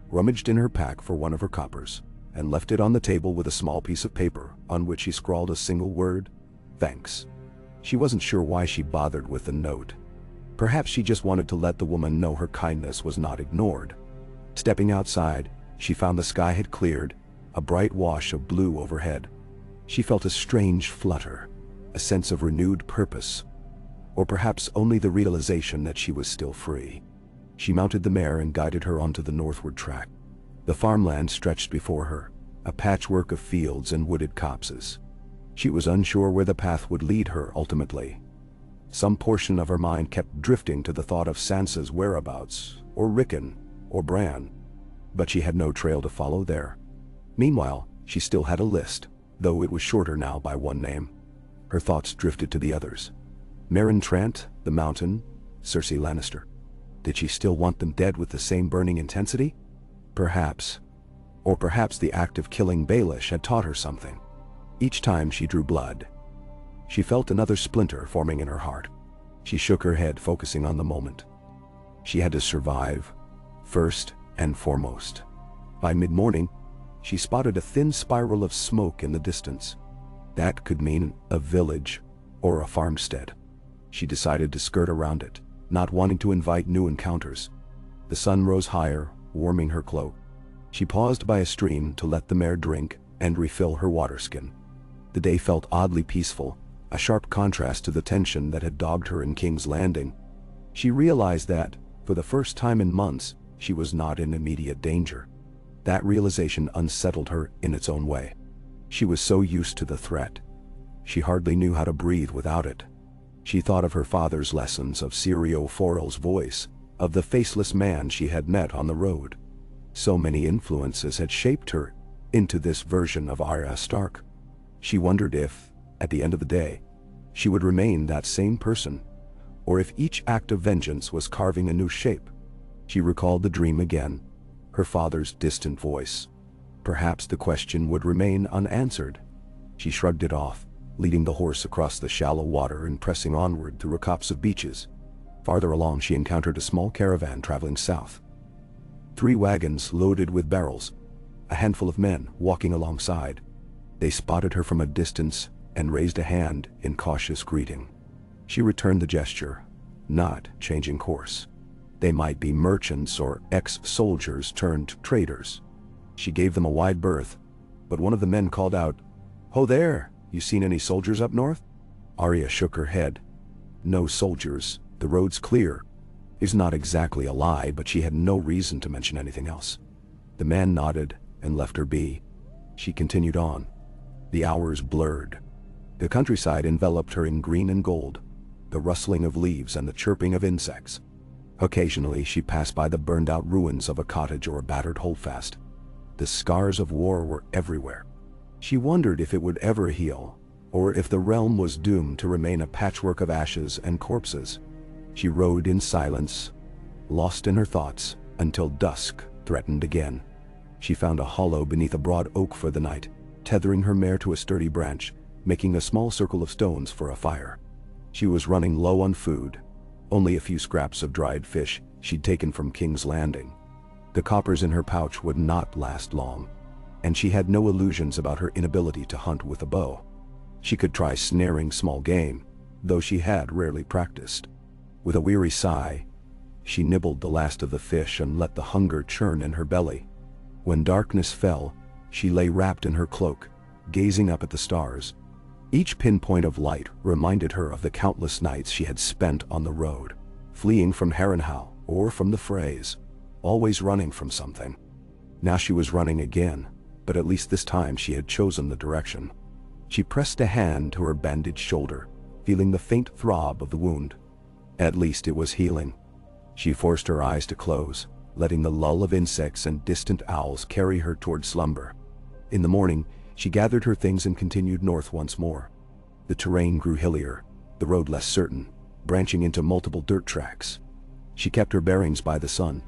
rummaged in her pack for one of her coppers, and left it on the table with a small piece of paper on which she scrawled a single word: "Thanks." She wasn't sure why she bothered with the note. Perhaps she just wanted to let the woman know her kindness was not ignored. Stepping outside, she found the sky had cleared, a bright wash of blue overhead. She felt a strange flutter, a sense of renewed purpose, or perhaps only the realization that she was still free. She mounted the mare and guided her onto the northward track. The farmland stretched before her, a patchwork of fields and wooded copses. She was unsure where the path would lead her ultimately. Some portion of her mind kept drifting to the thought of Sansa's whereabouts, or Rickon, or Bran. But she had no trail to follow there. Meanwhile, she still had a list, though it was shorter now by one name. Her thoughts drifted to the others. Meryn Trant, the Mountain, Cersei Lannister. Did she still want them dead with the same burning intensity? Perhaps. Or perhaps the act of killing Baelish had taught her something. Each time she drew blood, she felt another splinter forming in her heart. She shook her head, focusing on the moment. She had to survive, first and foremost. By mid-morning, she spotted a thin spiral of smoke in the distance. That could mean a village or a farmstead. She decided to skirt around it, not wanting to invite new encounters. The sun rose higher, warming her cloak. She paused by a stream to let the mare drink and refill her waterskin. The day felt oddly peaceful, a sharp contrast to the tension that had dogged her in King's Landing. She realized that, for the first time in months, she was not in immediate danger. That realization unsettled her in its own way. She was so used to the threat. She hardly knew how to breathe without it. She thought of her father's lessons, of Syrio Forel's voice, of the faceless man she had met on the road. So many influences had shaped her into this version of Arya Stark. She wondered if, at the end of the day, she would remain that same person, or if each act of vengeance was carving a new shape. She recalled the dream again, her father's distant voice. Perhaps the question would remain unanswered. She shrugged it off, leading the horse across the shallow water and pressing onward through a copse of beaches. Farther along, she encountered a small caravan traveling south. 3 wagons loaded with barrels, a handful of men walking alongside. They spotted her from a distance and raised a hand in cautious greeting. She returned the gesture, not changing course. They might be merchants or ex-soldiers turned traders. She gave them a wide berth, but one of the men called out, "Ho there, you seen any soldiers up north?" Arya shook her head. No soldiers, the road's clear. Is not exactly a lie, but she had no reason to mention anything else. The man nodded and left her be. She continued on. The hours blurred. The countryside enveloped her in green and gold, the rustling of leaves and the chirping of insects. Occasionally she passed by the burned-out ruins of a cottage or a battered holdfast. The scars of war were everywhere. She wondered if it would ever heal, or if the realm was doomed to remain a patchwork of ashes and corpses. She rode in silence, lost in her thoughts, until dusk threatened again. She found a hollow beneath a broad oak for the night, tethering her mare to a sturdy branch, making a small circle of stones for a fire. She was running low on food, only a few scraps of dried fish she'd taken from King's Landing. The coppers in her pouch would not last long, and she had no illusions about her inability to hunt with a bow. She could try snaring small game, though she had rarely practiced. With a weary sigh, she nibbled the last of the fish and let the hunger churn in her belly. When darkness fell, she lay wrapped in her cloak, gazing up at the stars. Each pinpoint of light reminded her of the countless nights she had spent on the road, fleeing from Harrenhal or from the frays, always running from something. Now she was running again, but at least this time she had chosen the direction. She pressed a hand to her bandaged shoulder, feeling the faint throb of the wound. At least it was healing. She forced her eyes to close, letting the lull of insects and distant owls carry her toward slumber. In the morning, she gathered her things and continued north once more. The terrain grew hillier, the road less certain, branching into multiple dirt tracks. She kept her bearings by the sun,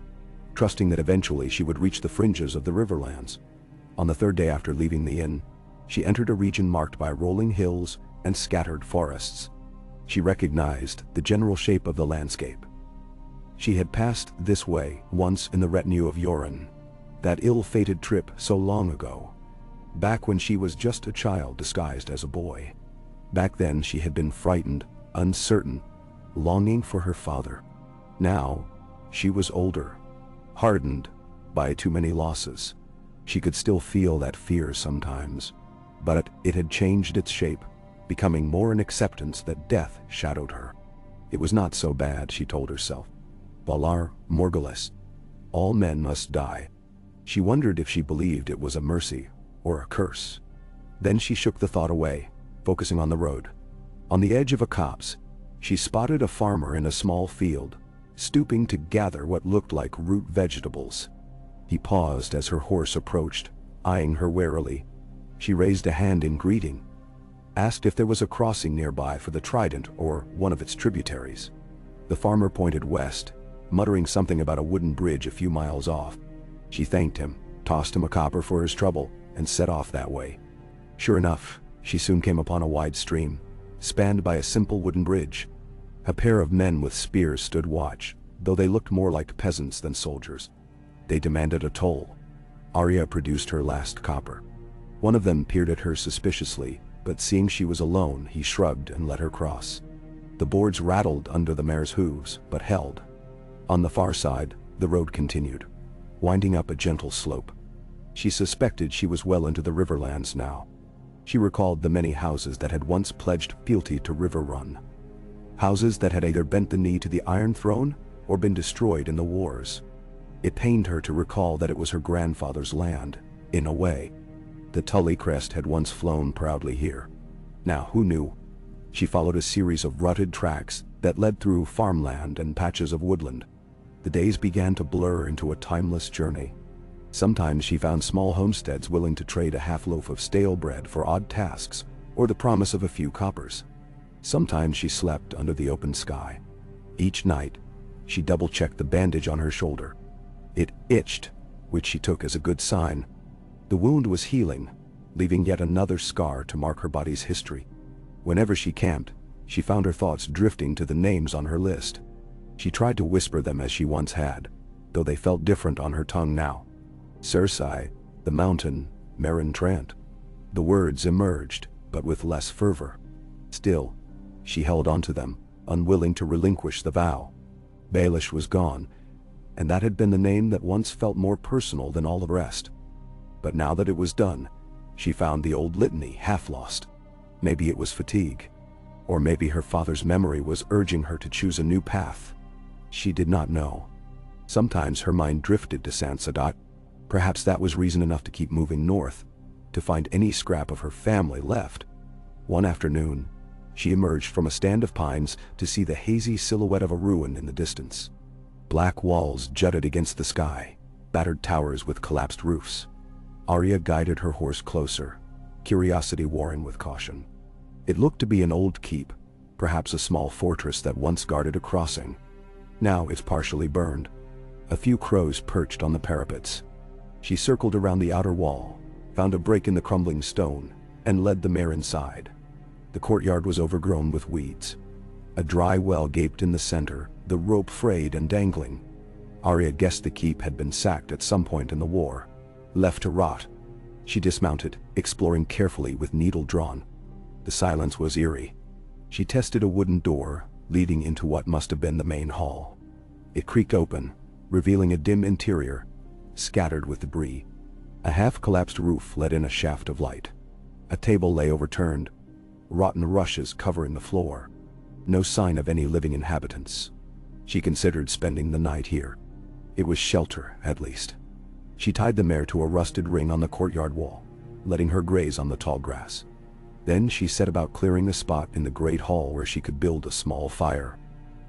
trusting that eventually she would reach the fringes of the riverlands. On the third day after leaving the inn, she entered a region marked by rolling hills and scattered forests. She recognized the general shape of the landscape. She had passed this way once in the retinue of Yoren, that ill-fated trip so long ago, back when she was just a child disguised as a boy. Back then she had been frightened, uncertain, longing for her father. Now, she was older, hardened by too many losses. She could still feel that fear sometimes, but it had changed its shape, becoming more an acceptance that death shadowed her. It was not so bad, she told herself. Valar Morghulis. All men must die. She wondered if she believed it was a mercy or a curse. Then she shook the thought away, focusing on the road. On the edge of a copse, she spotted a farmer in a small field, stooping to gather what looked like root vegetables. He paused as her horse approached, eyeing her warily. She raised a hand in greeting, asked if there was a crossing nearby for the Trident or one of its tributaries. The farmer pointed west, muttering something about a wooden bridge a few miles off. She thanked him, tossed him a copper for his trouble, and set off that way. Sure enough, she soon came upon a wide stream, spanned by a simple wooden bridge. A pair of men with spears stood watch, though they looked more like peasants than soldiers. They demanded a toll. Arya produced her last copper. One of them peered at her suspiciously, but seeing she was alone, he shrugged and let her cross. The boards rattled under the mare's hooves, but held. On the far side, the road continued, winding up a gentle slope. She suspected she was well into the Riverlands now. She recalled the many houses that had once pledged fealty to Riverrun. Houses that had either bent the knee to the Iron Throne or been destroyed in the wars. It pained her to recall that it was her grandfather's land, in a way. The Tully crest had once flown proudly here. Now, who knew? She followed a series of rutted tracks that led through farmland and patches of woodland. The days began to blur into a timeless journey. Sometimes she found small homesteads willing to trade a half-loaf of stale bread for odd tasks or the promise of a few coppers. Sometimes she slept under the open sky. Each night, she double-checked the bandage on her shoulder. It itched, which she took as a good sign. The wound was healing, leaving yet another scar to mark her body's history. Whenever she camped, she found her thoughts drifting to the names on her list. She tried to whisper them as she once had, though they felt different on her tongue now. Cersei, the mountain, Meryn Trant. The words emerged, but with less fervor. Still, she held on to them, unwilling to relinquish the vow. Baelish was gone, and that had been the name that once felt more personal than all the rest. But now that it was done, she found the old litany half lost. Maybe it was fatigue, or maybe her father's memory was urging her to choose a new path. She did not know. Sometimes her mind drifted to Sansadat. Perhaps that was reason enough to keep moving north, to find any scrap of her family left. One afternoon, she emerged from a stand of pines to see the hazy silhouette of a ruin in the distance. Black walls jutted against the sky, battered towers with collapsed roofs. Arya guided her horse closer, curiosity warring with caution. It looked to be an old keep, perhaps a small fortress that once guarded a crossing. Now it's partially burned. A few crows perched on the parapets. She circled around the outer wall, found a break in the crumbling stone, and led the mare inside. The courtyard was overgrown with weeds. A dry well gaped in the center, the rope frayed and dangling. Arya guessed the keep had been sacked at some point in the war, left to rot. She dismounted, exploring carefully with needle drawn. The silence was eerie. She tested a wooden door, leading into what must have been the main hall. It creaked open, revealing a dim interior, scattered with debris. A half-collapsed roof let in a shaft of light. A table lay overturned, rotten rushes covering the floor. No sign of any living inhabitants. She considered spending the night here. It was shelter, at least. She tied the mare to a rusted ring on the courtyard wall, letting her graze on the tall grass. Then she set about clearing a spot in the great hall where she could build a small fire.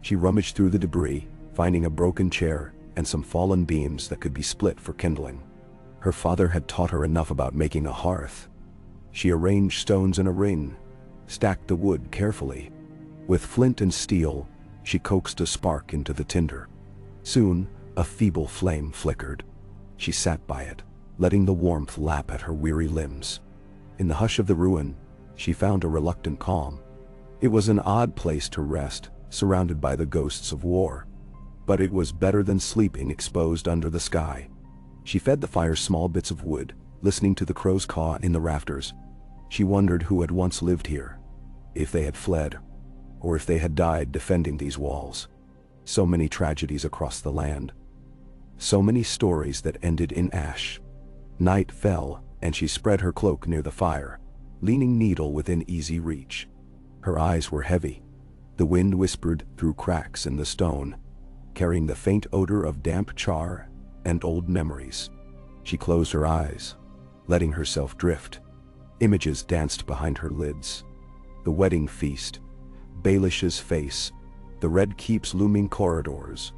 She rummaged through the debris, finding a broken chair and some fallen beams that could be split for kindling. Her father had taught her enough about making a hearth. She arranged stones in a ring, stacked the wood carefully. With flint and steel, she coaxed a spark into the tinder. Soon, a feeble flame flickered. She sat by it, letting the warmth lap at her weary limbs. In the hush of the ruin, she found a reluctant calm. It was an odd place to rest, surrounded by the ghosts of war. But it was better than sleeping exposed under the sky. She fed the fire small bits of wood, listening to the crows caw in the rafters. She wondered who had once lived here, if they had fled, or if they had died defending these walls. So many tragedies across the land. So many stories that ended in ash. Night fell, and she spread her cloak near the fire, leaning needle within easy reach. Her eyes were heavy. The wind whispered through cracks in the stone, carrying the faint odor of damp char and old memories. She closed her eyes, letting herself drift. Images danced behind her lids. The wedding feast, Baelish's face, the red keep's looming corridors,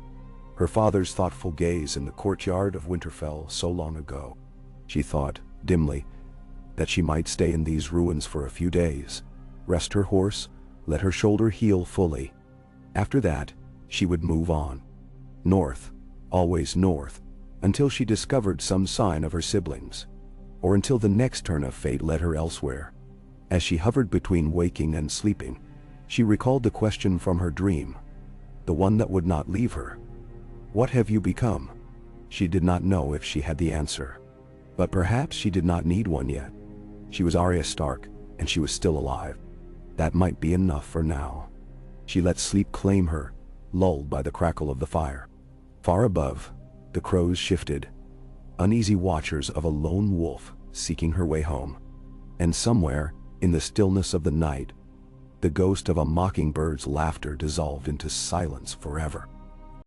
her father's thoughtful gaze in the courtyard of Winterfell so long ago. She thought, dimly, that she might stay in these ruins for a few days, rest her horse, let her shoulder heal fully. After that, she would move on. North, always north, until she discovered some sign of her siblings, or until the next turn of fate led her elsewhere. As she hovered between waking and sleeping, she recalled the question from her dream, the one that would not leave her. What have you become? She did not know if she had the answer. But perhaps she did not need one yet. She was Arya Stark, and she was still alive. That might be enough for now. She let sleep claim her, lulled by the crackle of the fire. Far above, the crows shifted, uneasy watchers of a lone wolf seeking her way home. And somewhere, in the stillness of the night, the ghost of a mockingbird's laughter dissolved into silence forever.